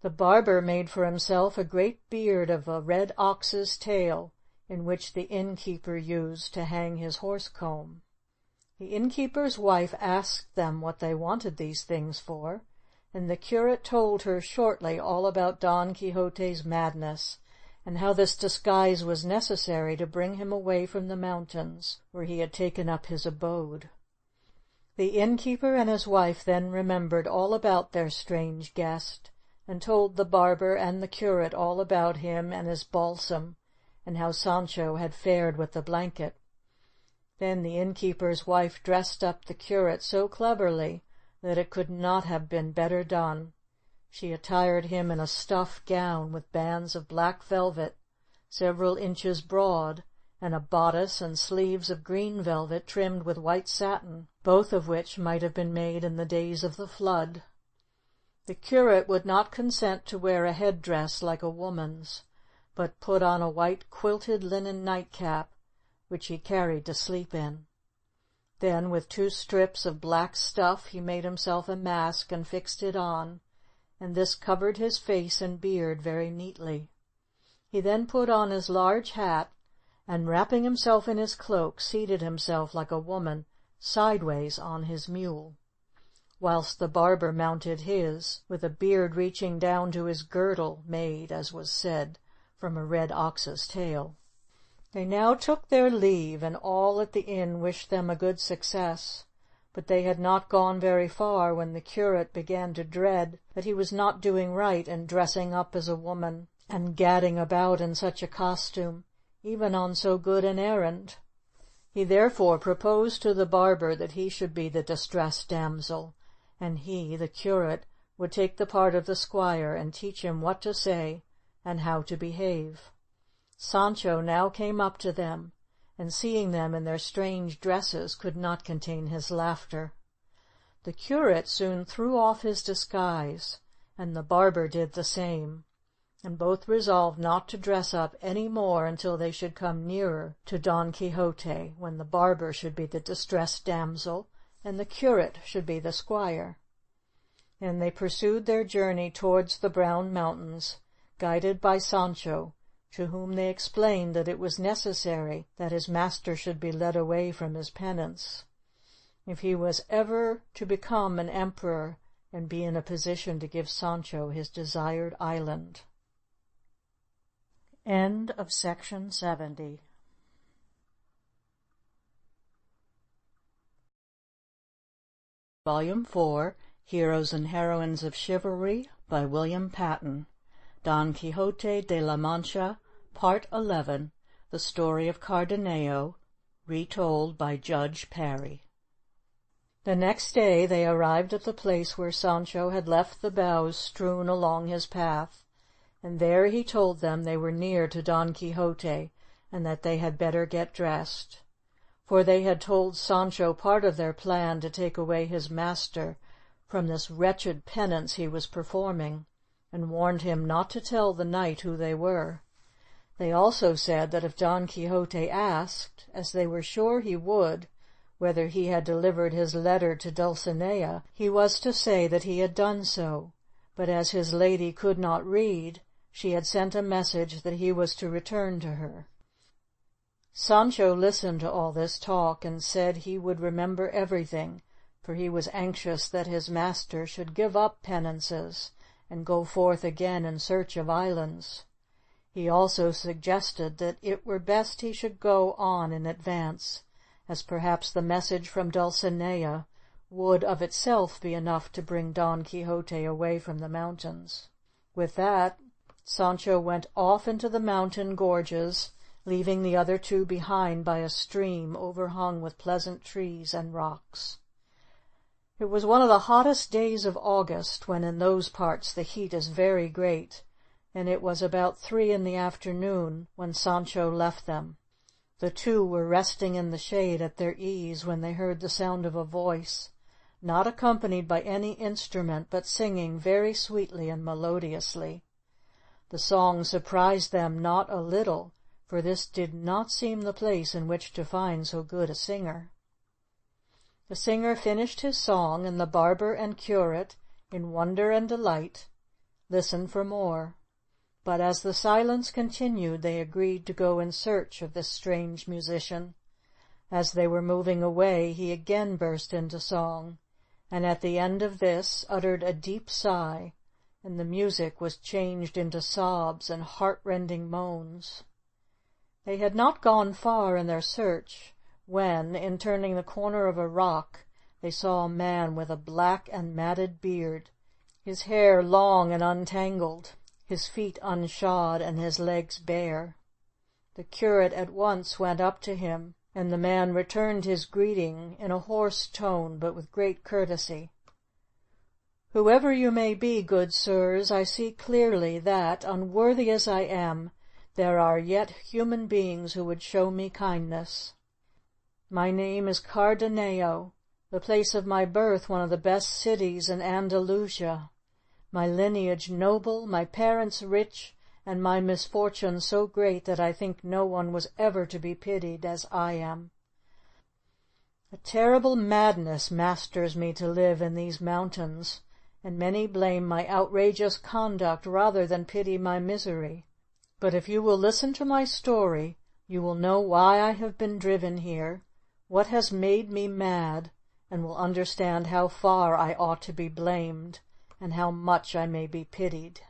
The barber made for himself a great beard of a red ox's tail, in which the innkeeper used to hang his horse-comb. The innkeeper's wife asked them what they wanted these things for, and the curate told her shortly all about Don Quixote's madness, and how this disguise was necessary to bring him away from the mountains where he had taken up his abode. The innkeeper and his wife then remembered all about their strange guest, and told the barber and the curate all about him and his balsam, and how Sancho had fared with the blanket. Then the innkeeper's wife dressed up the curate so cleverly that it could not have been better done. She attired him in a stuff gown with bands of black velvet, several inches broad, and a bodice and sleeves of green velvet trimmed with white satin, both of which might have been made in the days of the flood. The curate would not consent to wear a head-dress like a woman's, but put on a white quilted linen nightcap, which he carried to sleep in. Then, with 2 strips of black stuff, he made himself a mask and fixed it on, and this covered his face and beard very neatly. He then put on his large hat, and wrapping himself in his cloak, seated himself like a woman sideways on his mule, whilst the barber mounted his, with a beard reaching down to his girdle, made, as was said, from a red ox's tail. They now took their leave, and all at the inn wished them a good success, but they had not gone very far when the curate began to dread that he was not doing right in dressing up as a woman and gadding about in such a costume, even on so good an errand. He therefore proposed to the barber that he should be the distressed damsel, and he, the curate, would take the part of the squire and teach him what to say and how to behave. Sancho now came up to them, and seeing them in their strange dresses, could not contain his laughter. The curate soon threw off his disguise, and the barber did the same, and both resolved not to dress up any more until they should come nearer to Don Quixote, when the barber should be the distressed damsel, and the curate should be the squire. And they pursued their journey towards the Brown Mountains, guided by Sancho, to whom they explained that it was necessary that his master should be led away from his penance, if he was ever to become an emperor and be in a position to give Sancho his desired island. End of section 70. Volume 4, Heroes and Heroines of Chivalry, by William Patten. Don Quixote de la Mancha, Part 11, The Story of Cardenio, retold by Judge Parry. The next day they arrived at the place where Sancho had left the boughs strewn along his path, and there he told them they were near to Don Quixote, and that they had better get dressed. For they had told Sancho part of their plan to take away his master from this wretched penance he was performing, and warned him not to tell the knight who they were. They also said that if Don Quixote asked, as they were sure he would, whether he had delivered his letter to Dulcinea, he was to say that he had done so, but as his lady could not read, she had sent a message that he was to return to her. Sancho listened to all this talk, and said he would remember everything, for he was anxious that his master should give up penances and go forth again in search of islands. He also suggested that it were best he should go on in advance, as perhaps the message from Dulcinea would of itself be enough to bring Don Quixote away from the mountains. With that, Sancho went off into the mountain gorges, leaving the other two behind by a stream overhung with pleasant trees and rocks. It was one of the hottest days of August, when in those parts the heat is very great, and it was about 3 in the afternoon when Sancho left them. The two were resting in the shade at their ease when they heard the sound of a voice, not accompanied by any instrument, but singing very sweetly and melodiously. The song surprised them not a little, for this did not seem the place in which to find so good a singer. The singer finished his song, and the barber and curate, in wonder and delight, listened for more. But as the silence continued, they agreed to go in search of this strange musician. As they were moving away, he again burst into song, and at the end of this uttered a deep sigh, and the music was changed into sobs and heart-rending moans. They had not gone far in their search, when, in turning the corner of a rock, they saw a man with a black and matted beard, his hair long and untangled, his feet unshod, and his legs bare. The curate at once went up to him, and the man returned his greeting in a hoarse tone, but with great courtesy. "Whoever you may be, good sirs, I see clearly that, unworthy as I am, there are yet human beings who would show me kindness. My name is Cardenio, the place of my birth one of the best cities in Andalusia, my lineage noble, my parents rich, and my misfortune so great that I think no one was ever to be pitied as I am. A terrible madness masters me to live in these mountains, and many blame my outrageous conduct rather than pity my misery. But if you will listen to my story, you will know why I have been driven here, what has made me mad, and will understand how far I ought to be blamed, and how much I may be pitied."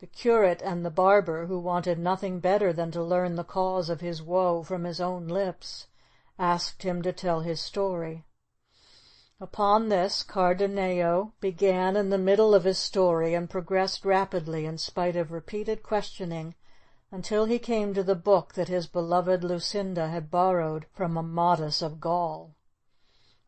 The curate and the barber, who wanted nothing better than to learn the cause of his woe from his own lips, asked him to tell his story. Upon this, Cardenio began in the middle of his story, and progressed rapidly in spite of repeated questioning, until he came to the book that his beloved Lucinda had borrowed from Amadis of Gaul.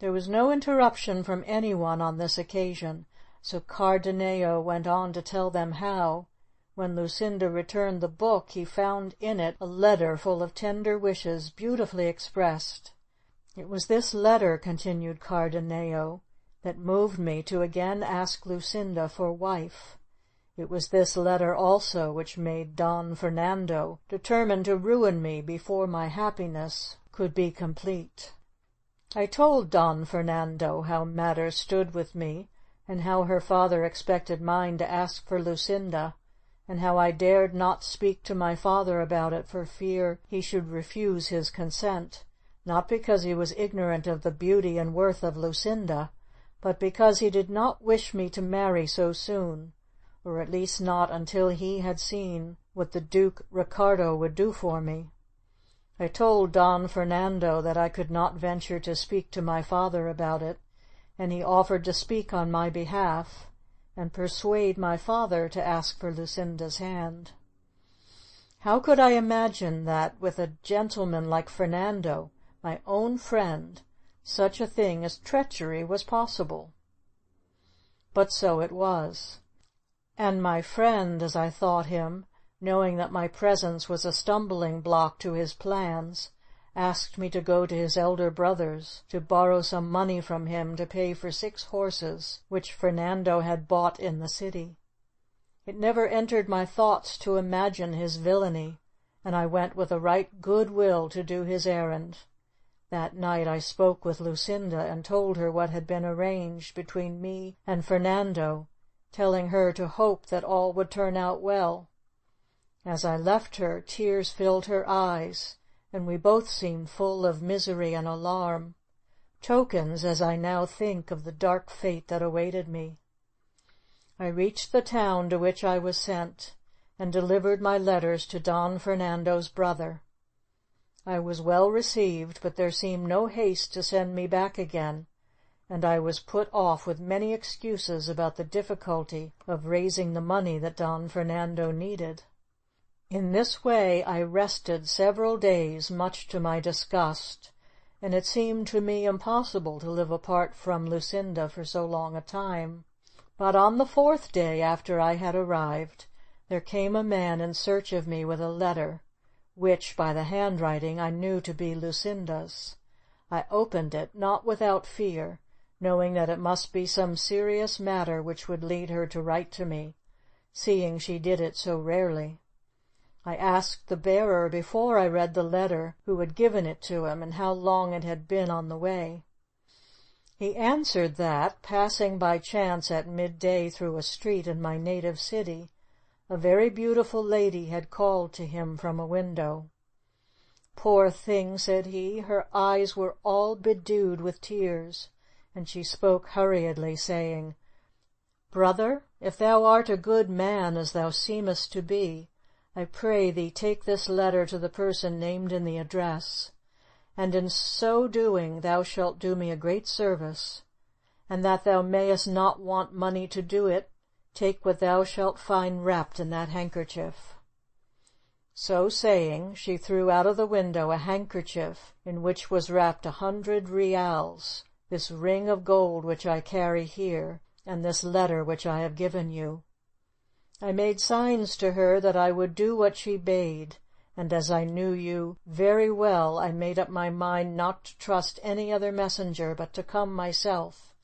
There was no interruption from anyone on this occasion, so Cardenio went on to tell them how, when Lucinda returned the book, he found in it a letter full of tender wishes, beautifully expressed. "It was this letter," continued Cardenio, "that moved me to again ask Lucinda for wife. It was this letter also which made Don Fernando determine to ruin me before my happiness could be complete. I told Don Fernando how matters stood with me, and how her father expected mine to ask for Lucinda, and how I dared not speak to my father about it for fear he should refuse his consent, not because he was ignorant of the beauty and worth of Lucinda, but because he did not wish me to marry so soon, or at least not until he had seen what the Duke Ricardo would do for me. I told Don Fernando that I could not venture to speak to my father about it, and he offered to speak on my behalf, and persuade my father to ask for Lucinda's hand. How could I imagine that, with a gentleman like Fernando, my own friend, such a thing as treachery was possible? But so it was, and my friend, as I thought him, knowing that my presence was a stumbling block to his plans, asked me to go to his elder brother's to borrow some money from him to pay for 6 horses which Fernando had bought in the city. It never entered my thoughts to imagine his villainy, and I went with a right good will to do his errand. That night I spoke with Lucinda and told her what had been arranged between me and Fernando, telling her to hope that all would turn out well. As I left her, tears filled her eyes, and we both seemed full of misery and alarm, tokens, as I now think, of the dark fate that awaited me. I reached the town to which I was sent, and delivered my letters to Don Fernando's brother. I was well received, but there seemed no haste to send me back again, and I was put off with many excuses about the difficulty of raising the money that Don Fernando needed. In this way I rested several days, much to my disgust, and it seemed to me impossible to live apart from Lucinda for so long a time. But on the 4th day after I had arrived, there came a man in search of me with a letter, which, by the handwriting, I knew to be Lucinda's. I opened it, not without fear, knowing that it must be some serious matter which would lead her to write to me, seeing she did it so rarely. I asked the bearer, before I read the letter, who had given it to him, and how long it had been on the way. He answered that, passing by chance at midday through a street in my native city, a very beautiful lady had called to him from a window. "Poor thing," said he, "her eyes were all bedewed with tears, and she spoke hurriedly, saying, 'Brother, if thou art a good man, as thou seemest to be, I pray thee take this letter to the person named in the address, and in so doing thou shalt do me a great service, and that thou mayest not want money to do it, take what thou shalt find wrapped in that handkerchief.' So saying, she threw out of the window a handkerchief in which was wrapped 100 reals, this ring of gold which I carry here, and this letter which I have given you. I made signs to her that I would do what she bade, and as I knew you very well, I made up my mind not to trust any other messenger, but to come myself,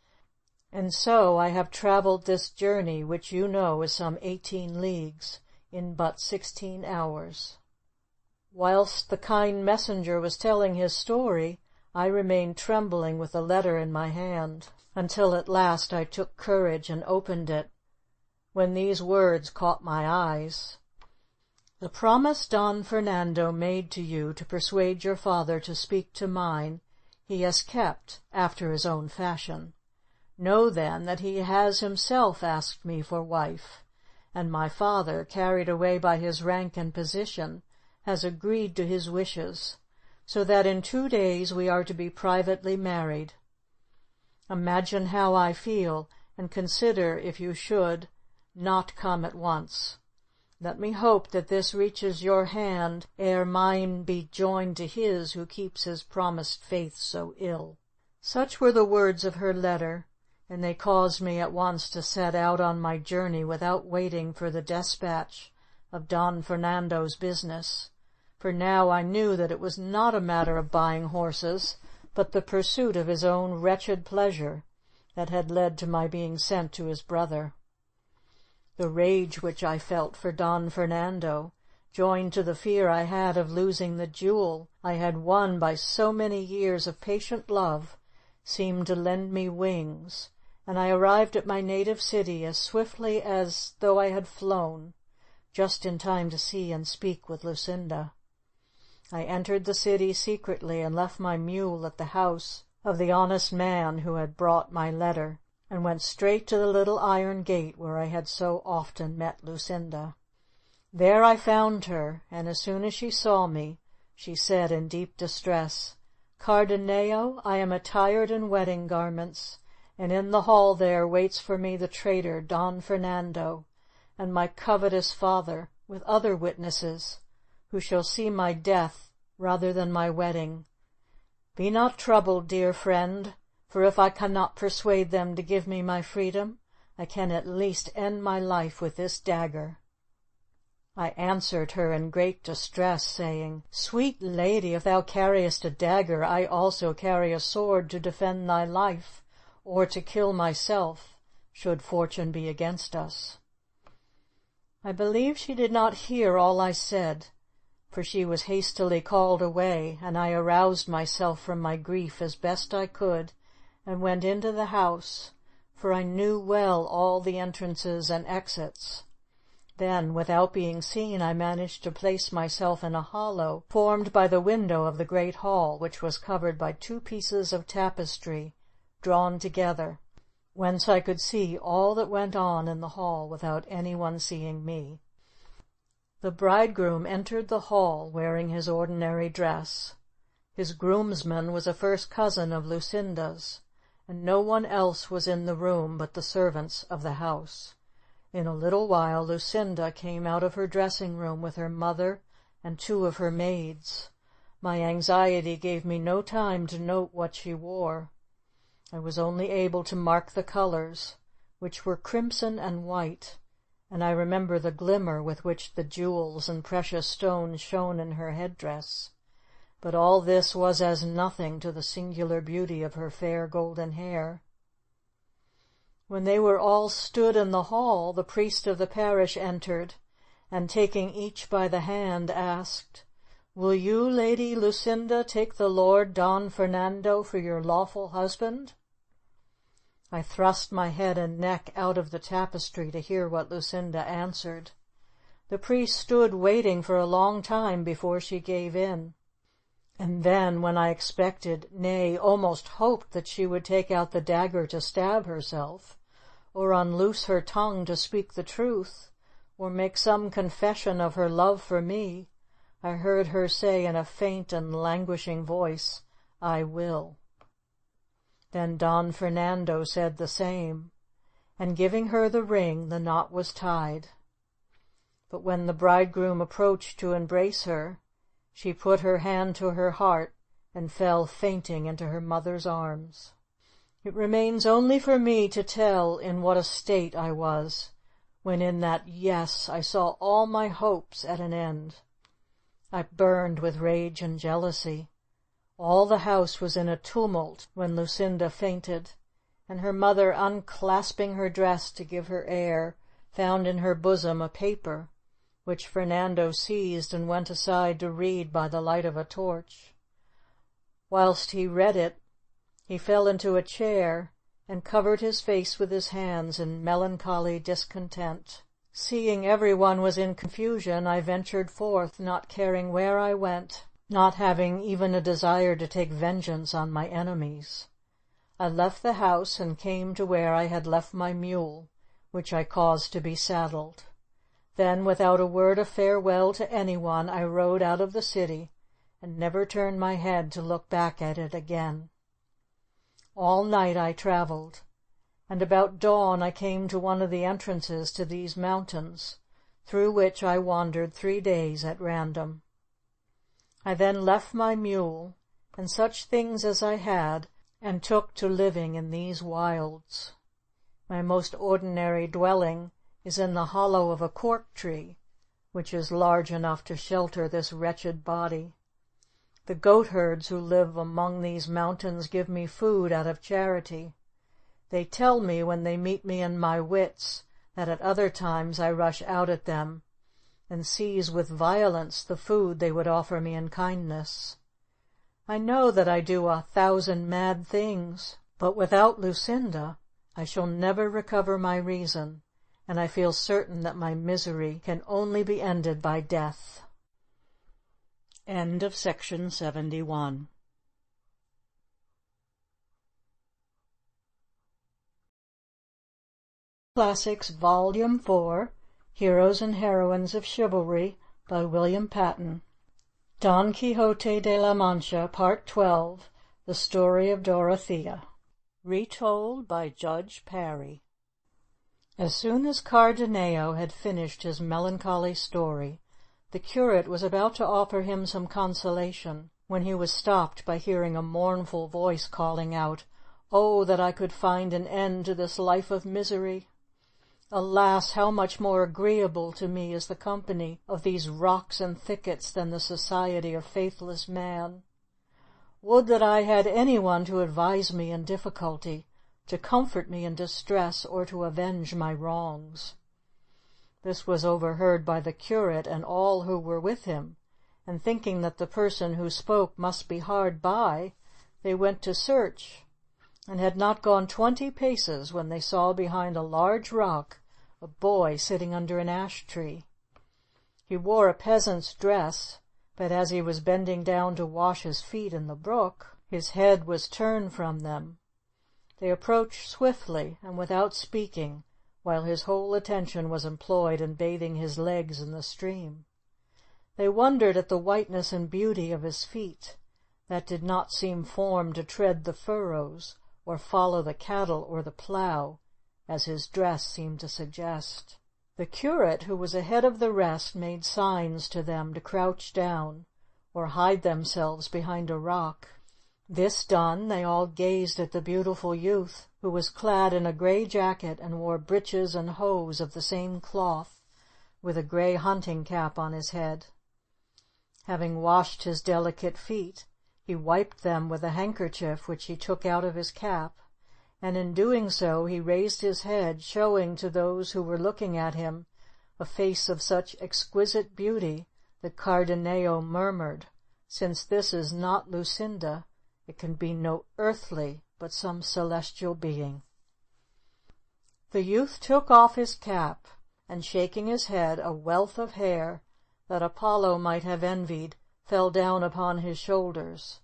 and so I have travelled this journey, which you know is some 18 leagues, in but 16 hours." Whilst the kind messenger was telling his story, I remained trembling with the letter in my hand, until at last I took courage and opened it, when these words caught my eyes. "The promise Don Fernando made to you to persuade your father to speak to mine, he has kept, after his own fashion. Know, then, that he has himself asked me for wife, and my father, carried away by his rank and position, has agreed to his wishes, so that in 2 days we are to be privately married. Imagine how I feel, and consider if you should not come at once. Let me hope that this reaches your hand ere mine be joined to his who keeps his promised faith so ill." Such were the words of her letter, and they caused me at once to set out on my journey without waiting for the despatch of Don Fernando's business, for now I knew that it was not a matter of buying horses, but the pursuit of his own wretched pleasure, that had led to my being sent to his brother. The rage which I felt for Don Fernando, joined to the fear I had of losing the jewel I had won by so many years of patient love, seemed to lend me wings, and I arrived at my native city as swiftly as though I had flown, just in time to see and speak with Lucinda. I entered the city secretly and left my mule at the house of the honest man who had brought my letter, and went straight to the little iron gate where I had so often met Lucinda. There I found her, and as soon as she saw me, she said in deep distress, "Cardenio, I am attired in wedding garments, and in the hall there waits for me the traitor Don Fernando, and my covetous father, with other witnesses, who shall see my death rather than my wedding. Be not troubled, dear friend, for if I cannot persuade them to give me my freedom, I can at least end my life with this dagger." I answered her in great distress, saying, "Sweet lady, if thou carriest a dagger, I also carry a sword to defend thy life, or to kill myself, should fortune be against us." I believe she did not hear all I said, for she was hastily called away, and I aroused myself from my grief as best I could, and went into the house, for I knew well all the entrances and exits. Then, without being seen, I managed to place myself in a hollow formed by the window of the great hall, which was covered by 2 pieces of tapestry drawn together, whence I could see all that went on in the hall without anyone seeing me. The bridegroom entered the hall wearing his ordinary dress. His groomsman was a first cousin of Lucinda's, and no one else was in the room but the servants of the house. In a little while Lucinda came out of her dressing-room with her mother and 2 of her maids. My anxiety gave me no time to note what she wore. I was only able to mark the colours, which were crimson and white, and I remember the glimmer with which the jewels and precious stones shone in her headdress. But all this was as nothing to the singular beauty of her fair golden hair. When they were all stood in the hall, the priest of the parish entered, and taking each by the hand, asked, "Will you, Lady Lucinda, take the Lord Don Fernando for your lawful husband?" I thrust my head and neck out of the tapestry to hear what Lucinda answered. The priest stood waiting for a long time before she gave in, and then, when I expected, nay, almost hoped that she would take out the dagger to stab herself, or unloose her tongue to speak the truth, or make some confession of her love for me, I heard her say in a faint and languishing voice, "I will." Then Don Fernando said the same, and giving her the ring, the knot was tied. But when the bridegroom approached to embrace her, she put her hand to her heart and fell fainting into her mother's arms. It remains only for me to tell in what a state I was, when in that yes I saw all my hopes at an end. I burned with rage and jealousy. All the house was in a tumult when Lucinda fainted, and her mother, unclasping her dress to give her air, found in her bosom a paper, which Fernando seized and went aside to read by the light of a torch. Whilst he read it, he fell into a chair and covered his face with his hands in melancholy discontent. Seeing everyone was in confusion, I ventured forth, not caring where I went, not having even a desire to take vengeance on my enemies. I left the house and came to where I had left my mule, which I caused to be saddled. Then, without a word of farewell to anyone, I rode out of the city, and never turned my head to look back at it again. All night I travelled, and about dawn I came to one of the entrances to these mountains, through which I wandered 3 days at random. I then left my mule, and such things as I had, and took to living in these wilds. My most ordinary dwelling is in the hollow of a cork tree, which is large enough to shelter this wretched body. The goatherds who live among these mountains give me food out of charity. They tell me, when they meet me in my wits, that at other times I rush out at them, and seize with violence the food they would offer me in kindness. I know that I do 1,000 mad things, but without Lucinda I shall never recover my reason, and I feel certain that my misery can only be ended by death. End of section 71. Classics Volume 4, Heroes and Heroines of Chivalry, by William Patten. Don Quixote de la Mancha, Part 12, The Story of Dorothea. Retold by Judge Parry. As soon as Cardenio had finished his melancholy story, the curate was about to offer him some consolation, when he was stopped by hearing a mournful voice calling out, "Oh, that I could find an end to this life of misery! Alas, how much more agreeable to me is the company of these rocks and thickets than the society of faithless man! Would that I had anyone to advise me in difficulty, to comfort me in distress, or to avenge my wrongs." This was overheard by the curate and all who were with him, and thinking that the person who spoke must be hard by, they went to search, and had not gone 20 paces when they saw behind a large rock a boy sitting under an ash tree. He wore a peasant's dress, but as he was bending down to wash his feet in the brook, his head was turned from them. They approached swiftly and without speaking, while his whole attention was employed in bathing his legs in the stream. They wondered at the whiteness and beauty of his feet, that did not seem formed to tread the furrows, or follow the cattle or the plough, as his dress seemed to suggest. The curate, who was ahead of the rest, made signs to them to crouch down, or hide themselves behind a rock. This done, they all gazed at the beautiful youth, who was clad in a grey jacket and wore breeches and hose of the same cloth, with a grey hunting cap on his head. Having washed his delicate feet, he wiped them with a handkerchief which he took out of his cap, and in doing so he raised his head, showing to those who were looking at him a face of such exquisite beauty that Cardenio murmured, "Since this is not Lucinda, it can be no earthly, but some celestial being." The youth took off his cap, and shaking his head, a wealth of hair that Apollo might have envied fell down upon his shoulders,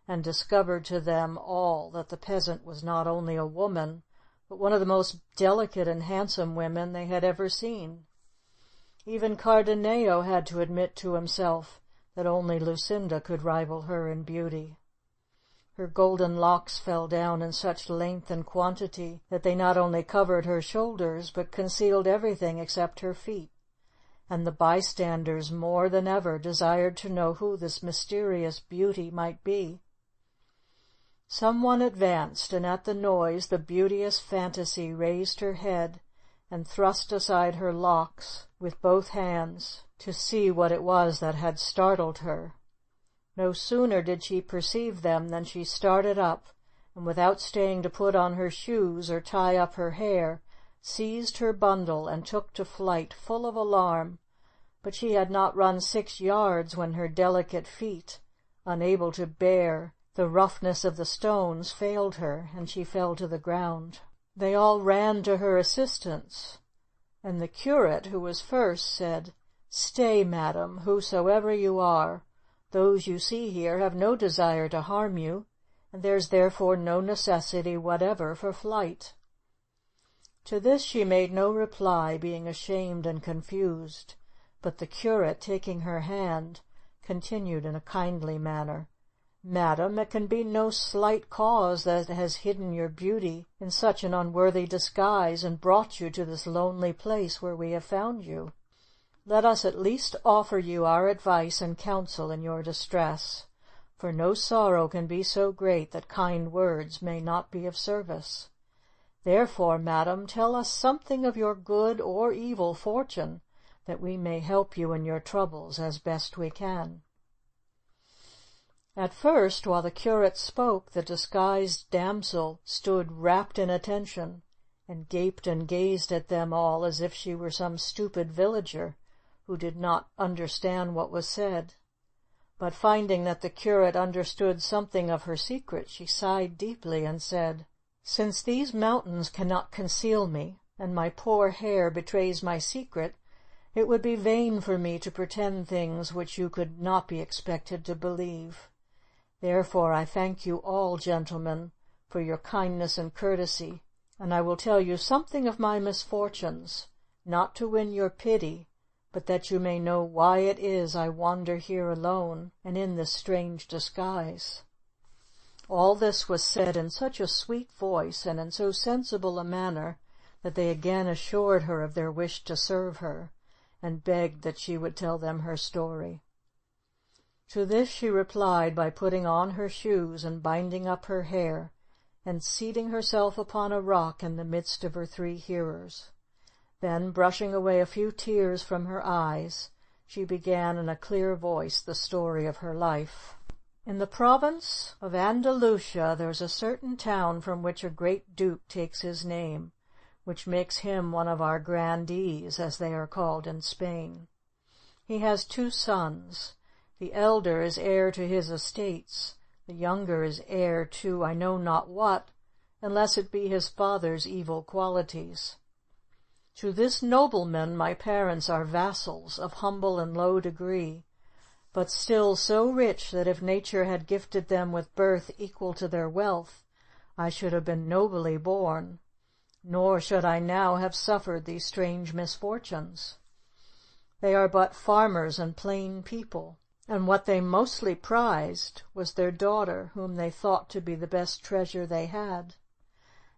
and discovered to them all that the peasant was not only a woman, but one of the most delicate and handsome women they had ever seen. Even Cardenio had to admit to himself that only Lucinda could rival her in beauty. Her golden locks fell down in such length and quantity that they not only covered her shoulders, but concealed everything except her feet, and the bystanders more than ever desired to know who this mysterious beauty might be. Some one advanced, and at the noise the beauteous Fantasy raised her head and thrust aside her locks with both hands, to see what it was that had startled her. No sooner did she perceive them than she started up, and without staying to put on her shoes or tie up her hair, seized her bundle and took to flight, full of alarm. But she had not run 6 yards when her delicate feet, unable to bear The roughness of the stones failed her, and she fell to the ground. They all ran to her assistance, and the curate, who was first, said, "Stay, madam, whosoever you are. Those you see here have no desire to harm you, and there's therefore no necessity whatever for flight." To this she made no reply, being ashamed and confused, but the curate, taking her hand, continued in a kindly manner, "Madam, it can be no slight cause that has hidden your beauty in such an unworthy disguise and brought you to this lonely place where we have found you. Let us at least offer you our advice and counsel in your distress, for no sorrow can be so great that kind words may not be of service. Therefore, madam, tell us something of your good or evil fortune, that we may help you in your troubles as best we can." At first, while the curate spoke, the disguised damsel stood rapt in attention, and gaped and gazed at them all as if she were some stupid villager who did not understand what was said. But finding that the curate understood something of her secret, she sighed deeply and said, "Since these mountains cannot conceal me, and my poor hair betrays my secret, it would be vain for me to pretend things which you could not be expected to believe. Therefore I thank you all, gentlemen, for your kindness and courtesy, and I will tell you something of my misfortunes, not to win your pity, but that you may know why it is I wander here alone and in this strange disguise." All this was said in such a sweet voice and in so sensible a manner that they again assured her of their wish to serve her, and begged that she would tell them her story. To this she replied by putting on her shoes and binding up her hair, and seating herself upon a rock in the midst of her three hearers. Then, brushing away a few tears from her eyes, she began in a clear voice the story of her life. In the province of Andalusia there is a certain town from which a great duke takes his name, which makes him one of our grandees, as they are called in Spain. He has 2 sons. The elder is heir to his estates, the younger is heir to I know not what, unless it be his father's evil qualities. To this nobleman my parents are vassals, of humble and low degree, but still so rich that if nature had gifted them with birth equal to their wealth, I should have been nobly born, nor should I now have suffered these strange misfortunes. They are but farmers and plain people, and what they mostly prized was their daughter, whom they thought to be the best treasure they had.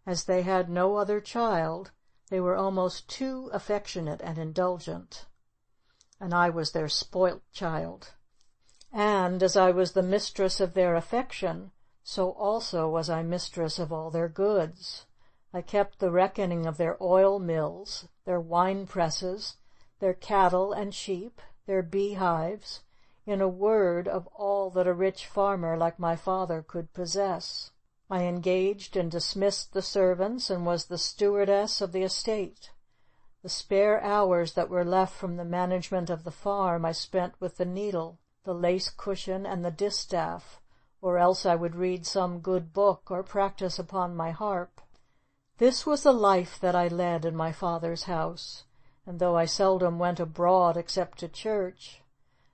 As they had no other child, they were almost too affectionate and indulgent, and I was their spoilt child. And, as I was the mistress of their affection, so also was I mistress of all their goods. I kept the reckoning of their oil mills, their wine presses, their cattle and sheep, their beehives, in a word, of all that a rich farmer like my father could possess. I engaged and dismissed the servants, and was the stewardess of the estate. The spare hours that were left from the management of the farm I spent with the needle, the lace cushion, and the distaff, or else I would read some good book or practice upon my harp. This was the life that I led in my father's house, and though I seldom went abroad except to church,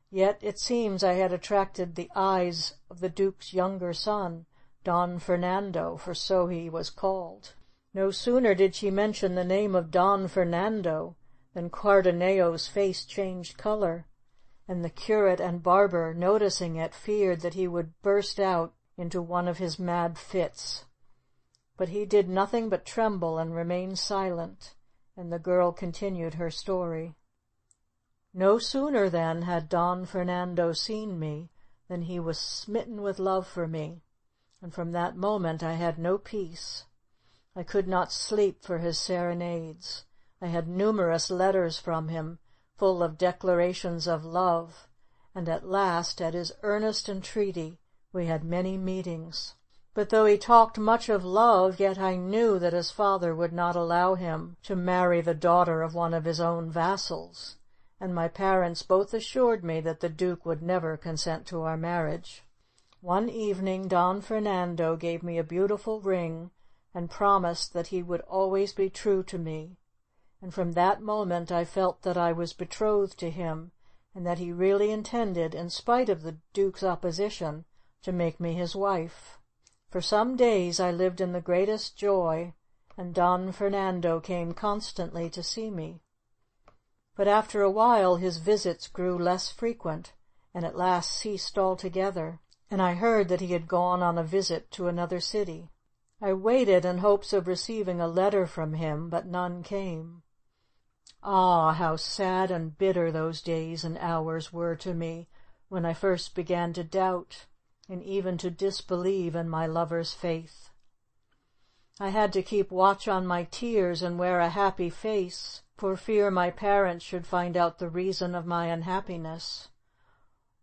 yet it seems I had attracted the eyes of the Duke's younger son, Don Fernando, for so he was called. No sooner did she mention the name of Don Fernando than Cardenio's face changed colour, and the curate and barber, noticing it, feared that he would burst out into one of his mad fits. But he did nothing but tremble and remain silent, and the girl continued her story. No sooner, then, had Don Fernando seen me than he was smitten with love for me, and from that moment I had no peace. I could not sleep for his serenades. I had numerous letters from him, full of declarations of love, and at last, at his earnest entreaty, we had many meetings. But though he talked much of love, yet I knew that his father would not allow him to marry the daughter of one of his own vassals, and my parents both assured me that the Duke would never consent to our marriage. One evening Don Fernando gave me a beautiful ring and promised that he would always be true to me, and from that moment I felt that I was betrothed to him, and that he really intended, in spite of the Duke's opposition, to make me his wife. For some days I lived in the greatest joy, and Don Fernando came constantly to see me. But after a while his visits grew less frequent, and at last ceased altogether, and I heard that he had gone on a visit to another city. I waited in hopes of receiving a letter from him, but none came. Ah, how sad and bitter those days and hours were to me, when I first began to doubt, and even to disbelieve in my lover's faith. I had to keep watch on my tears and wear a happy face, for fear my parents should find out the reason of my unhappiness.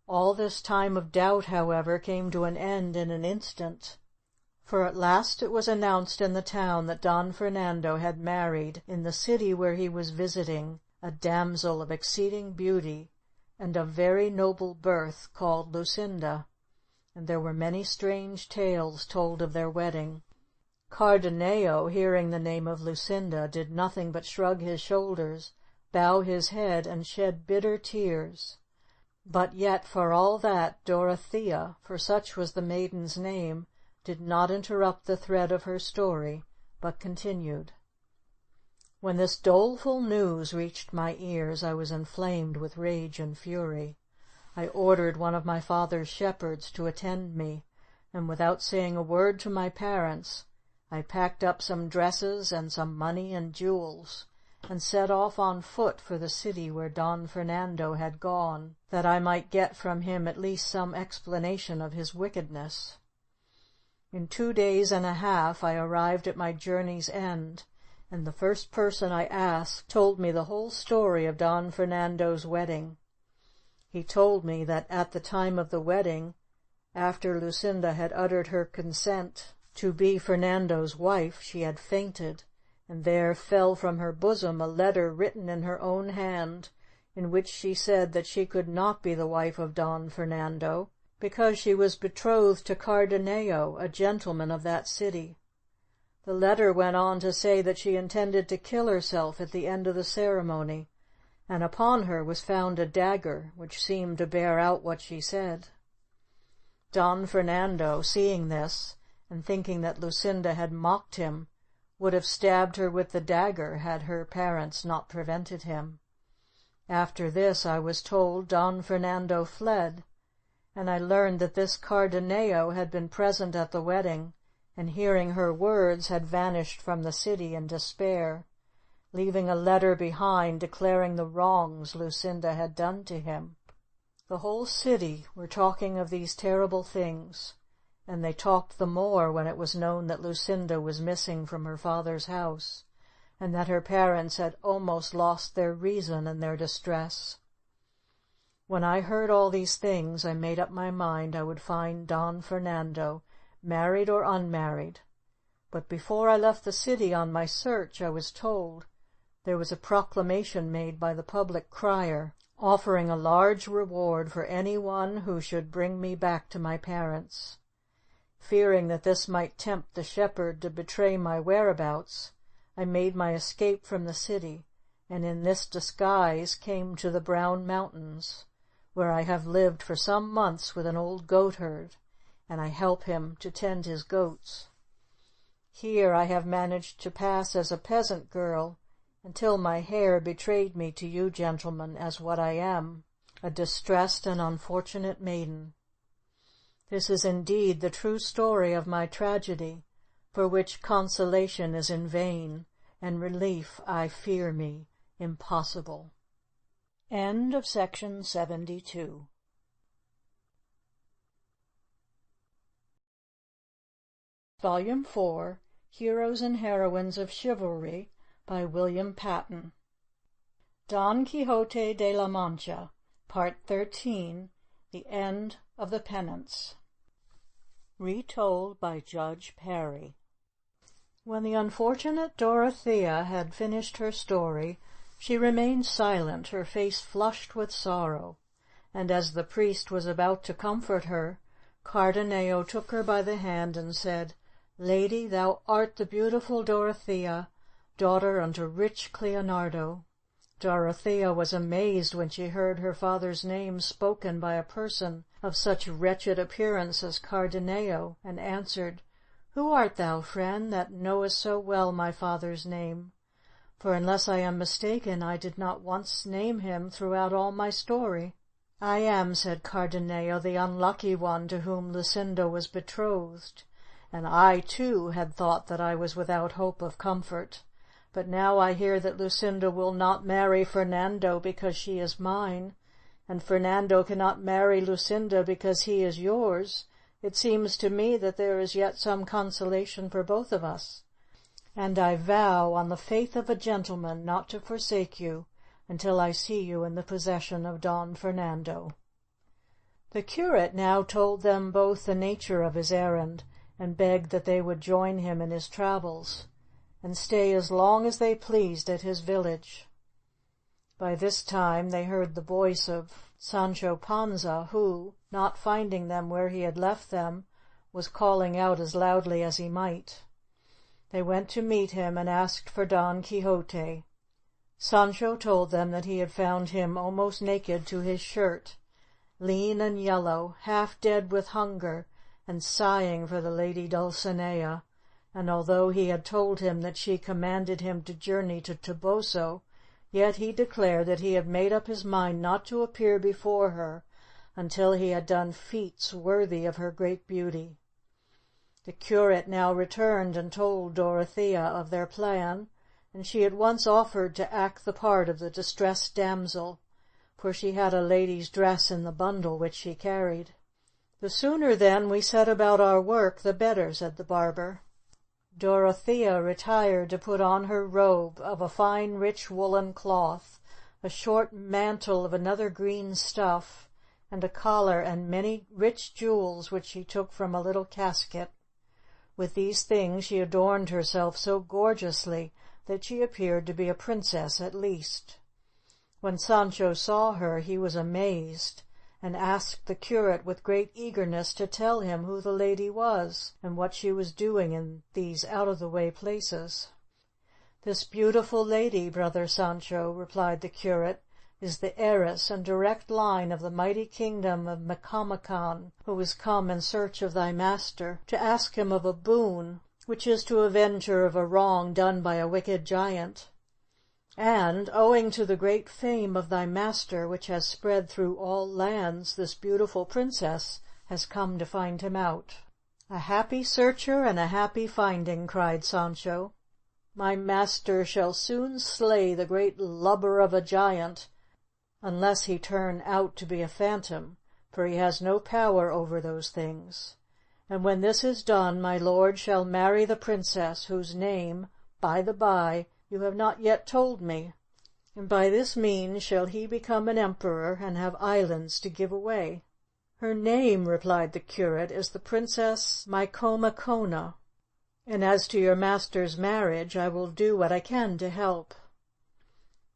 All this time of doubt, however, came to an end in an instant, for at last it was announced in the town that Don Fernando had married, in the city where he was visiting, a damsel of exceeding beauty and of very noble birth, called Lucinda, and there were many strange tales told of their wedding. Cardenio, hearing the name of Lucinda, did nothing but shrug his shoulders, bow his head, and shed bitter tears. But yet, for all that, Dorothea, for such was the maiden's name, did not interrupt the thread of her story, but continued. When this doleful news reached my ears, I was inflamed with rage and fury. I ordered one of my father's shepherds to attend me, and without saying a word to my parents, I packed up some dresses and some money and jewels, and set off on foot for the city where Don Fernando had gone, that I might get from him at least some explanation of his wickedness. In 2 days and a half I arrived at my journey's end, and the first person I asked told me the whole story of Don Fernando's wedding. He told me that at the time of the wedding, after Lucinda had uttered her consent to be Fernando's wife, she had fainted, and there fell from her bosom a letter written in her own hand, in which she said that she could not be the wife of Don Fernando, because she was betrothed to Cardenio, a gentleman of that city. The letter went on to say that she intended to kill herself at the end of the ceremony, and upon her was found a dagger, which seemed to bear out what she said. Don Fernando, seeing this, and thinking that Lucinda had mocked him, would have stabbed her with the dagger had her parents not prevented him. After this, I was told, Don Fernando fled, and I learned that this Cardenio had been present at the wedding, and hearing her words had vanished from the city in despair, leaving a letter behind declaring the wrongs Lucinda had done to him. The whole city were talking of these terrible things, and they talked the more when it was known that Lucinda was missing from her father's house, and that her parents had almost lost their reason in their distress. When I heard all these things, I made up my mind I would find Don Fernando, married or unmarried. But before I left the city on my search, I was told there was a proclamation made by the public crier, offering a large reward for any one who should bring me back to my parents. Fearing that this might tempt the shepherd to betray my whereabouts, I made my escape from the city, and in this disguise came to the Brown Mountains, where I have lived for some months with an old goatherd, and I help him to tend his goats. Here I have managed to pass as a peasant girl until my hair betrayed me to you gentlemen as what I am, a distressed and unfortunate maiden. This is indeed the true story of my tragedy, for which consolation is in vain, and relief, I fear me, impossible. End of section 72. Volume 4, Heroes and Heroines of Chivalry, by William Patten. Don Quixote de la Mancha, Part 13, The End of the Penance. Retold by Judge Perry. When the unfortunate Dorothea had finished her story, she remained silent, her face flushed with sorrow, and as the priest was about to comfort her, Cardenio took her by the hand and said, "Lady, thou art the beautiful Dorothea, daughter unto rich Cleonardo." Dorothea was amazed when she heard her father's name spoken by a person of such wretched appearance as Cardenio, and answered, "Who art thou, friend, that knowest so well my father's name? For unless I am mistaken, I did not once name him throughout all my story." "I am," said Cardenio, "the unlucky one to whom Lucinda was betrothed, and I, too, had thought that I was without hope of comfort. But now I hear that Lucinda will not marry Fernando because she is mine, and Fernando cannot marry Lucinda because he is yours. It seems to me that there is yet some consolation for both of us, and I vow on the faith of a gentleman not to forsake you until I see you in the possession of Don Fernando." The curate now told them both the nature of his errand, and begged that they would join him in his travels, and stay as long as they pleased at his village. By this time they heard the voice of Sancho Panza, who, not finding them where he had left them, was calling out as loudly as he might. They went to meet him and asked for Don Quixote. Sancho told them that he had found him almost naked to his shirt, lean and yellow, half dead with hunger, and sighing for the lady Dulcinea, and although he had told him that she commanded him to journey to Toboso, yet he declared that he had made up his mind not to appear before her until he had done feats worthy of her great beauty. The curate now returned and told Dorothea of their plan, and she at once offered to act the part of the distressed damsel, for she had a lady's dress in the bundle which she carried. "The sooner, then, we set about our work, the better," said the barber. Dorothea retired to put on her robe of a fine rich woolen cloth, a short mantle of another green stuff, and a collar and many rich jewels which she took from a little casket. With these things she adorned herself so gorgeously that she appeared to be a princess at least. When Sancho saw her he was amazed, and asked the curate with great eagerness to tell him who the lady was, and what she was doing in these out-of-the-way places. "This beautiful lady, brother Sancho," replied the curate, "is the heiress and direct line of the mighty kingdom of Micomicona, who is come in search of thy master, to ask him of a boon, which is to avenge her of a wrong done by a wicked giant. And, owing to the great fame of thy master, which has spread through all lands, this beautiful princess has come to find him out." "A happy searcher and a happy finding," cried Sancho. "My master shall soon slay the great lubber of a giant, unless he turn out to be a phantom, for he has no power over those things. And when this is done, my lord shall marry the princess, whose name, by the by, you have not yet told me, and by this means shall he become an emperor and have islands to give away." "Her name," replied the curate, "is the Princess Micomicona, and as to your master's marriage, I will do what I can to help."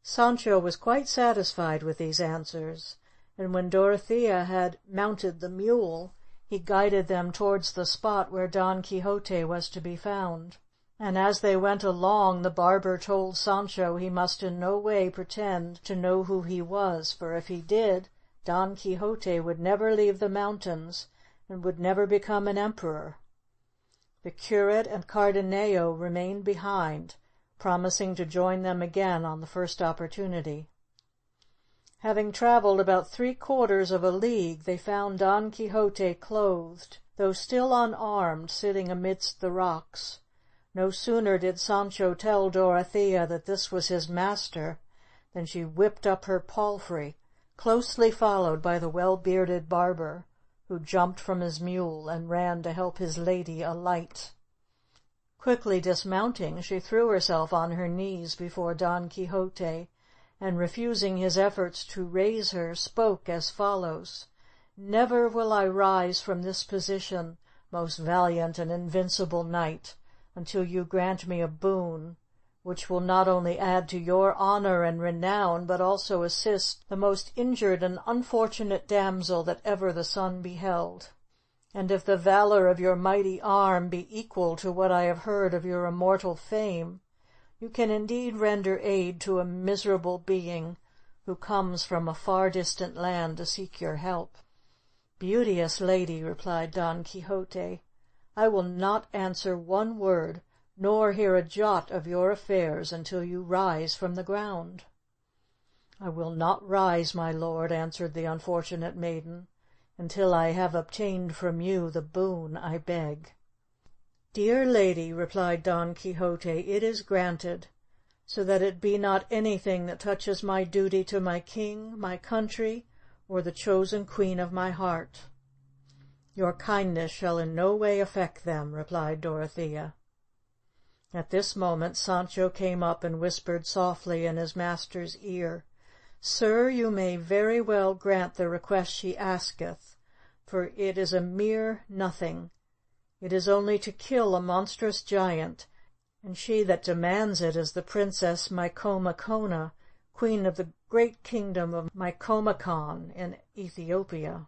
Sancho was quite satisfied with these answers, and when Dorothea had mounted the mule, he guided them towards the spot where Don Quixote was to be found. And as they went along, the barber told Sancho he must in no way pretend to know who he was, for if he did, Don Quixote would never leave the mountains, and would never become an emperor. The curate and Cardenio remained behind, promising to join them again on the first opportunity. Having travelled about 3/4 of a league, they found Don Quixote clothed, though still unarmed, sitting amidst the rocks. No sooner did Sancho tell Dorothea that this was his master than she whipped up her palfrey, closely followed by the well-bearded barber, who jumped from his mule and ran to help his lady alight. Quickly dismounting, she threw herself on her knees before Don Quixote, and refusing his efforts to raise her, spoke as follows: "Never will I rise from this position, most valiant and invincible knight, until you grant me a boon, which will not only add to your honour and renown, but also assist the most injured and unfortunate damsel that ever the sun beheld." and if the valor of your mighty arm be equal to what I have heard of your immortal fame, you can indeed render aid to a miserable being who comes from a far distant land to seek your help." "Beauteous lady," replied Don Quixote, "I will not answer one word, nor hear a jot of your affairs until you rise from the ground." "I will not rise, my lord," answered the unfortunate maiden, "until I have obtained from you the boon I beg." "Dear lady," replied Don Quixote, "it is granted, so that it be not anything that touches my duty to my king, my country, or the chosen queen of my heart." "Your kindness shall in no way affect them," replied Dorothea. At this moment Sancho came up and whispered softly in his master's ear, "Sir, you may very well grant the request she asketh, for it is a mere nothing. It is only to kill a monstrous giant, and she that demands it is the Princess Micomicona, queen of the great kingdom of Micomicon in Ethiopia."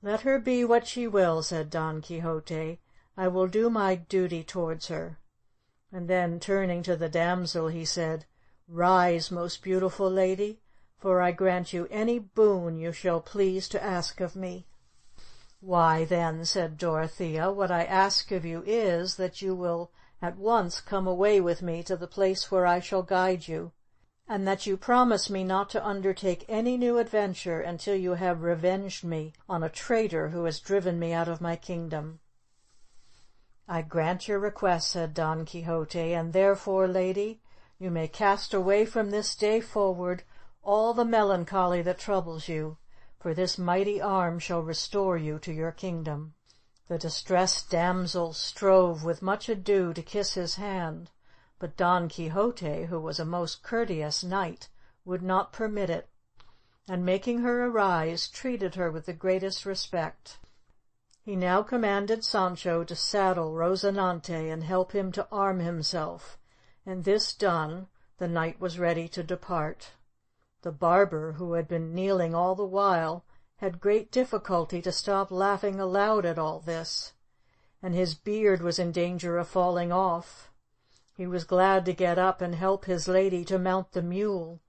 "Let her be what she will," said Don Quixote. "I will do my duty towards her." And then, turning to the damsel, he said, "Rise, most beautiful lady, for I grant you any boon you shall please to ask of me." "Why, then," said Dorothea, "what I ask of you is, that you will at once come away with me to the place where I shall guide you, and that you promise me not to undertake any new adventure until you have revenged me on a traitor who has driven me out of my kingdom." "I grant your request," said Don Quixote, "and therefore, lady, you may cast away from this day forward all the melancholy that troubles you, for this mighty arm shall restore you to your kingdom." The distressed damsel strove with much ado to kiss his hand, but Don Quixote, who was a most courteous knight, would not permit it, and making her arise, treated her with the greatest respect. He now commanded Sancho to saddle Rozinante and help him to arm himself, and this done, the knight was ready to depart. The barber, who had been kneeling all the while, had great difficulty to stop laughing aloud at all this, and his beard was in danger of falling off. He was glad to get up and help his lady to mount the mule,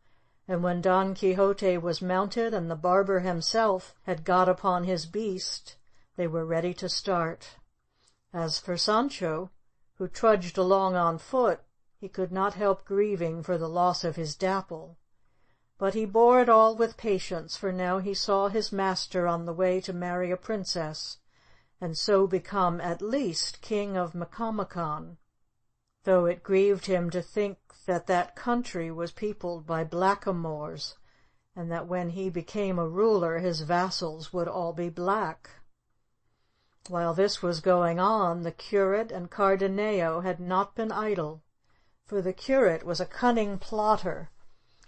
and when Don Quixote was mounted and the barber himself had got upon his beast, they were ready to start. As for Sancho, who trudged along on foot, he could not help grieving for the loss of his Dapple. But he bore it all with patience, for now he saw his master on the way to marry a princess, and so become at least king of Micomicon, though it grieved him to think that that country was peopled by blackamoors, and that when he became a ruler his vassals would all be black. While this was going on, the curate and Cardenio had not been idle, for the curate was a cunning plotter,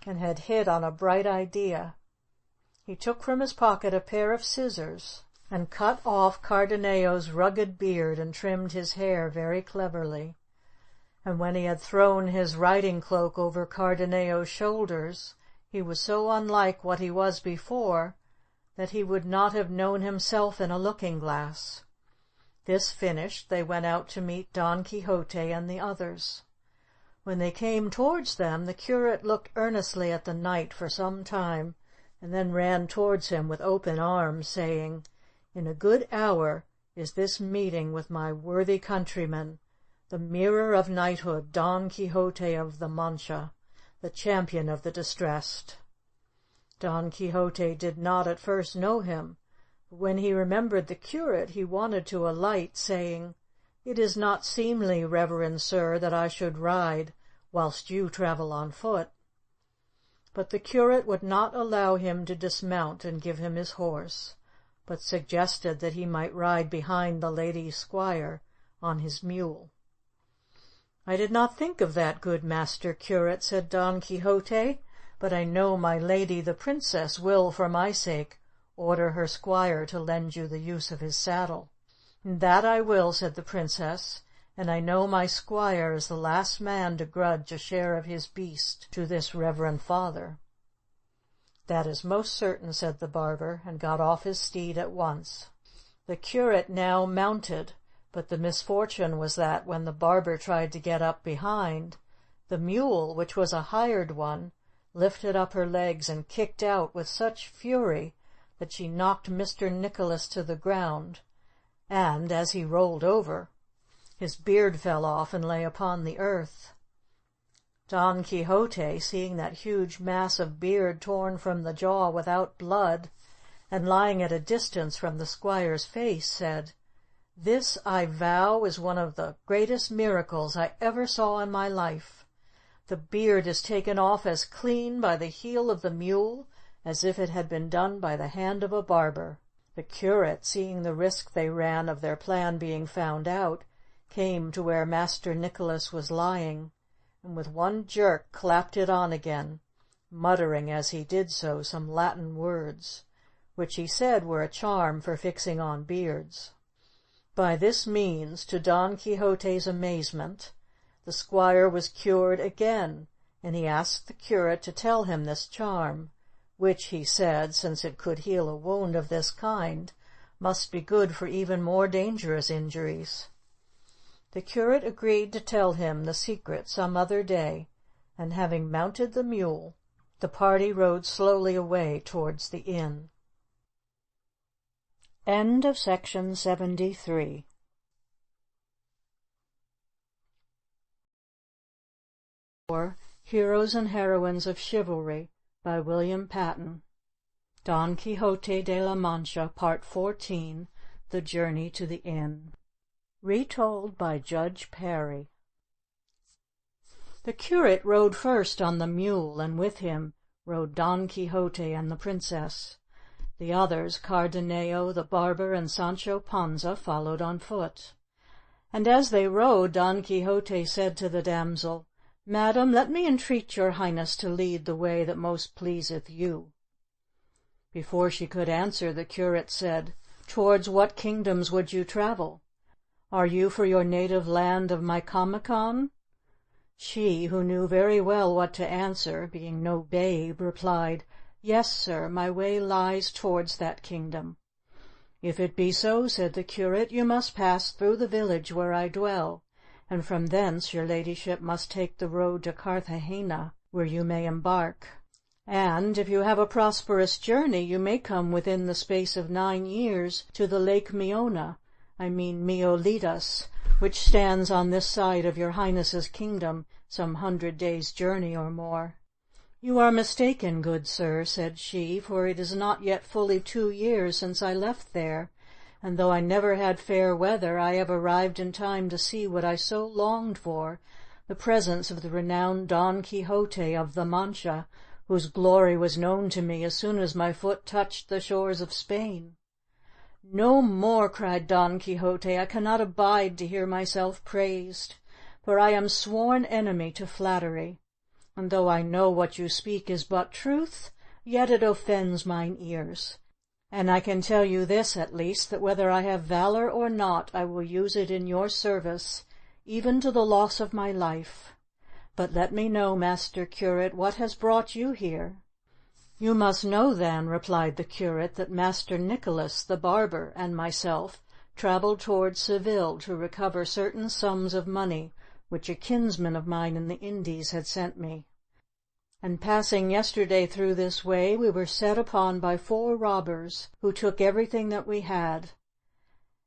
and had hit on a bright idea. He took from his pocket a pair of scissors, and cut off Cardenio's rugged beard and trimmed his hair very cleverly. And when he had thrown his riding cloak over Cardenio's shoulders, he was so unlike what he was before that he would not have known himself in a looking-glass. This finished, they went out to meet Don Quixote and the others. When they came towards them, the curate looked earnestly at the knight for some time, and then ran towards him with open arms, saying, "In a good hour is this meeting with my worthy countryman, the mirror of knighthood, Don Quixote of the Mancha, the champion of the distressed." Don Quixote did not at first know him, but when he remembered the curate he wanted to alight, saying, "It is not seemly, reverend sir, that I should ride whilst you travel on foot." But the curate would not allow him to dismount and give him his horse, but suggested that he might ride behind the lady's squire on his mule. "I did not think of that, good master curate," said Don Quixote, "but I know my lady the princess will, for my sake, order her squire to lend you the use of his saddle." "That I will," said the princess, "and I know my squire is the last man to grudge a share of his beast to this reverend father." "That is most certain," said the barber, and got off his steed at once. The curate now mounted, but the misfortune was that, when the barber tried to get up behind, the mule, which was a hired one, lifted up her legs and kicked out with such fury that she knocked Mr. Nicholas to the ground, and, as he rolled over, his beard fell off and lay upon the earth. Don Quixote, seeing that huge mass of beard torn from the jaw without blood, and lying at a distance from the squire's face, said, "This, I vow, is one of the greatest miracles I ever saw in my life. The beard is taken off as clean by the heel of the mule as if it had been done by the hand of a barber." The curate, seeing the risk they ran of their plan being found out, came to where Master Nicholas was lying, and with one jerk clapped it on again, muttering as he did so some Latin words, which he said were a charm for fixing on beards. By this means, to Don Quixote's amazement, the squire was cured again, and he asked the curate to tell him this charm, which, he said, since it could heal a wound of this kind, must be good for even more dangerous injuries. The curate agreed to tell him the secret some other day, and having mounted the mule, the party rode slowly away towards the inn. End of section 73. Heroes and Heroines of Chivalry by William Patten. Don Quixote de la Mancha, Part 14, The Journey to the Inn. Retold by Judge Perry. The curate rode first on the mule, and with him rode Don Quixote and the princess. The others, Cardenio, the barber, and Sancho Panza, followed on foot. And as they rode, Don Quixote said to the damsel, "Madam, let me entreat your highness to lead the way that most pleaseth you." Before she could answer, the curate said, "Towards what kingdoms would you travel? Are you for your native land of Micomicona?" She, who knew very well what to answer, being no babe, replied, "Yes, sir, my way lies towards that kingdom." "If it be so," said the curate, "you must pass through the village where I dwell, and from thence your ladyship must take the road to Carthagena, where you may embark. And, if you have a prosperous journey, you may come within the space of 9 years to the Lake Meolidas, which stands on this side of your highness's kingdom, some 100 days' journey or more." "You are mistaken, good sir," said she, "for it is not yet fully 2 years since I left there, and though I never had fair weather, I have arrived in time to see what I so longed for, the presence of the renowned Don Quixote of the Mancha, whose glory was known to me as soon as my foot touched the shores of Spain." "No more," cried Don Quixote. "I cannot abide to hear myself praised, for I am sworn enemy to flattery, and though I know what you speak is but truth, yet it offends mine ears. And I can tell you this, at least, that whether I have valor or not, I will use it in your service, even to the loss of my life. But let me know, master curate, what has brought you here?" "You must know, then," replied the curate, "that Master Nicholas, the barber, and myself travelled towards Seville to recover certain sums of money which a kinsman of mine in the Indies had sent me. And passing yesterday through this way, we were set upon by 4 robbers, who took everything that we had.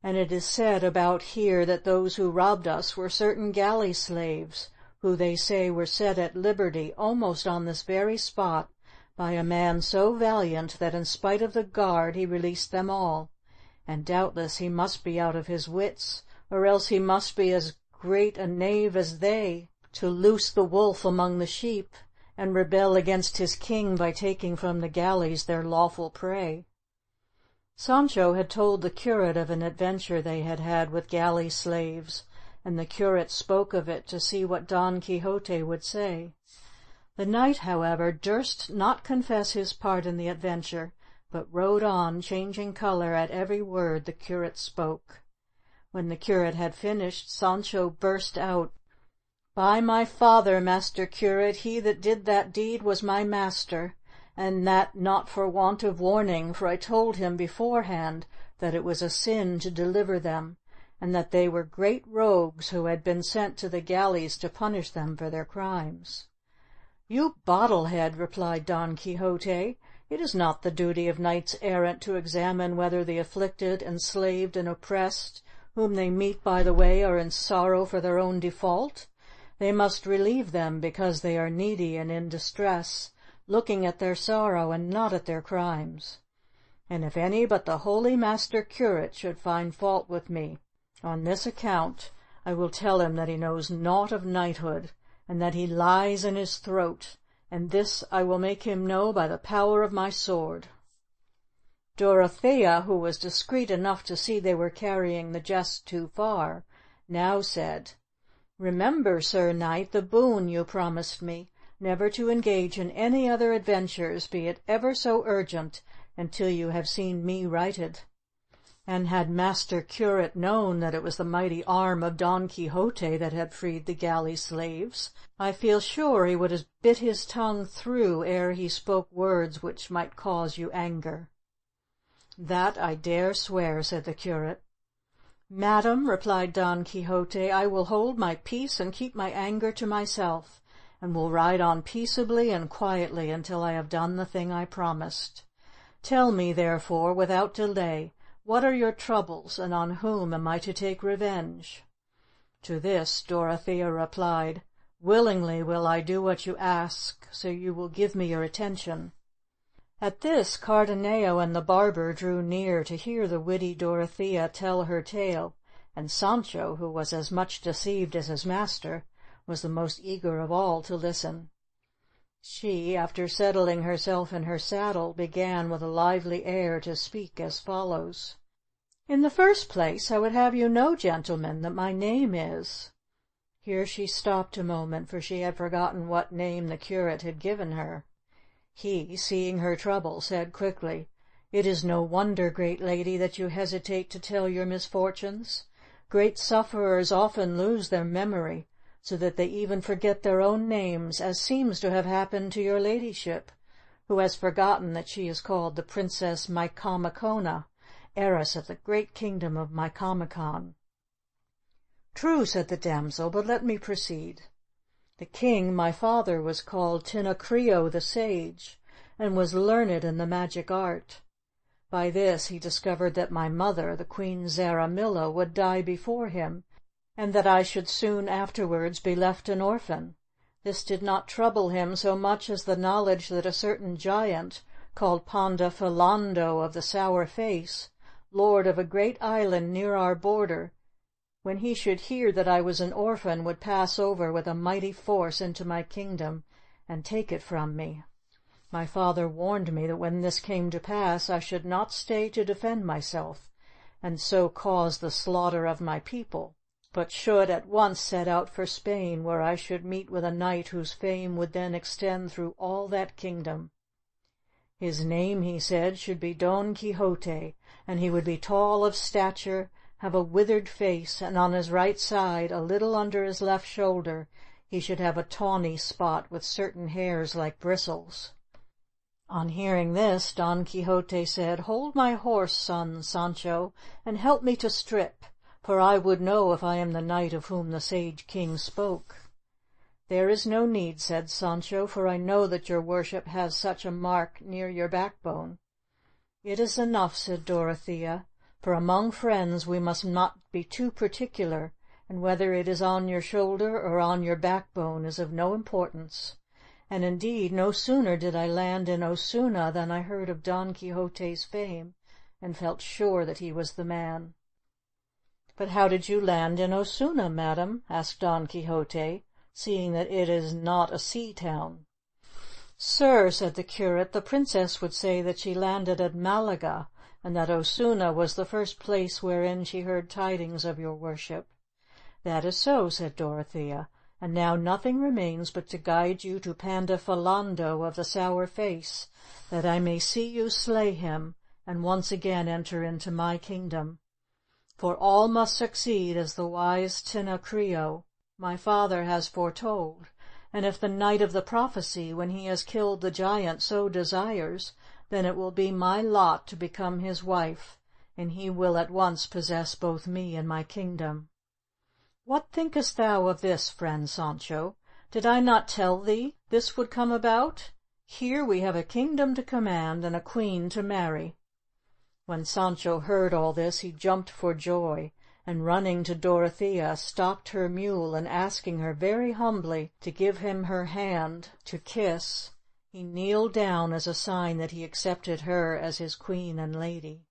And it is said about here that those who robbed us were certain galley slaves, who they say were set at liberty almost on this very spot by a man so valiant that in spite of the guard he released them all, and doubtless he must be out of his wits, or else he must be as great a knave as they, to loose the wolf among the sheep, and rebel against his king by taking from the galleys their lawful prey." Sancho had told the curate of an adventure they had had with galley slaves, and the curate spoke of it to see what Don Quixote would say. The knight, however, durst not confess his part in the adventure, but rode on, changing colour at every word the curate spoke. When the curate had finished, Sancho burst out, "By my father, master curate, he that did that deed was my master, and that not for want of warning, for I told him beforehand that it was a sin to deliver them, and that they were great rogues who had been sent to the galleys to punish them for their crimes. "You bottle-head," replied Don Quixote, "it is not the duty of knights errant to examine whether the afflicted, enslaved, and oppressed whom they meet by the way are in sorrow for their own default. They must relieve them because they are needy and in distress, looking at their sorrow and not at their crimes. And if any but the holy master curate should find fault with me on this account, I will tell him that he knows naught of knighthood, and that he lies in his throat, and this I will make him know by the power of my sword." Dorothea, who was discreet enough to see they were carrying the jest too far, now said, "Remember, Sir Knight, the boon you promised me, never to engage in any other adventures, be it ever so urgent, until you have seen me righted. And had Master Curate known that it was the mighty arm of Don Quixote that had freed the galley slaves, I feel sure he would have bit his tongue through ere he spoke words which might cause you anger." "That I dare swear," said the curate. "Madam," replied Don Quixote, "I will hold my peace and keep my anger to myself, and will ride on peaceably and quietly until I have done the thing I promised. Tell me, therefore, without delay, what are your troubles, and on whom am I to take revenge?" To this Dorothea replied, "Willingly will I do what you ask, so you will give me your attention." At this Cardenio and the barber drew near to hear the witty Dorothea tell her tale, and Sancho, who was as much deceived as his master, was the most eager of all to listen. She, after settling herself in her saddle, began with a lively air to speak as follows. "In the first place, I would have you know, gentlemen, that my name is—" Here she stopped a moment, for she had forgotten what name the curate had given her. He, seeing her trouble, said quickly, "It is no wonder, great lady, that you hesitate to tell your misfortunes. Great sufferers often lose their memory, so that they even forget their own names, as seems to have happened to your ladyship, who has forgotten that she is called the Princess Micomicona, heiress of the great kingdom of Micomicon." "True," said the damsel, "but let me proceed. The king, my father, was called Tinacrio the Sage, and was learned in the magic art. By this he discovered that my mother, the Queen Zaramilla, would die before him, and that I should soon afterwards be left an orphan. This did not trouble him so much as the knowledge that a certain giant, called Panza of the Sour Face, lord of a great island near our border, when he should hear that I was an orphan, would pass over with a mighty force into my kingdom and take it from me. My father warned me that when this came to pass I should not stay to defend myself, and so cause the slaughter of my people, but should at once set out for Spain, where I should meet with a knight whose fame would then extend through all that kingdom. His name, he said, should be Don Quixote, and he would be tall of stature, have a withered face, and on his right side, a little under his left shoulder, he should have a tawny spot with certain hairs like bristles." On hearing this, Don Quixote said, "Hold my horse, son Sancho, and help me to strip, for I would know if I am the knight of whom the sage king spoke." "There is no need," said Sancho, "for I know that your worship has such a mark near your backbone." "It is enough," said Dorothea, "for among friends we must not be too particular, and whether it is on your shoulder or on your backbone is of no importance. And indeed, no sooner did I land in Osuna than I heard of Don Quixote's fame, and felt sure that he was the man." "But how did you land in Osuna, madam?" asked Don Quixote, "seeing that it is not a sea town?" "Sir," said the curate, "the princess would say that she landed at Malaga, and that Osuna was the first place wherein she heard tidings of your worship." "That is so," said Dorothea, "and now nothing remains but to guide you to Panza of the Sour Face, that I may see you slay him, and once again enter into my kingdom. For all must succeed as the wise Tinacrio, my father, has foretold, and if the Knight of the Prophecy, when he has killed the giant, so desires, then it will be my lot to become his wife, and he will at once possess both me and my kingdom. What thinkest thou of this, friend Sancho? Did I not tell thee this would come about? Here we have a kingdom to command and a queen to marry." When Sancho heard all this, he jumped for joy, and running to Dorothea, stopped her mule, and asking her very humbly to give him her hand to kiss, he kneeled down as a sign that he accepted her as his queen and lady.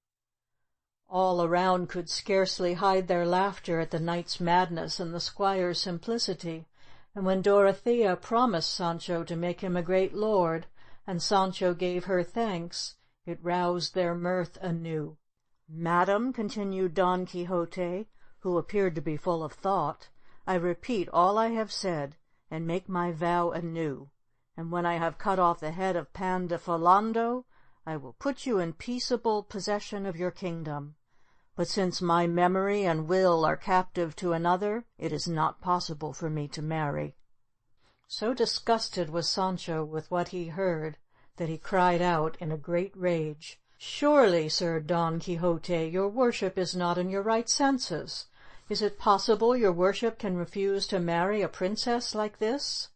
All around could scarcely hide their laughter at the knight's madness and the squire's simplicity, and when Dorothea promised Sancho to make him a great lord, and Sancho gave her thanks, it roused their mirth anew. "Madam," continued Don Quixote, who appeared to be full of thought, "I repeat all I have said, and make my vow anew, and when I have cut off the head of Pan de Philando, I will put you in peaceable possession of your kingdom. But since my memory and will are captive to another, it is not possible for me to marry." So disgusted was Sancho with what he heard that he cried out in a great rage, "Surely, Sir Don Quixote, your worship is not in your right senses. Is it possible your worship can refuse to marry a princess like this?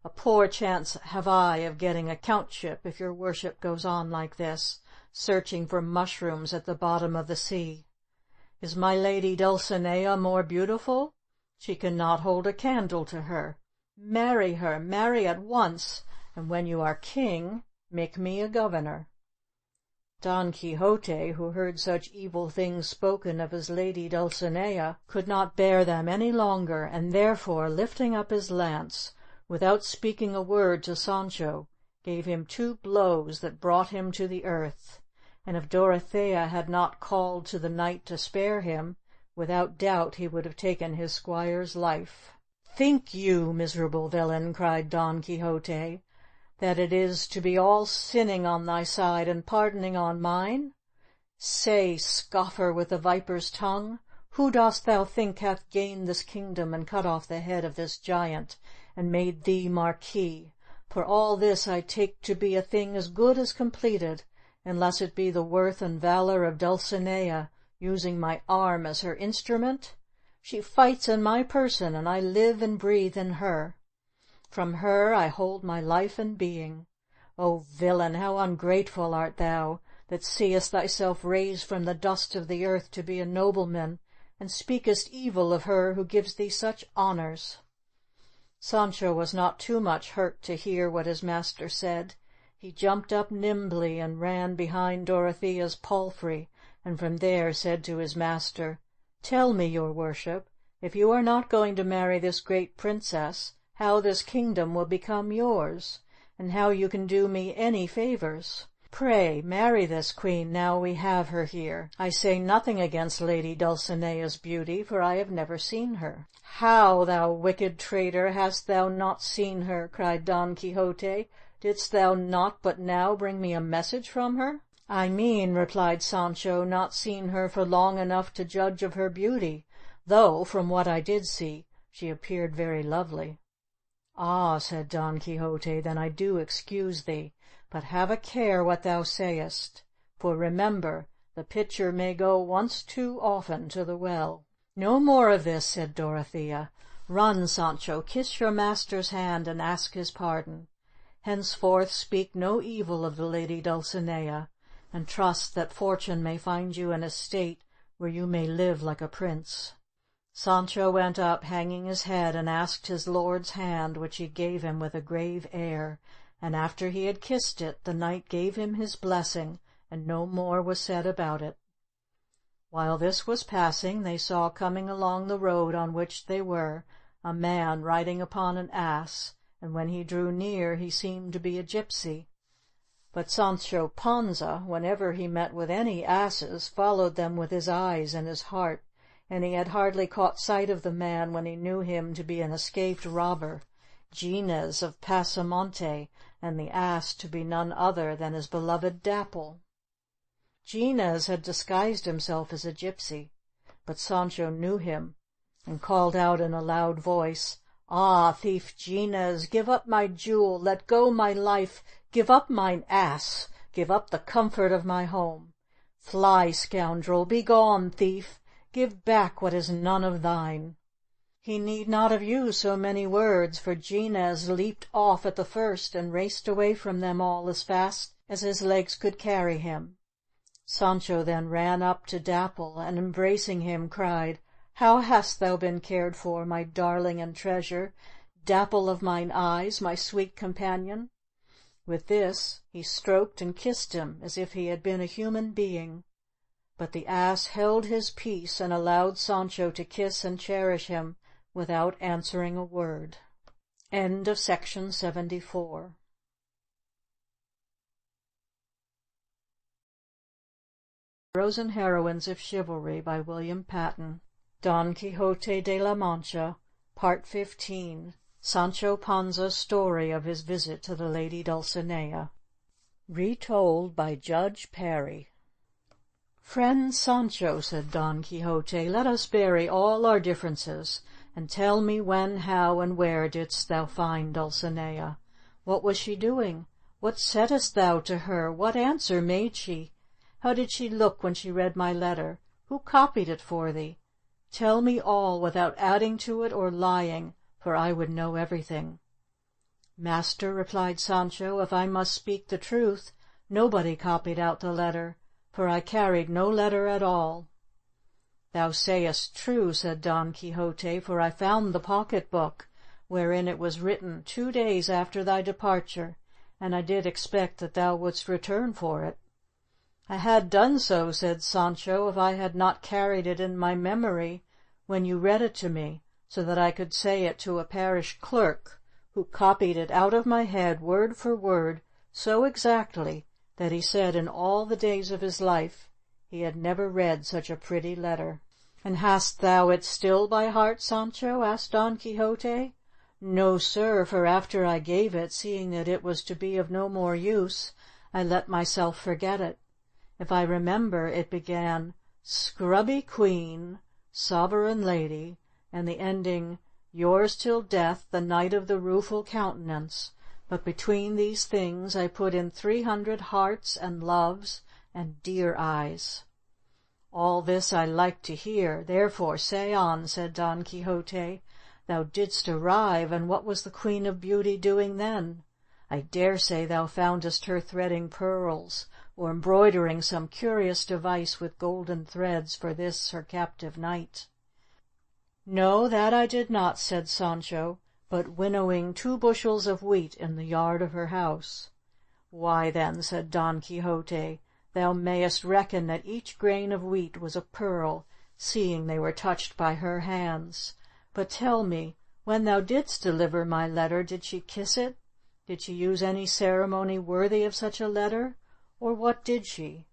A poor chance have I of getting a countship if your worship goes on like this, searching for mushrooms at the bottom of the sea. Is my lady Dulcinea more beautiful? She cannot hold a candle to her. Marry her, marry at once, and when you are king, make me a governor." Don Quixote, who heard such evil things spoken of his lady Dulcinea, could not bear them any longer, and therefore, lifting up his lance, without speaking a word to Sancho, gave him 2 blows that brought him to the earth, and if Dorothea had not called to the knight to spare him, without doubt he would have taken his squire's life. "Think you, miserable villain," cried Don Quixote, "that it is to be all sinning on thy side and pardoning on mine? Say, scoffer with the viper's tongue, who dost thou think hath gained this kingdom and cut off the head of this giant, and made thee marquis? For all this I take to be a thing as good as completed, unless it be the worth and valour of Dulcinea, using my arm as her instrument. She fights in my person, and I live and breathe in her. From her I hold my life and being. O villain, how ungrateful art thou, that seest thyself raised from the dust of the earth to be a nobleman, and speakest evil of her who gives thee such honours." Sancho was not too much hurt to hear what his master said. He jumped up nimbly and ran behind Dorothea's palfrey, and from there said to his master, "Tell me, your worship, if you are not going to marry this great princess, how this kingdom will become yours, and how you can do me any favours. Pray marry this queen now we have her here. I say nothing against Lady Dulcinea's beauty, for I have never seen her." "How, thou wicked traitor, hast thou not seen her?" cried Don Quixote. "Didst thou not but now bring me a message from her?" "I mean," replied Sancho, "not seen her for long enough to judge of her beauty, though, from what I did see, she appeared very lovely." "Ah," said Don Quixote, "then I do excuse thee, but have a care what thou sayest, for remember, the pitcher may go once too often to the well." "No more of this," said Dorothea. "Run, Sancho, kiss your master's hand and ask his pardon. Henceforth speak no evil of the lady Dulcinea, and trust that fortune may find you in a state where you may live like a prince." Sancho went up, hanging his head, and asked his lord's hand, which he gave him with a grave air, and after he had kissed it, the knight gave him his blessing, and no more was said about it. While this was passing, they saw coming along the road on which they were a man riding upon an ass, and when he drew near he seemed to be a gipsy. But Sancho Panza, whenever he met with any asses, followed them with his eyes and his heart, and he had hardly caught sight of the man when he knew him to be an escaped robber, Gines of Pasamonte, and the ass to be none other than his beloved Dapple. Gines had disguised himself as a gipsy, but Sancho knew him, and called out in a loud voice, "Ah, thief Gines, give up my jewel, let go my life, give up mine ass, give up the comfort of my home. Fly, scoundrel! Begone, thief! Give back what is none of thine!" He need not have used so many words, for Gines leaped off at the first and raced away from them all as fast as his legs could carry him. Sancho then ran up to Dapple, and embracing him, cried, "How hast thou been cared for, my darling and treasure, Dapple of mine eyes, my sweet companion?" With this he stroked and kissed him as if he had been a human being. But the ass held his peace and allowed Sancho to kiss and cherish him without answering a word. End of section 74. Heroes and Heroines of Chivalry by William Patten. Don Quixote de la Mancha, Part 15. Sancho Panza's story of his visit to the Lady Dulcinea. Retold by Judge Perry. "Friend Sancho," said Don Quixote, "let us bury all our differences, and tell me when, how, and where didst thou find Dulcinea? What was she doing? What saidst thou to her? What answer made she? How did she look when she read my letter? Who copied it for thee? Tell me all, without adding to it or lying, for I would know everything." "Master," replied Sancho, "if I must speak the truth, nobody copied out the letter, for I carried no letter at all." "Thou sayest true," said Don Quixote, "for I found the pocket-book, wherein it was written 2 days after thy departure, and I did expect that thou wouldst return for it." "I had done so," said Sancho, "if I had not carried it in my memory when you read it to me, so that I could say it to a parish clerk, who copied it out of my head word for word so exactly that he said in all the days of his life he had never read such a pretty letter." "And hast thou it still by heart, Sancho?" asked Don Quixote. "No, sir, for after I gave it, seeing that it was to be of no more use, I let myself forget it. If I remember, it began, 'Scrubby Queen, Sovereign Lady,' and the ending, 'Yours till death, the Knight of the Rueful Countenance,' but between these things I put in 300 hearts and loves and dear eyes." "All this I like to hear, therefore say on," said Don Quixote. "Thou didst arrive, and what was the Queen of Beauty doing then? I daresay thou foundest her threading pearls, or embroidering some curious device with golden threads for this her captive knight." "No, that I did not," said Sancho, "but winnowing 2 bushels of wheat in the yard of her house." "Why, then," said Don Quixote, "thou mayest reckon that each grain of wheat was a pearl, seeing they were touched by her hands. But tell me, when thou didst deliver my letter, did she kiss it? Did she use any ceremony worthy of such a letter, or what did she?"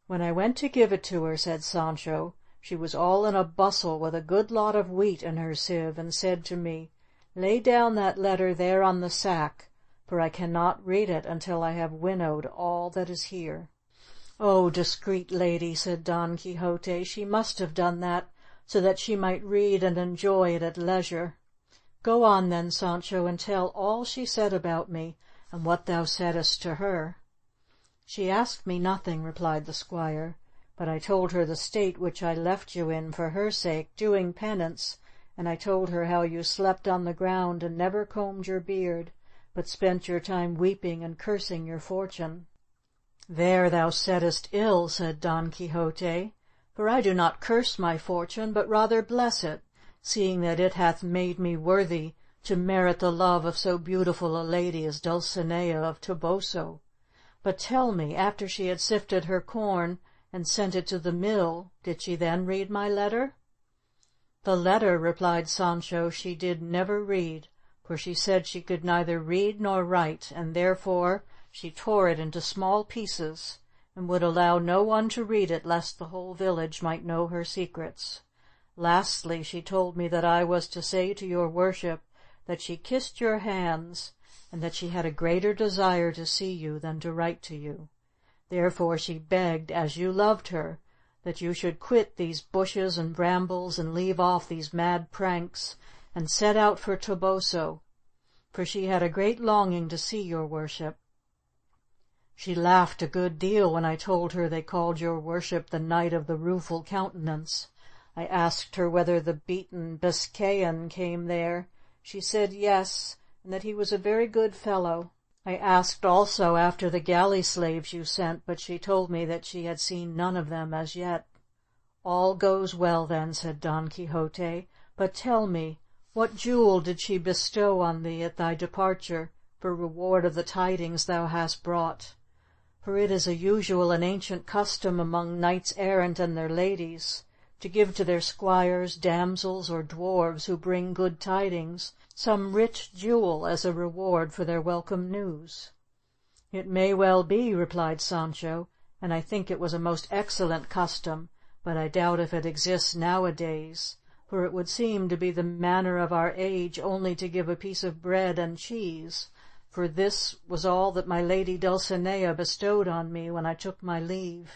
"When I went to give it to her," said Sancho, "she was all in a bustle with a good lot of wheat in her sieve, and said to me, 'Lay down that letter there on the sack, for I cannot read it until I have winnowed all that is here.'" "Oh, discreet lady," said Don Quixote, "she must have done that so that she might read and enjoy it at leisure. Go on then, Sancho, and tell all she said about me, and what thou saidst to her." "She asked me nothing," replied the squire, "but I told her the state which I left you in for her sake, doing penance, and I told her how you slept on the ground and never combed your beard, but spent your time weeping and cursing your fortune." "There thou saidst ill," said Don Quixote, "for I do not curse my fortune, but rather bless it, seeing that it hath made me worthy to merit the love of so beautiful a lady as Dulcinea of Toboso. But tell me, after she had sifted her corn and sent it to the mill, did she then read my letter?" "The letter," replied Sancho, "she did never read, for she said she could neither read nor write, and therefore she tore it into small pieces, and would allow no one to read it lest the whole village might know her secrets. Lastly, she told me that I was to say to your worship that she kissed your hands, and that she had a greater desire to see you than to write to you. Therefore she begged, as you loved her, that you should quit these bushes and brambles and leave off these mad pranks, and set out for Toboso, for she had a great longing to see your worship." She laughed a good deal when I told her they called your worship the Knight of the Rueful Countenance. I asked her whether the beaten Biscayan came there. She said yes, and that he was a very good fellow. I asked also after the galley slaves you sent, but she told me that she had seen none of them as yet. All goes well, then, said Don Quixote. But tell me, what jewel did she bestow on thee at thy departure, for reward of the tidings thou hast brought? For it is a usual and ancient custom among knights-errant and their ladies to give to their squires, damsels, or dwarfs who bring good tidings some rich jewel as a reward for their welcome news. It may well be, replied Sancho, and I think it was a most excellent custom, but I doubt if it exists nowadays, for it would seem to be the manner of our age only to give a piece of bread and cheese, for this was all that my lady Dulcinea bestowed on me when I took my leave.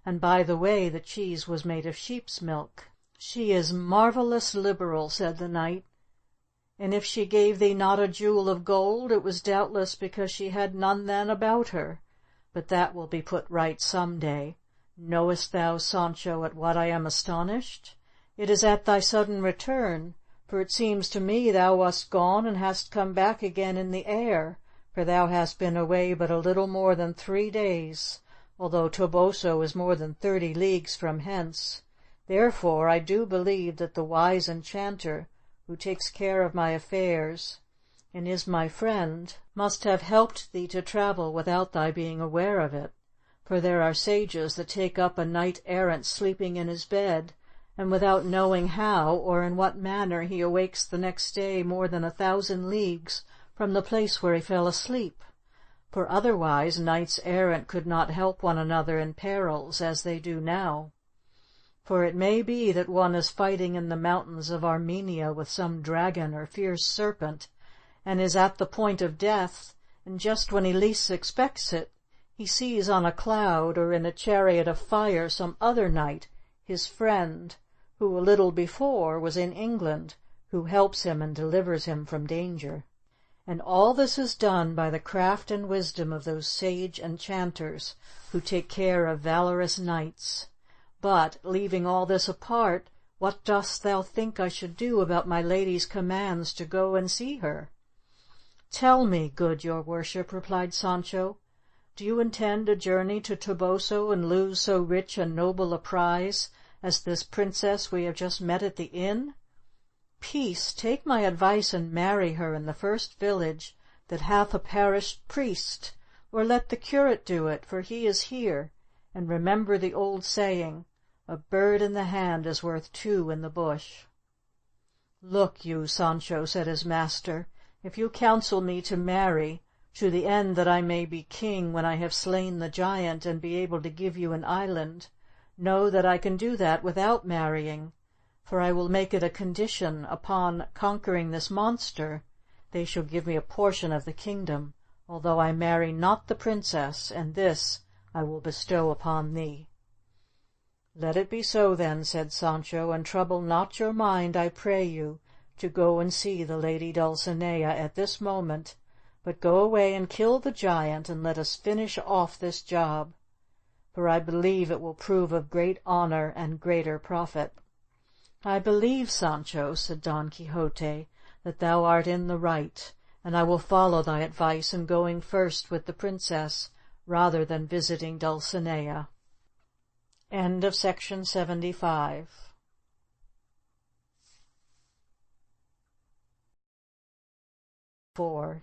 And by the way, the cheese was made of sheep's milk. She is marvellous liberal, said the knight, and if she gave thee not a jewel of gold, it was doubtless because she had none then about her. But that will be put right some day. Knowest thou, Sancho, at what I am astonished? It is at thy sudden return, for it seems to me thou wast gone and hast come back again in the air, for thou hast been away but a little more than 3 days, although Toboso is more than 30 leagues from hence. Therefore I do believe that the wise enchanter, who takes care of my affairs and is my friend, must have helped thee to travel without thy being aware of it, for there are sages that take up a knight-errant sleeping in his bed, and without knowing how or in what manner he awakes the next day more than 1,000 leagues from the place where he fell asleep, for otherwise knights-errant could not help one another in perils as they do now. For it may be that one is fighting in the mountains of Armenia with some dragon or fierce serpent, and is at the point of death, and just when he least expects it, he sees on a cloud or in a chariot of fire some other knight, his friend, who a little before was in England, who helps him and delivers him from danger. And all this is done by the craft and wisdom of those sage enchanters who take care of valorous knights. But, leaving all this apart, what dost thou think I should do about my lady's commands to go and see her? Tell me, good your worship, replied Sancho, do you intend a journey to Toboso and lose so rich and noble a prize as this princess we have just met at the inn? Peace, take my advice and marry her in the first village that hath a parish priest, or let the curate do it, for he is here, and remember the old saying, a bird in the hand is worth 2 in the bush. Look you, Sancho, said his master, if you counsel me to marry, to the end that I may be king when I have slain the giant and be able to give you an island, know that I can do that without marrying, for I will make it a condition upon conquering this monster they shall give me a portion of the kingdom, although I marry not the princess, and this I will bestow upon thee. Let it be so then, said Sancho, and trouble not your mind, I pray you, to go and see the lady Dulcinea at this moment, but go away and kill the giant, and let us finish off this job, for I believe it will prove of great honour and greater profit. I believe, Sancho, said Don Quixote, that thou art in the right, and I will follow thy advice in going first with the princess rather than visiting Dulcinea. End of section 75.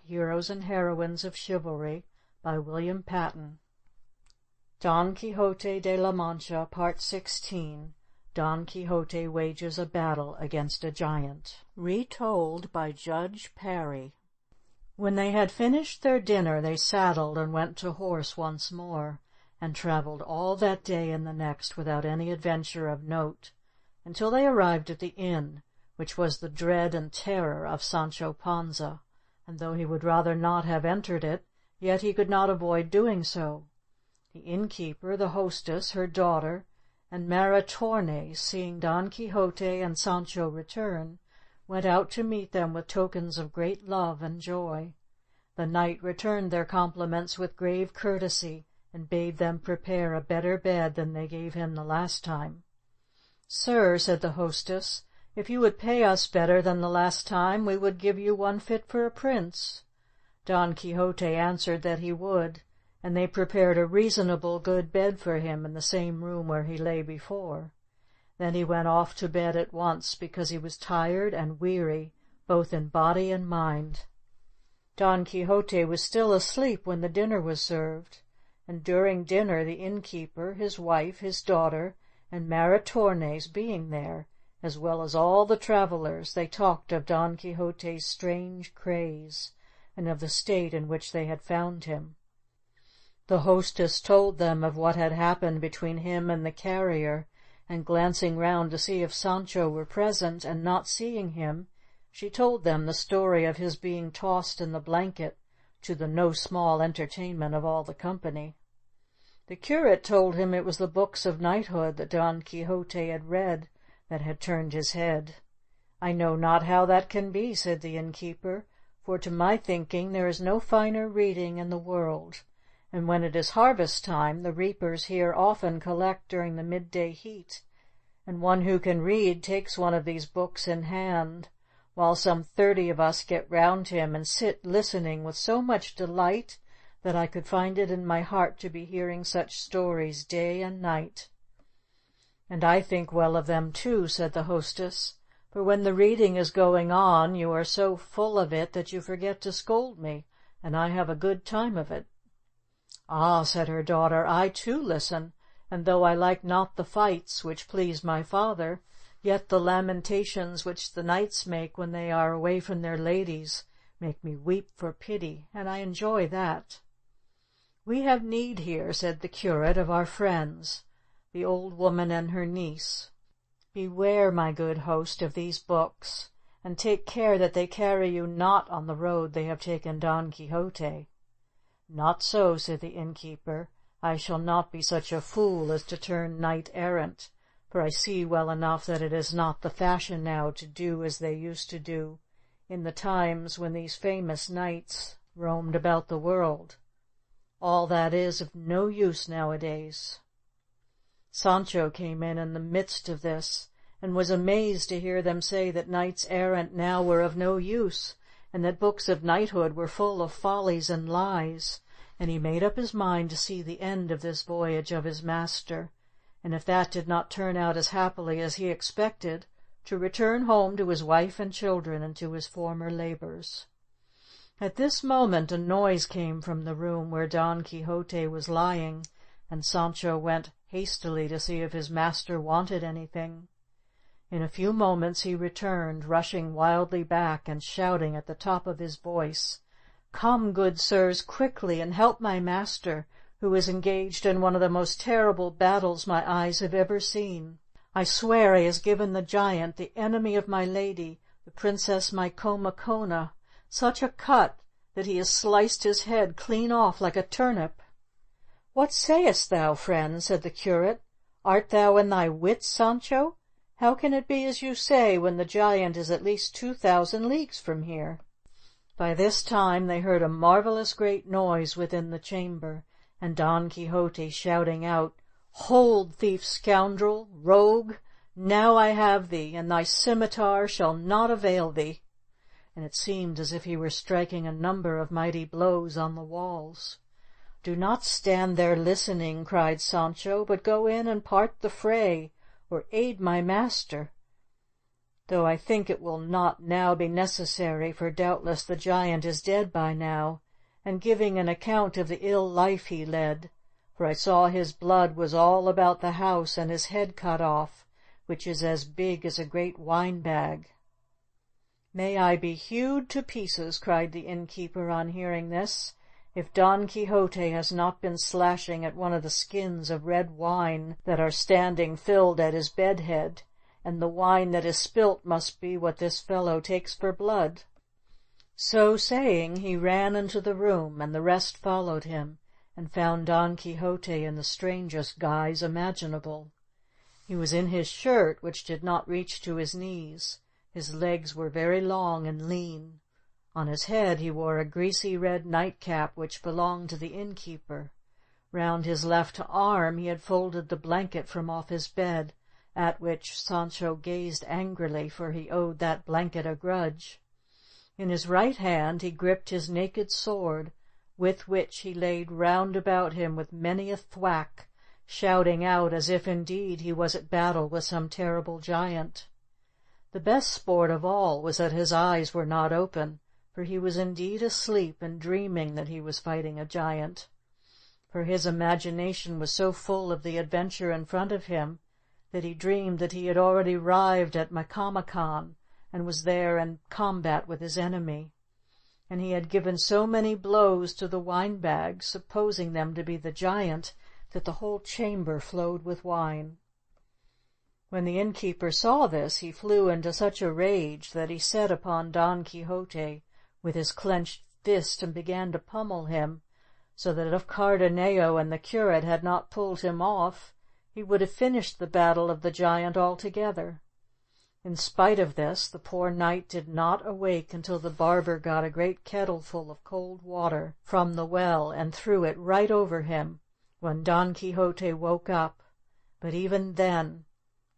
Heroes and Heroines of Chivalry by William Patten. Don Quixote de la Mancha, Part 16. Don Quixote wages a battle against a giant. Retold by Judge Parry. When they had finished their dinner, they saddled and went to horse once more, and travelled all that day and the next without any adventure of note, until they arrived at the inn, which was the dread and terror of Sancho Panza, and though he would rather not have entered it, yet he could not avoid doing so. The innkeeper, the hostess, her daughter, and Maritornes, seeing Don Quixote and Sancho return, went out to meet them with tokens of great love and joy. The knight returned their compliments with grave courtesy, and bade them prepare a better bed than they gave him the last time. "Sir," said the hostess, "if you would pay us better than the last time, we would give you one fit for a prince." Don Quixote answered that he would, and they prepared a reasonable good bed for him in the same room where he lay before. Then he went off to bed at once, because he was tired and weary, both in body and mind. Don Quixote was still asleep when the dinner was served, and during dinner the innkeeper, his wife, his daughter, and Maritornes being there, as well as all the travellers, they talked of Don Quixote's strange craze, and of the state in which they had found him. The hostess told them of what had happened between him and the carrier, and glancing round to see if Sancho were present, and not seeing him, she told them the story of his being tossed in the blanket, to the no small entertainment of all the company. The curate told him it was the books of knighthood that Don Quixote had read that had turned his head. "I know not how that can be," said the innkeeper, "for to my thinking there is no finer reading in the world, and when it is harvest time the reapers here often collect during the midday heat, and one who can read takes one of these books in hand, while some 30 of us get round him and sit listening with so much delight that I could find it in my heart to be hearing such stories day and night." "And I think well of them too," said the hostess, "for when the reading is going on you are so full of it that you forget to scold me, and I have a good time of it." "Ah," said her daughter, "I too listen, and though I like not the fights, which please my father, yet the lamentations which the knights make when they are away from their ladies make me weep for pity, and I enjoy that." "We have need here," said the curate, "of our friends, the old woman and her niece. Beware, my good host, of these books, and take care that they carry you not on the road they have taken Don Quixote." "Not so," said the innkeeper. "I shall not be such a fool as to turn knight errant, for I see well enough that it is not the fashion now to do as they used to do in the times when these famous knights roamed about the world. All that is of no use nowadays." Sancho came in the midst of this, and was amazed to hear them say that knights errant now were of no use, and that books of knighthood were full of follies and lies, and he made up his mind to see the end of this voyage of his master, and if that did not turn out as happily as he expected, to return home to his wife and children and to his former labours. At this moment a noise came from the room where Don Quixote was lying, and Sancho went hastily to see if his master wanted anything. In a few moments he returned, rushing wildly back and shouting at the top of his voice, "Come, good sirs, quickly, and help my master, who is engaged in one of the most terrible battles my eyes have ever seen. I swear he has given the giant, the enemy of my lady, the Princess Micomicona, such a cut that he has sliced his head clean off like a turnip." "What sayest thou, friend?" said the curate. "Art thou in thy wits, Sancho? How can it be as you say, when the giant is at least 2,000 leagues from here?" By this time they heard a marvellous great noise within the chamber, and Don Quixote shouting out, "Hold, thief, scoundrel, rogue! Now I have thee, and thy scimitar shall not avail thee!" And it seemed as if he were striking a number of mighty blows on the walls. "Do not stand there listening," cried Sancho, "but go in and part the fray, or aid my master, though I think it will not now be necessary, for doubtless the giant is dead by now, and giving an account of the ill life he led, for I saw his blood was all about the house, and his head cut off, which is as big as a great wine-bag." "May I be hewed to pieces," cried the innkeeper on hearing this, "if Don Quixote has not been slashing at one of the skins of red wine that are standing filled at his bed-head, and the wine that is spilt must be what this fellow takes for blood." So saying, he ran into the room, and the rest followed him, and found Don Quixote in the strangest guise imaginable. He was in his shirt, which did not reach to his knees. His legs were very long and lean. On his head he wore a greasy red nightcap which belonged to the innkeeper. Round his left arm he had folded the blanket from off his bed, at which Sancho gazed angrily, for he owed that blanket a grudge. In his right hand he gripped his naked sword, with which he laid round about him with many a thwack, shouting out as if indeed he was at battle with some terrible giant. The best sport of all was that his eyes were not open, for he was indeed asleep and dreaming that he was fighting a giant. For his imagination was so full of the adventure in front of him that he dreamed that he had already arrived at Micomicona and was there in combat with his enemy, and he had given so many blows to the wine-bags, supposing them to be the giant, that the whole chamber flowed with wine. When the innkeeper saw this, he flew into such a rage that he set upon Don Quixote with his clenched fist and began to pummel him, so that if Cardenio and the curate had not pulled him off, he would have finished the battle of the giant altogether. In spite of this, the poor knight did not awake until the barber got a great kettleful of cold water from the well and threw it right over him, when Don Quixote woke up, but even then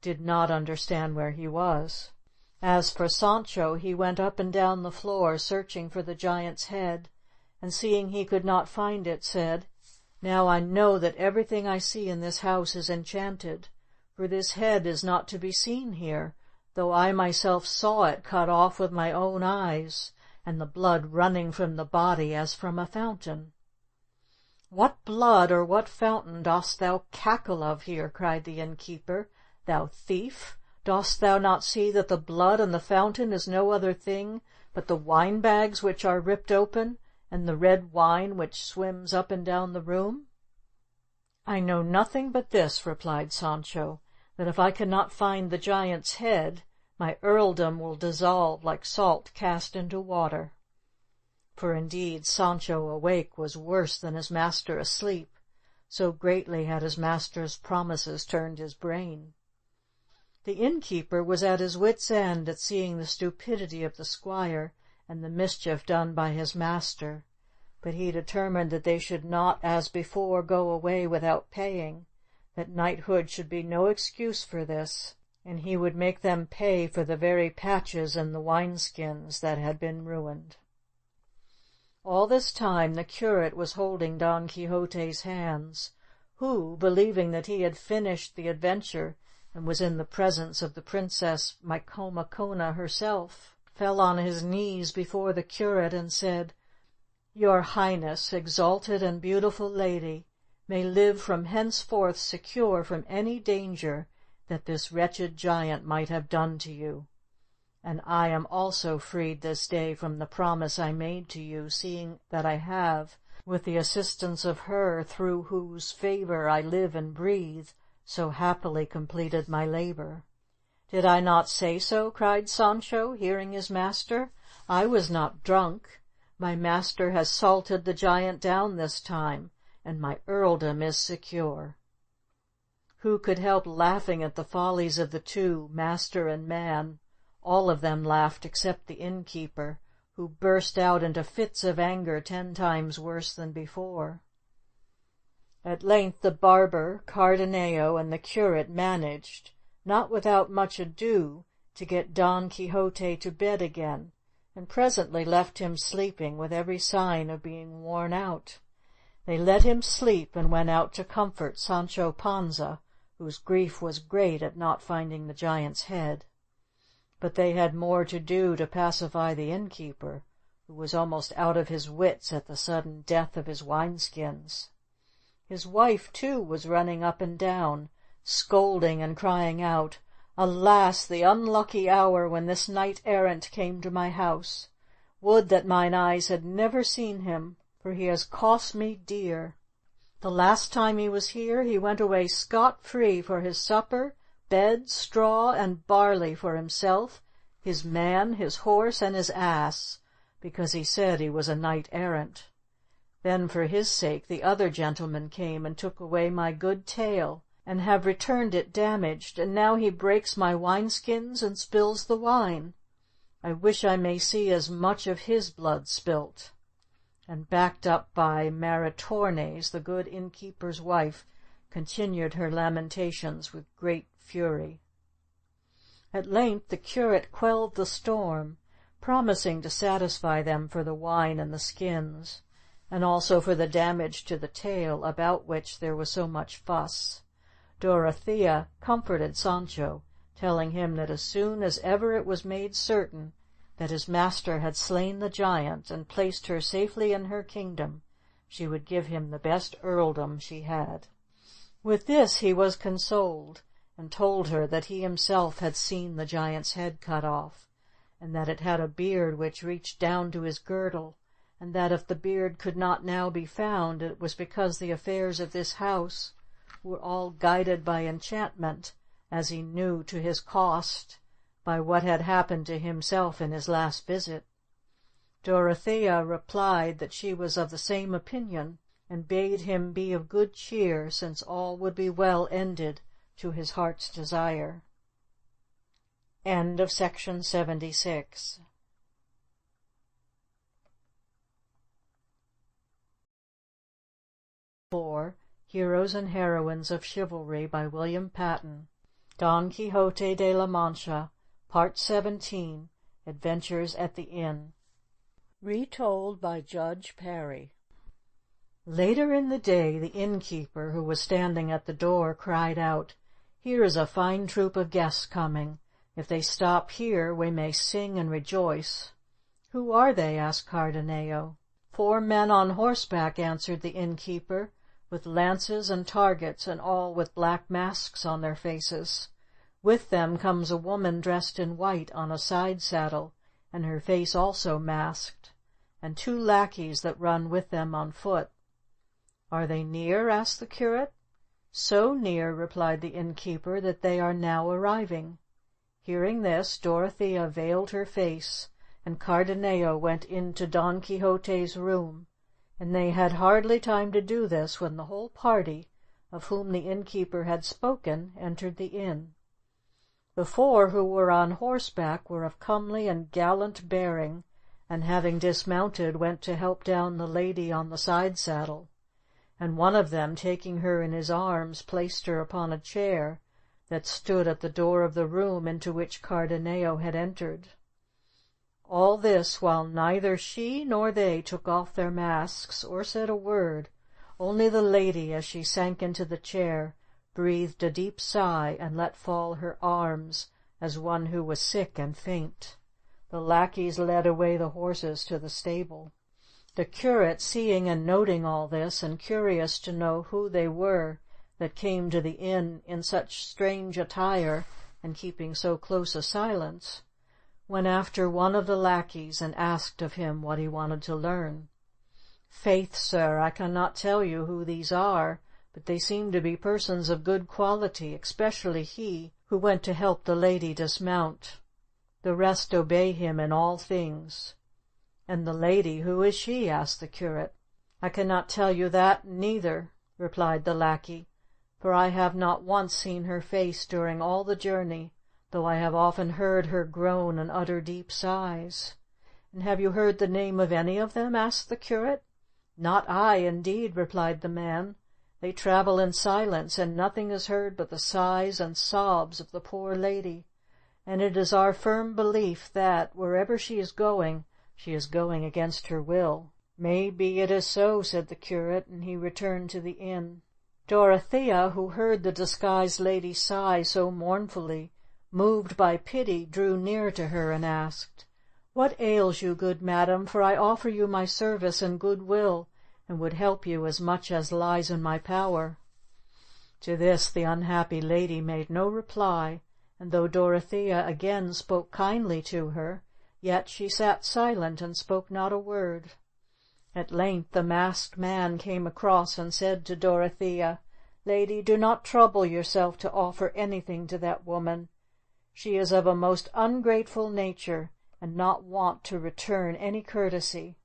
did not understand where he was. As for Sancho, he went up and down the floor searching for the giant's head, and seeing he could not find it, said, "Now I know that everything I see in this house is enchanted, for this head is not to be seen here, though I myself saw it cut off with my own eyes, and the blood running from the body as from a fountain." "What blood or what fountain dost thou cackle of here?" cried the innkeeper. "Thou thief! Dost thou not see that the blood and the fountain is no other thing but the wine-bags which are ripped open, and the red wine which swims up and down the room?" "I know nothing but this," replied Sancho, "that if I cannot find the giant's head, my earldom will dissolve like salt cast into water." For indeed Sancho awake was worse than his master asleep, so greatly had his master's promises turned his brain. The innkeeper was at his wits' end at seeing the stupidity of the squire and the mischief done by his master, but he determined that they should not, as before, go away without paying, that knighthood should be no excuse for this, and he would make them pay for the very patches in the wineskins that had been ruined. All this time the curate was holding Don Quixote's hands, who, believing that he had finished the adventure and was in the presence of the Princess Micomicona herself, fell on his knees before the curate and said, "Your Highness, exalted and beautiful lady, may live from henceforth secure from any danger that this wretched giant might have done to you. And I am also freed this day from the promise I made to you, seeing that I have, with the assistance of her through whose favour I live and breathe, so happily completed my labour." "Did I not say so?" cried Sancho, hearing his master. "I was not drunk. My master has salted the giant down this time, and my earldom is secure." Who could help laughing at the follies of the two, master and man? All of them laughed except the innkeeper, who burst out into fits of anger 10 times worse than before. At length the barber, Cardenio, and the curate managed, not without much ado, to get Don Quixote to bed again, and presently left him sleeping with every sign of being worn out. They let him sleep and went out to comfort Sancho Panza, whose grief was great at not finding the giant's head. But they had more to do to pacify the innkeeper, who was almost out of his wits at the sudden death of his wineskins. His wife, too, was running up and down, scolding and crying out, "Alas, the unlucky hour when this knight-errant came to my house! Would that mine eyes had never seen him, for he has cost me dear. The last time he was here he went away scot-free for his supper, bed, straw, and barley for himself, his man, his horse, and his ass, because he said he was a knight-errant. Then for his sake the other gentlemen came and took away my good tail, and have returned it damaged, and now he breaks my wineskins and spills the wine. I wish I may see as much of his blood spilt." And backed up by Maritornes, the good innkeeper's wife, continued her lamentations with great fury. At length the curate quelled the storm, promising to satisfy them for the wine and the skins, and also for the damage to the tail, about which there was so much fuss. Dorothea comforted Sancho, telling him that as soon as ever it was made certain that his master had slain the giant and placed her safely in her kingdom, she would give him the best earldom she had. With this he was consoled, and told her that he himself had seen the giant's head cut off, and that it had a beard which reached down to his girdle, and that if the beard could not now be found, it was because the affairs of this house were all guided by enchantment, as he knew to his cost by what had happened to himself in his last visit. Dorothea replied that she was of the same opinion, and bade him be of good cheer, since all would be well ended to his heart's desire. End of section 76. Heroes and Heroines of Chivalry by William Patten. Don Quixote de la Mancha, Part 17, Adventures at the Inn. Retold by Judge Parry. Later in the day, the innkeeper, who was standing at the door, cried out, "Here is a fine troop of guests coming. If they stop here, we may sing and rejoice." "Who are they?" asked Cardenio. "4 men on horseback," answered the innkeeper, "with lances and targets, and all with black masks on their faces. With them comes a woman dressed in white on a side saddle, and her face also masked, and 2 lackeys that run with them on foot." "Are they near?" asked the curate. "So near," replied the innkeeper, "that they are now arriving." Hearing this, Dorothea veiled her face, and Cardenio went into Don Quixote's room, and they had hardly time to do this when the whole party, of whom the innkeeper had spoken, entered the inn. The 4 who were on horseback were of comely and gallant bearing, and having dismounted, went to help down the lady on the side saddle, and one of them, taking her in his arms, placed her upon a chair that stood at the door of the room into which Cardenio had entered. All this while neither she nor they took off their masks or said a word, only the lady, as she sank into the chair, breathed a deep sigh and let fall her arms as one who was sick and faint. The lackeys led away the horses to the stable. The curate, seeing and noting all this, and curious to know who they were that came to the inn in such strange attire and keeping so close a silence, went after one of the lackeys and asked of him what he wanted to learn. "Faith, sir, I cannot tell you who these are, but they seem to be persons of good quality, especially he who went to help the lady dismount. The rest obey him in all things." "And the lady, who is she?" asked the curate. "I cannot tell you that neither," replied the lackey, "for I have not once seen her face during all the journey, though I have often heard her groan and utter deep sighs." "And have you heard the name of any of them?" asked the curate. "Not I, indeed," replied the man. "They travel in silence, and nothing is heard but the sighs and sobs of the poor lady, and it is our firm belief that, wherever she is going against her will." "May be it is so," said the curate, and he returned to the inn. Dorothea, who heard the disguised lady sigh so mournfully, moved by pity, drew near to her and asked, "What ails you, good madam? For I offer you my service and good will, and would help you as much as lies in my power." To this the unhappy lady made no reply, and though Dorothea again spoke kindly to her, yet she sat silent and spoke not a word. At length the masked man came across and said to Dorothea, "Lady, do not trouble yourself to offer anything to that woman. She is of a most ungrateful nature, and not wont to return any courtesy."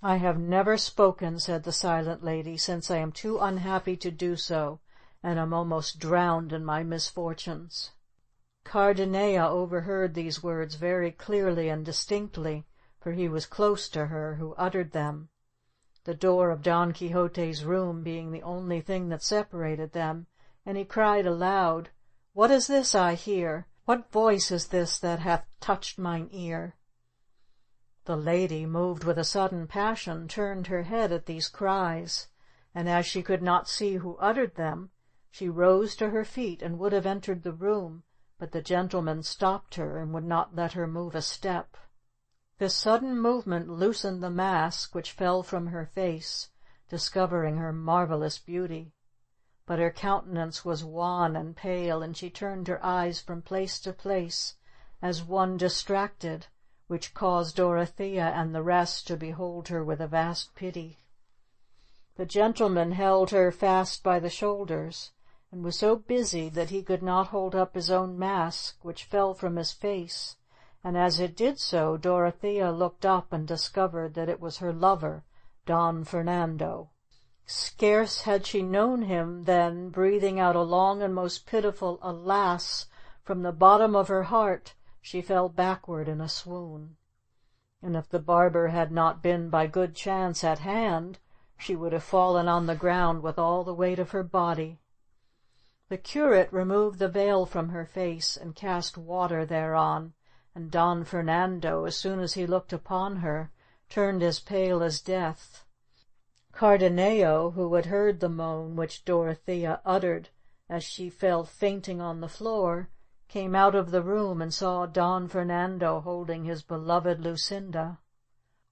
"I have never spoken," said the silent lady, "since I am too unhappy to do so, and am almost drowned in my misfortunes." Cardenio overheard these words very clearly and distinctly, for he was close to her who uttered them, the door of Don Quixote's room being the only thing that separated them, and he cried aloud, "What is this I hear? What voice is this that hath touched mine ear?" The lady, moved with a sudden passion, turned her head at these cries, and as she could not see who uttered them, she rose to her feet and would have entered the room, but the gentleman stopped her and would not let her move a step. This sudden movement loosened the mask, which fell from her face, discovering her marvellous beauty. But her countenance was wan and pale, and she turned her eyes from place to place as one distracted, which caused Dorothea and the rest to behold her with a vast pity. The gentleman held her fast by the shoulders, and was so busy that he could not hold up his own mask, which fell from his face, and as it did so, Dorothea looked up and discovered that it was her lover, Don Fernando. Scarce had she known him than, breathing out a long and most pitiful "alas!" from the bottom of her heart, she fell backward in a swoon. And if the barber had not been by good chance at hand, she would have fallen on the ground with all the weight of her body. The curate removed the veil from her face and cast water thereon, and Don Fernando, as soon as he looked upon her, turned as pale as death. Cardenio, who had heard the moan which Dorothea uttered as she fell fainting on the floor, came out of the room and saw Don Fernando holding his beloved Lucinda.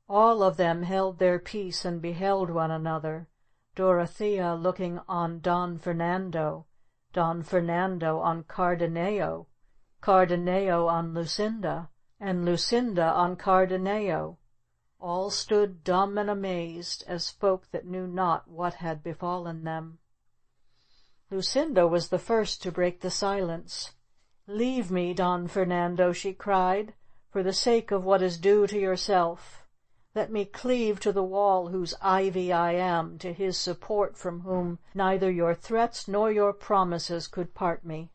All of them held their peace and beheld one another, Dorothea looking on Don Fernando on Cardenio, Cardenio on Lucinda, and Lucinda on Cardenio. All stood dumb and amazed, as folk that knew not what had befallen them. Lucinda was the first to break the silence. "Leave me, Don Fernando," she cried, "for the sake of what is due to yourself. Let me cleave to the wall whose ivy I am, to his support from whom neither your threats nor your promises could part me."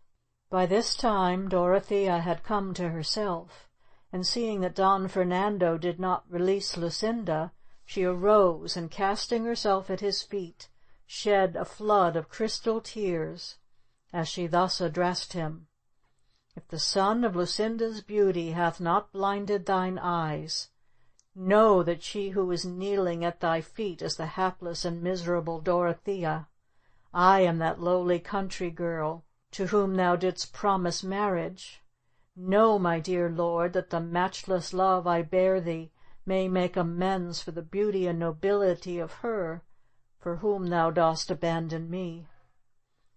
By this time Dorothea had come to herself, and seeing that Don Fernando did not release Lucinda, she arose, and casting herself at his feet, shed a flood of crystal tears, as she thus addressed him: "If the sun of Lucinda's beauty hath not blinded thine eyes, know that she who is kneeling at thy feet is the hapless and miserable Dorothea. I am that lowly country girl to whom thou didst promise marriage. Know, my dear lord, that the matchless love I bear thee may make amends for the beauty and nobility of her for whom thou dost abandon me.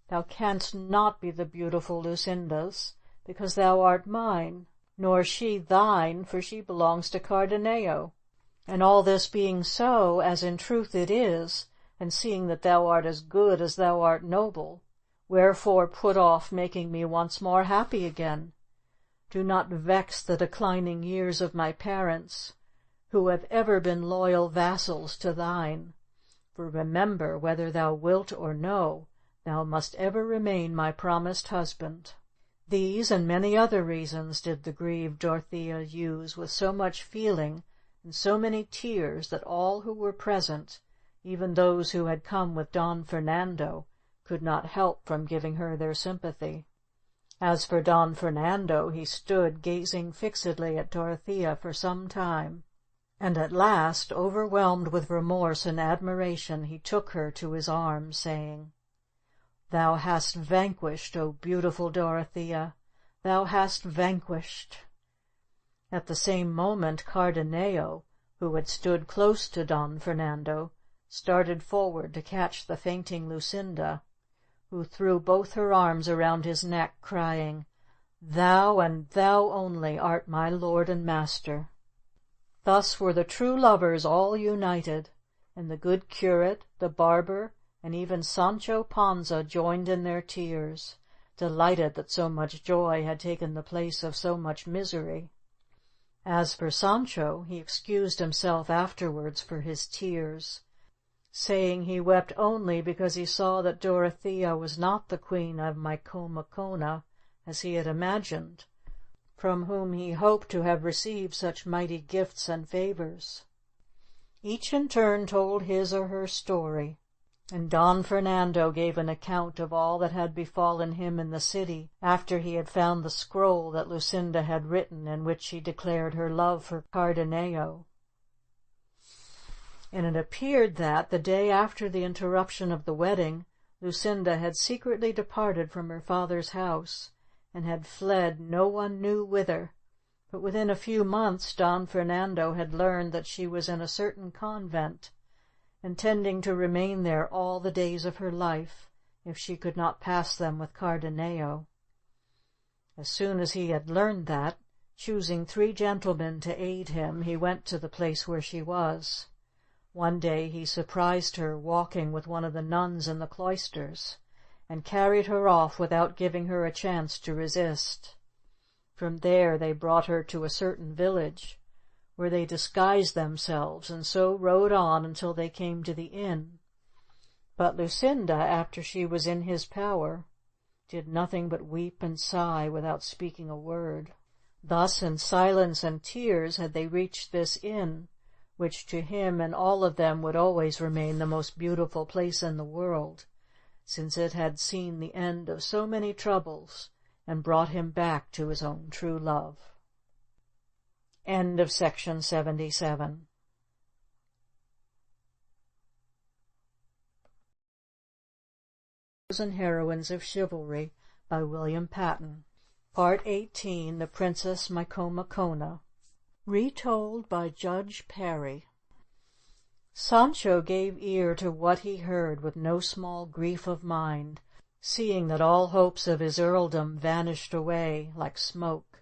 Thou canst not be the beautiful Lucinda's, because thou art mine, nor she thine, for she belongs to Cardenio. And all this being so, as in truth it is, and seeing that thou art as good as thou art noble, wherefore put off making me once more happy again? Do not vex the declining years of my parents, who have ever been loyal vassals to thine, for remember, whether thou wilt or no, thou must ever remain my promised husband." These and many other reasons did the grieved Dorothea use with so much feeling and so many tears that all who were present, even those who had come with Don Fernando, could not help from giving her their sympathy. As for Don Fernando, he stood gazing fixedly at Dorothea for some time, and at last, overwhelmed with remorse and admiration, he took her to his arms, saying, "Thou hast vanquished, O beautiful Dorothea! Thou hast vanquished!" At the same moment Cardenio, who had stood close to Don Fernando, started forward to catch the fainting Lucinda, who threw both her arms around his neck, crying, "Thou, and thou only, art my lord and master." Thus were the true lovers all united, and the good curate, the barber, and even Sancho Panza joined in their tears, delighted that so much joy had taken the place of so much misery. As for Sancho, he excused himself afterwards for his tears, saying he wept only because he saw that Dorothea was not the queen of Micomicona, as he had imagined, from whom he hoped to have received such mighty gifts and favours. Each in turn told his or her story, and Don Fernando gave an account of all that had befallen him in the city after he had found the scroll that Lucinda had written, in which she declared her love for Cardenio. And it appeared that, the day after the interruption of the wedding, Lucinda had secretly departed from her father's house, and had fled no one knew whither, but within a few months Don Fernando had learned that she was in a certain convent, intending to remain there all the days of her life, if she could not pass them with Cardenio. As soon as he had learned that, choosing 3 gentlemen to aid him, he went to the place where she was. One day he surprised her walking with one of the nuns in the cloisters, and carried her off without giving her a chance to resist. From there they brought her to a certain village, where they disguised themselves, and so rode on until they came to the inn. But Lucinda, after she was in his power, did nothing but weep and sigh without speaking a word. Thus, in silence and tears, had they reached this inn, which to him and all of them would always remain the most beautiful place in the world, since it had seen the end of so many troubles and brought him back to his own true love. End of section 77. Heroes and Heroines of Chivalry by William Patten. Part 18. The Princess Micomicona. Retold by Judge Parry. Sancho gave ear to what he heard with no small grief of mind, seeing that all hopes of his earldom vanished away like smoke,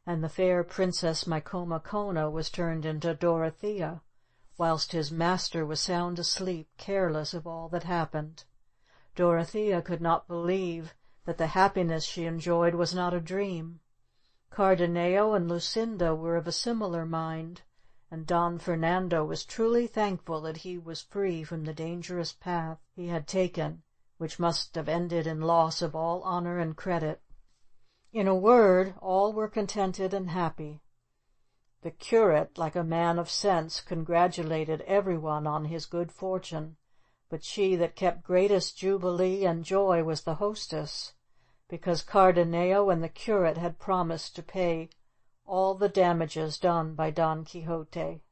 and the fair Princess Micomicona was turned into Dorothea, whilst his master was sound asleep, careless of all that happened. Dorothea could not believe that the happiness she enjoyed was not a dream. Cardenio and Lucinda were of a similar mind, and Don Fernando was truly thankful that he was free from the dangerous path he had taken, which must have ended in loss of all honour and credit. In a word, all were contented and happy. The curate, like a man of sense, congratulated everyone on his good fortune, but she that kept greatest jubilee and joy was the hostess, because Cardenio and the curate had promised to pay all the damages done by Don Quixote.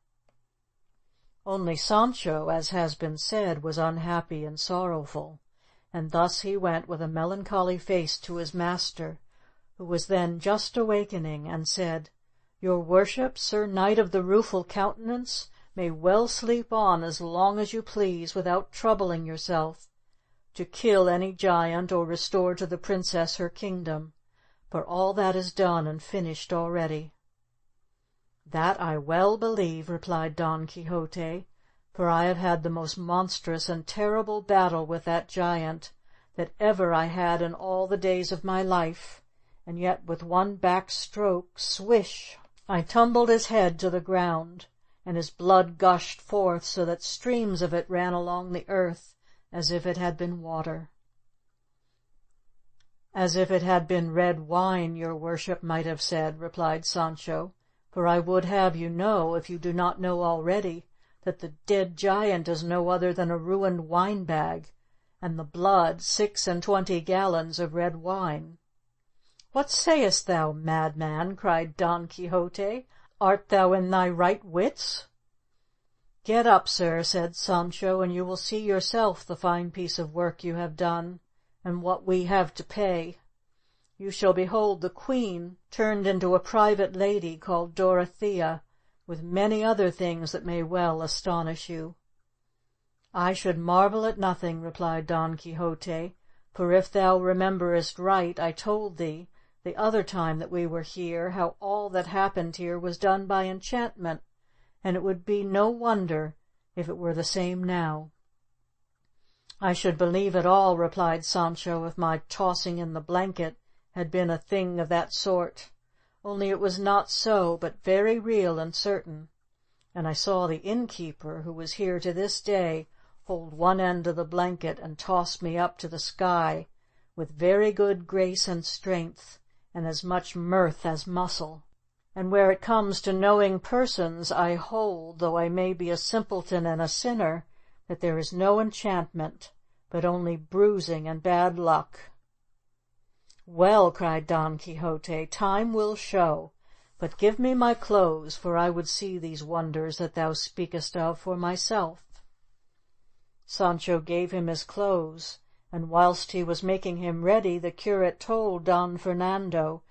Only Sancho, as has been said, was unhappy and sorrowful, and thus he went with a melancholy face to his master, who was then just awakening, and said, "Your worship, Sir Knight of the Rueful Countenance, may well sleep on as long as you please without troubling yourself to kill any giant or restore to the princess her kingdom, for all that is done and finished already." "That I well believe," replied Don Quixote, "for I have had the most monstrous and terrible battle with that giant that ever I had in all the days of my life, and yet with one back stroke, swish, I tumbled his head to the ground, and his blood gushed forth so that streams of it ran along the earth as if it had been water." "As if it had been red wine, your worship might have said," replied Sancho, "for I would have you know, if you do not know already, that the dead giant is no other than a ruined wine-bag, and the blood 26 gallons of red wine." "What sayest thou, madman?" cried Don Quixote. "Art thou in thy right wits?" "Get up, sir," said Sancho, "and you will see yourself the fine piece of work you have done, and what we have to pay. You shall behold the Queen turned into a private lady called Dorothea, with many other things that may well astonish you." "I should marvel at nothing," replied Don Quixote, "for if thou rememberest right, I told thee, the other time that we were here, how all that happened here was done by enchantment, and it would be no wonder if it were the same now." "I should believe it all," replied Sancho, "if my tossing in the blanket had been a thing of that sort, only it was not so, but very real and certain, and I saw the innkeeper, who was here to this day, hold one end of the blanket and toss me up to the sky with very good grace and strength, and as much mirth as muscle. And where it comes to knowing persons, I hold, though I may be a simpleton and a sinner, that there is no enchantment, but only bruising and bad luck." "Well," cried Don Quixote, "time will show. But give me my clothes, for I would see these wonders that thou speakest of for myself." Sancho gave him his clothes, and whilst he was making him ready, the curate told Don Fernando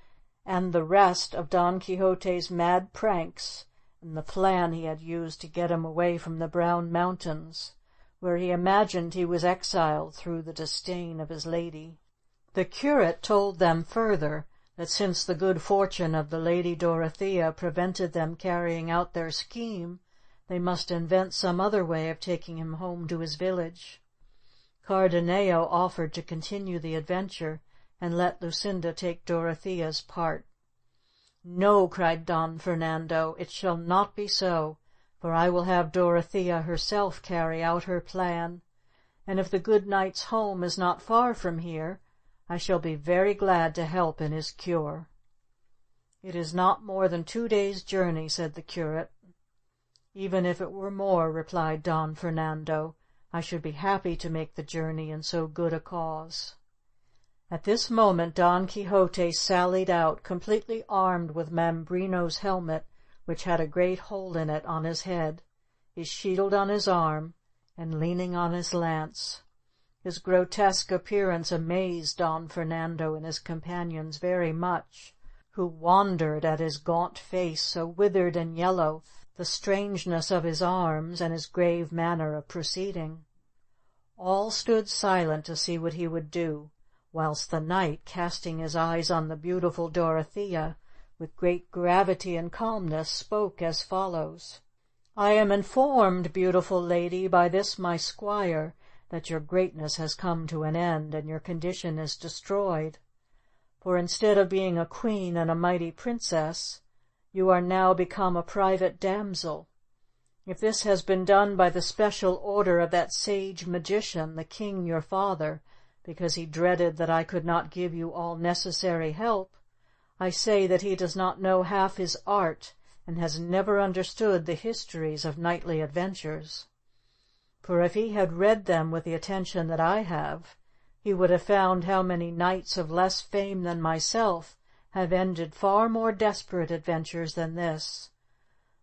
and the rest of Don Quixote's mad pranks, and the plan he had used to get him away from the Brown Mountains, where he imagined he was exiled through the disdain of his lady. The curate told them further that since the good fortune of the Lady Dorothea prevented them carrying out their scheme, they must invent some other way of taking him home to his village. Cardenio offered to continue the adventure and let Luscinda take Dorothea's part. "No," cried Don Fernando, "it shall not be so, for I will have Dorothea herself carry out her plan, and if the good knight's home is not far from here, I shall be very glad to help in his cure." "It is not more than 2 days' journey," said the curate. "Even if it were more," replied Don Fernando, "I should be happy to make the journey in so good a cause." At this moment Don Quixote sallied out, completely armed with Mambrino's helmet, which had a great hole in it, on his head, his shield on his arm, and leaning on his lance. His grotesque appearance amazed Don Fernando and his companions very much, who wondered at his gaunt face, so withered and yellow, the strangeness of his arms, and his grave manner of proceeding. All stood silent to see what he would do, whilst the knight, casting his eyes on the beautiful Dorothea, with great gravity and calmness, spoke as follows: "I am informed, beautiful lady, by this my squire, that your greatness has come to an end, and your condition is destroyed. For instead of being a queen and a mighty princess, you are now become a private damsel. If this has been done by the special order of that sage magician, the king your father, because he dreaded that I could not give you all necessary help, I say that he does not know half his art, and has never understood the histories of knightly adventures. For if he had read them with the attention that I have, he would have found how many knights of less fame than myself have ended far more desperate adventures than this.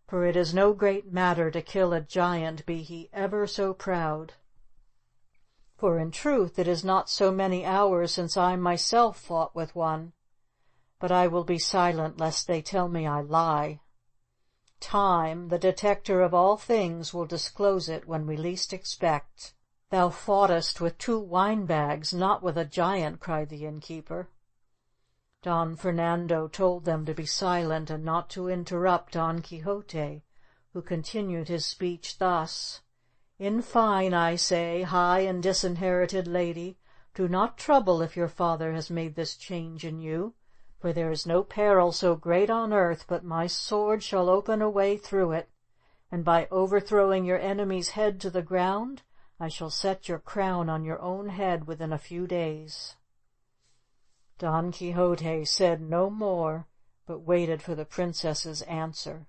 For it is no great matter to kill a giant, be he ever so proud. For in truth it is not so many hours since I myself fought with one. But I will be silent, lest they tell me I lie. Time, the detector of all things, will disclose it when we least expect." "Thou foughtest with 2 wine-bags, not with a giant," cried the innkeeper. Don Fernando told them to be silent and not to interrupt Don Quixote, who continued his speech thus: "In fine, I say, high and disinherited lady, do not trouble if your father has made this change in you, for there is no peril so great on earth but my sword shall open a way through it, and by overthrowing your enemy's head to the ground, I shall set your crown on your own head within a few days." Don Quixote said no more, but waited for the princess's answer.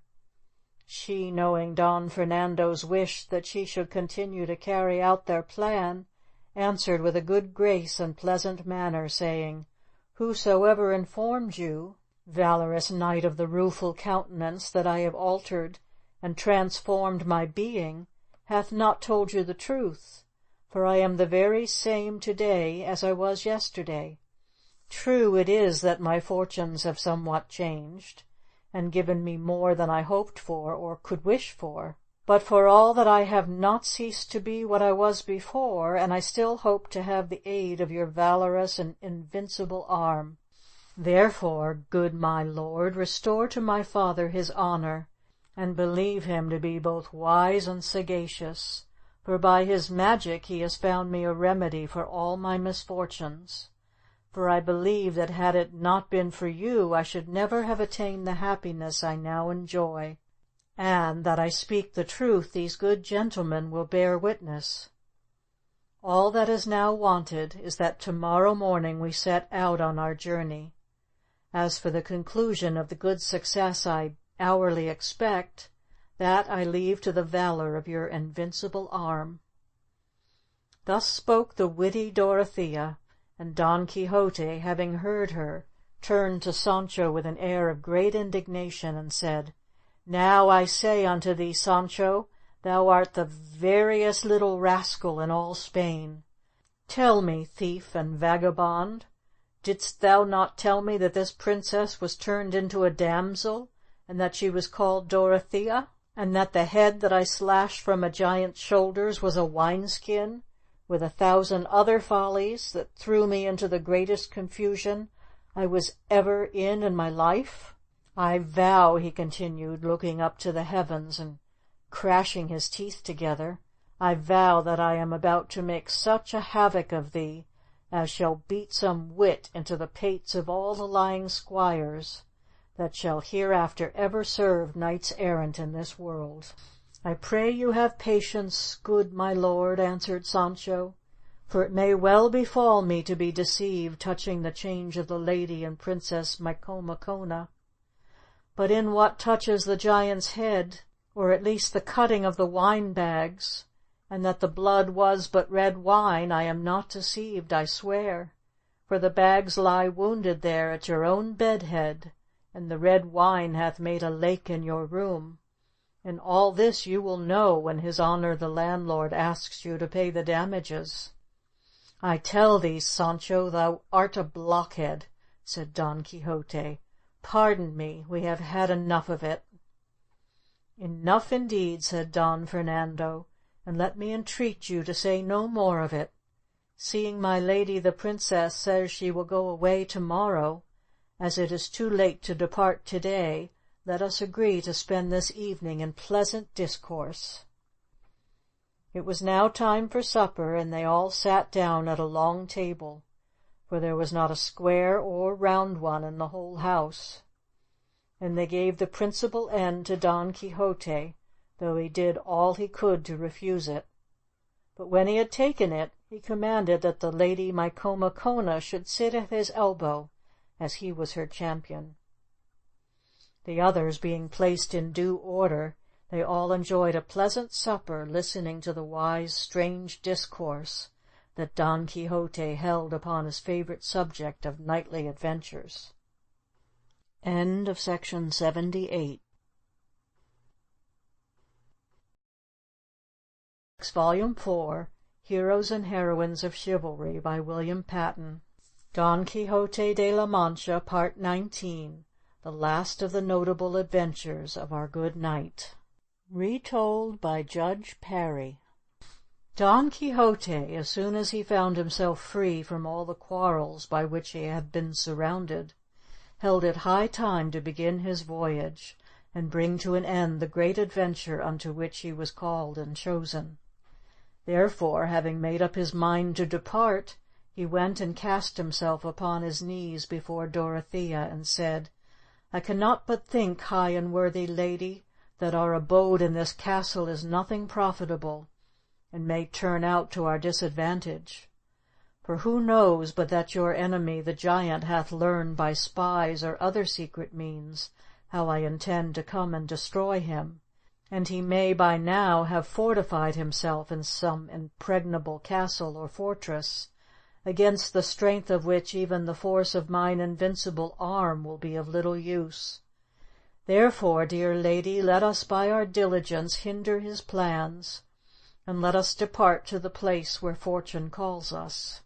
She, knowing Don Fernando's wish that she should continue to carry out their plan, answered with a good grace and pleasant manner, saying, "Whosoever informed you, valorous knight of the rueful countenance, that I have altered and transformed my being, hath not told you the truth, for I am the very same to-day as I was yesterday. True it is that my fortunes have somewhat changed, and given me more than I hoped for or could wish for, but for all that I have not ceased to be what I was before, and I still hope to have the aid of your valorous and invincible arm. Therefore, good my lord, restore to my father his honour, and believe him to be both wise and sagacious, for by his magic he has found me a remedy for all my misfortunes. For I believe that had it not been for you, I should never have attained the happiness I now enjoy, and that I speak the truth these good gentlemen will bear witness. All that is now wanted is that tomorrow morning we set out on our journey. As for the conclusion of the good success I hourly expect, that I leave to the valor of your invincible arm." Thus spoke the witty Dorothea, and Don Quixote, having heard her, turned to Sancho with an air of great indignation, and said, "Now I say unto thee, Sancho, thou art the veriest little rascal in all Spain. Tell me, thief and vagabond, didst thou not tell me that this princess was turned into a damsel, and that she was called Dorothea, and that the head that I slashed from a giant's shoulders was a wineskin, with 1,000 other follies that threw me into the greatest confusion I was ever in my life? I vow," he continued, looking up to the heavens and crashing his teeth together, "I vow that I am about to make such a havoc of thee as shall beat some wit into the pates of all the lying squires that shall hereafter ever serve knights errant in this world." "I pray you have patience, good my lord," answered Sancho, "for it may well befall me to be deceived touching the change of the lady and Princess Micomicona. But in what touches the giant's head, or at least the cutting of the wine bags, and that the blood was but red wine, I am not deceived, I swear, for the bags lie wounded there at your own bed head, and the red wine hath made a lake in your room, and all this you will know when his honour the landlord asks you to pay the damages." "I tell thee, Sancho, thou art a blockhead," said Don Quixote. "Pardon me, we have had enough of it." "Enough indeed," said Don Fernando, "and let me entreat you to say no more of it. Seeing my lady the princess says she will go away tomorrow, as it is too late to depart today, let us agree to spend this evening in pleasant discourse." It was now time for supper, and they all sat down at a long table, for there was not a square or round one in the whole house, and they gave the principal end to Don Quixote, though he did all he could to refuse it. But when he had taken it, he commanded that the lady Micomicona should sit at his elbow, as he was her champion. The others being placed in due order, they all enjoyed a pleasant supper, listening to the wise, strange discourse that Don Quixote held upon his favourite subject of knightly adventures. End of section 78. Volume 4, Heroes and Heroines of Chivalry, by William Patten. Don Quixote de la Mancha, Part 19. The last of the notable adventures of our good knight. Retold by Judge Parry. Don Quixote, as soon as he found himself free from all the quarrels by which he had been surrounded, held it high time to begin his voyage, and bring to an end the great adventure unto which he was called and chosen. Therefore, having made up his mind to depart, he went and cast himself upon his knees before Dorothea, and said, "I cannot but think, high and worthy lady, that our abode in this castle is nothing profitable, and may turn out to our disadvantage. For who knows but that your enemy the giant hath learned by spies or other secret means how I intend to come and destroy him, and he may by now have fortified himself in some impregnable castle or fortress, against the strength of which even the force of mine invincible arm will be of little use. Therefore, dear lady, let us by our diligence hinder his plans, and let us depart to the place where fortune calls us."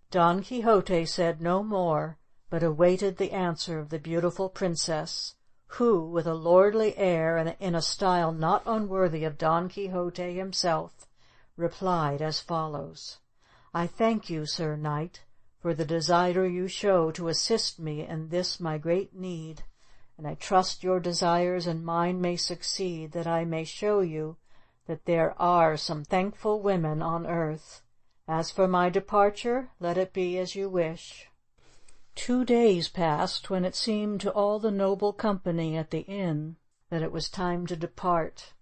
Don Quixote said no more, but awaited the answer of the beautiful princess, who, with a lordly air and in a style not unworthy of Don Quixote himself, replied as follows: "I thank you, Sir Knight, for the desire you show to assist me in this my great need, and I trust your desires and mine may succeed, that I may show you that there are some thankful women on earth. As for my departure, let it be as you wish." 2 days passed, when it seemed to all the noble company at the inn that it was time to depart,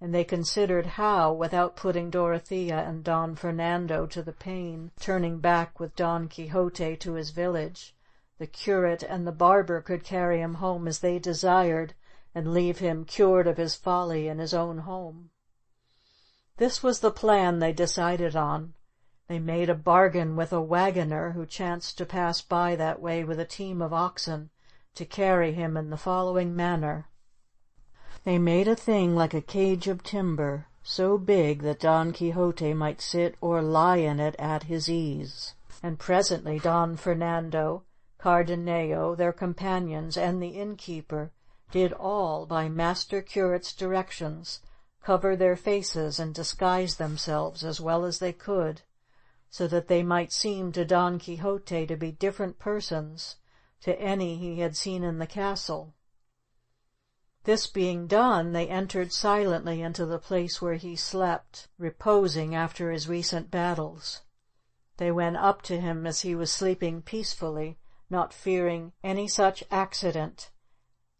and they considered how, without putting Dorothea and Don Fernando to the pain turning back with Don Quixote to his village, the curate and the barber could carry him home as they desired, and leave him cured of his folly in his own home. This was the plan they decided on. They made a bargain with a waggoner who chanced to pass by that way with a team of oxen, to carry him in the following manner. They made a thing like a cage of timber, so big that Don Quixote might sit or lie in it at his ease. And presently Don Fernando, Cardenio, their companions, and the innkeeper did all, by Master Curate's directions, cover their faces and disguise themselves as well as they could, so that they might seem to Don Quixote to be different persons to any he had seen in the castle. This being done, they entered silently into the place where he slept, reposing after his recent battles. They went up to him as he was sleeping peacefully, not fearing any such accident,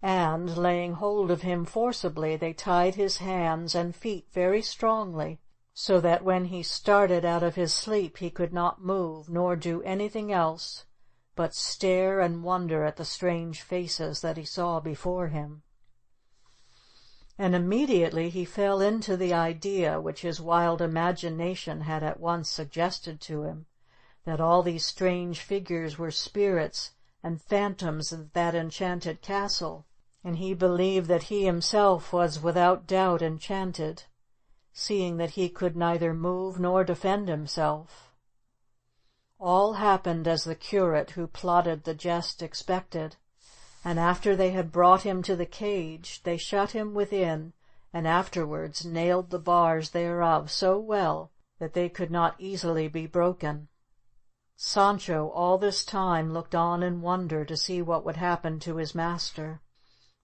and, laying hold of him forcibly, they tied his hands and feet very strongly, so that when he started out of his sleep he could not move, nor do anything else but stare and wonder at the strange faces that he saw before him. And immediately he fell into the idea, which his wild imagination had at once suggested to him, that all these strange figures were spirits and phantoms of that enchanted castle, and he believed that he himself was without doubt enchanted, seeing that he could neither move nor defend himself. All happened as the curate who plotted the jest expected, and after they had brought him to the cage, they shut him within, and afterwards nailed the bars thereof so well that they could not easily be broken. Sancho all this time looked on in wonder to see what would happen to his master.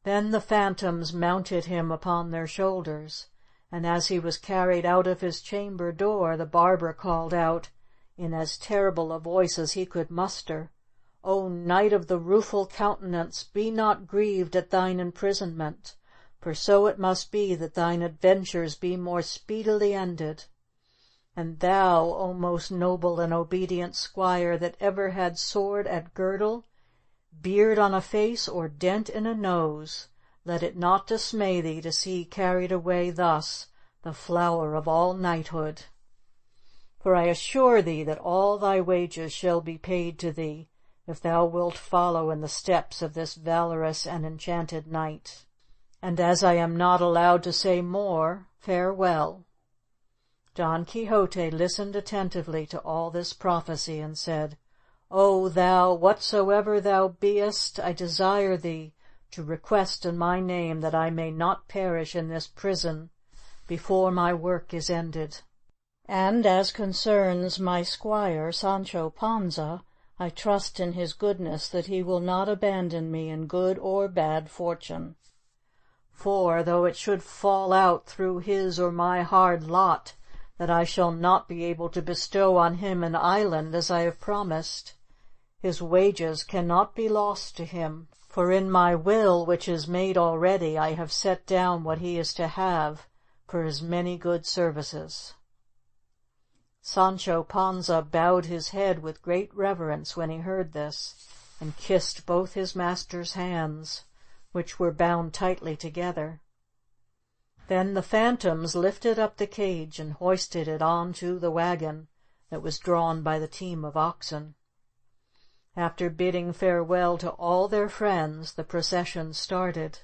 Then the phantoms mounted him upon their shoulders, and as he was carried out of his chamber door, the barber called out, in as terrible a voice as he could muster, "O knight of the rueful countenance, be not grieved at thine imprisonment, for so it must be that thine adventures be more speedily ended. And thou, O most noble and obedient squire, that ever had sword at girdle, beard on a face, or dent in a nose, let it not dismay thee to see carried away thus the flower of all knighthood. For I assure thee that all thy wages shall be paid to thee, if thou wilt follow in the steps of this valorous and enchanted knight. And as I am not allowed to say more, farewell." Don Quixote listened attentively to all this prophecy, and said, "O thou, whatsoever thou beest, I desire thee to request in my name that I may not perish in this prison before my work is ended. And as concerns my squire, Sancho Panza, I trust in his goodness that he will not abandon me in good or bad fortune. For, though it should fall out through his or my hard lot that I shall not be able to bestow on him an island as I have promised, his wages cannot be lost to him, for in my will, which is made already, I have set down what he is to have for his many good services." Sancho Panza bowed his head with great reverence when he heard this, and kissed both his master's hands, which were bound tightly together. Then the phantoms lifted up the cage and hoisted it on to the wagon that was drawn by the team of oxen. After bidding farewell to all their friends, the procession started.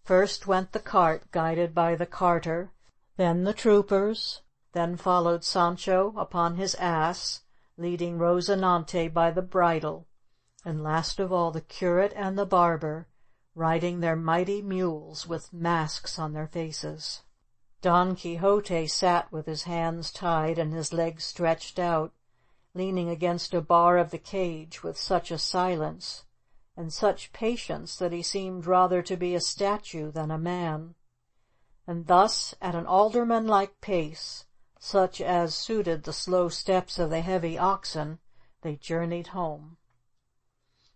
First went the cart guided by the carter, then the troopers, then followed Sancho upon his ass, leading Rozinante by the bridle, and last of all the curate and the barber, riding their mighty mules with masks on their faces. Don Quixote sat with his hands tied and his legs stretched out, leaning against a bar of the cage with such a silence and such patience that he seemed rather to be a statue than a man. And thus, at an alderman-like pace, such as suited the slow steps of the heavy oxen, they journeyed home.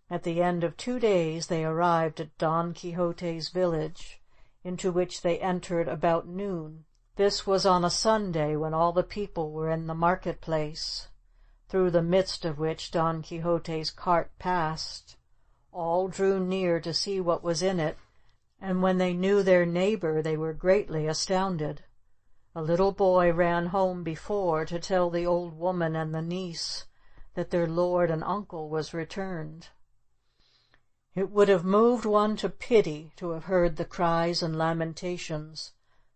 At the end of 2 days they arrived at Don Quixote's village, into which they entered about noon. This was on a Sunday, when all the people were in the market-place. through the midst of which Don Quixote's cart passed. All drew near to see what was in it, and when they knew their neighbor they were greatly astounded. A little boy ran home before to tell the old woman and the niece that their lord and uncle was returned. It would have moved one to pity to have heard the cries and lamentations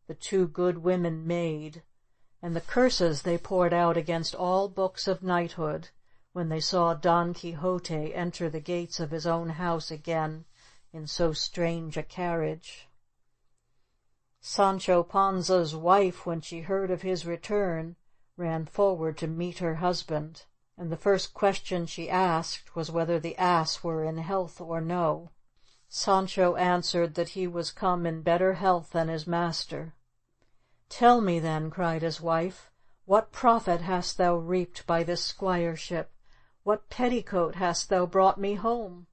the two good women made, and the curses they poured out against all books of knighthood when they saw Don Quixote enter the gates of his own house again in so strange a carriage. Sancho Panza's wife, when she heard of his return, ran forward to meet her husband, and the first question she asked was whether the ass were in health or no. Sancho answered that he was come in better health than his master. "Tell me, then," cried his wife, "what profit hast thou reaped by this squireship? What petticoat hast thou brought me home?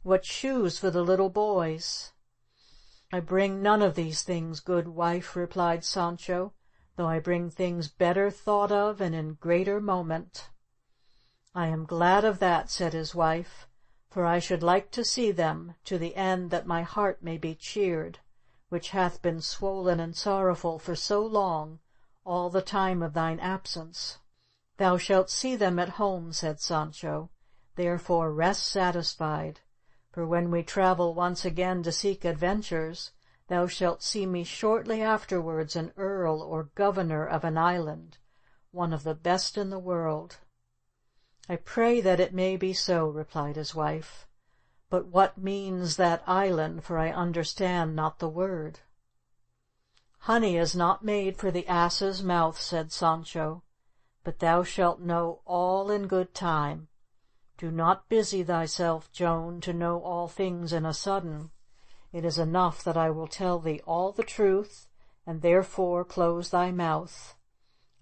What shoes for the little boys?" "I bring none of these things, good wife," replied Sancho, "though I bring things better thought of and in greater moment." "I am glad of that," said his wife, "for I should like to see them, to the end that my heart may be cheered, which hath been swollen and sorrowful for so long, all the time of thine absence." "Thou shalt see them at home," said Sancho, "therefore rest satisfied, for when we travel once again to seek adventures, thou shalt see me shortly afterwards an earl or governor of an island, one of the best in the world." "I pray that it may be so," replied his wife. "But what means that island, for I understand not the word?" "Honey is not made for the ass's mouth," said Sancho, "but thou shalt know all in good time. Do not busy thyself, Joan, to know all things in a sudden. It is enough that I will tell thee all the truth, and therefore close thy mouth.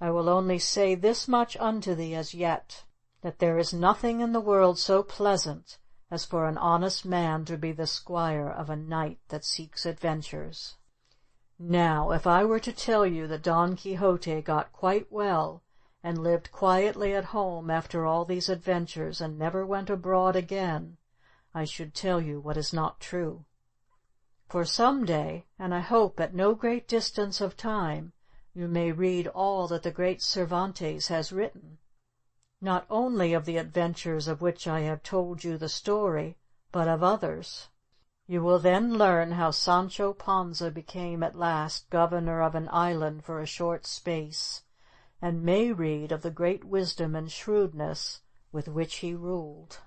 I will only say this much unto thee as yet, that there is nothing in the world so pleasant as for an honest man to be the squire of a knight that seeks adventures. Now, if I were to tell you that Don Quixote got quite well, and lived quietly at home after all these adventures, and never went abroad again, I should tell you what is not true. For some day, and I hope at no great distance of time, you may read all that the great Cervantes has written, not only of the adventures of which I have told you the story, but of others. You will then learn how Sancho Panza became at last governor of an island for a short space, and may read of the great wisdom and shrewdness with which he ruled.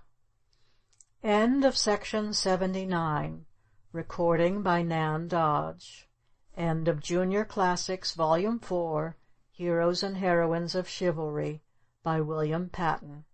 End of Section 79. Recording by Nan Dodge. End of Junior Classics, Volume 4, Heroes and Heroines of Chivalry, by William Patten.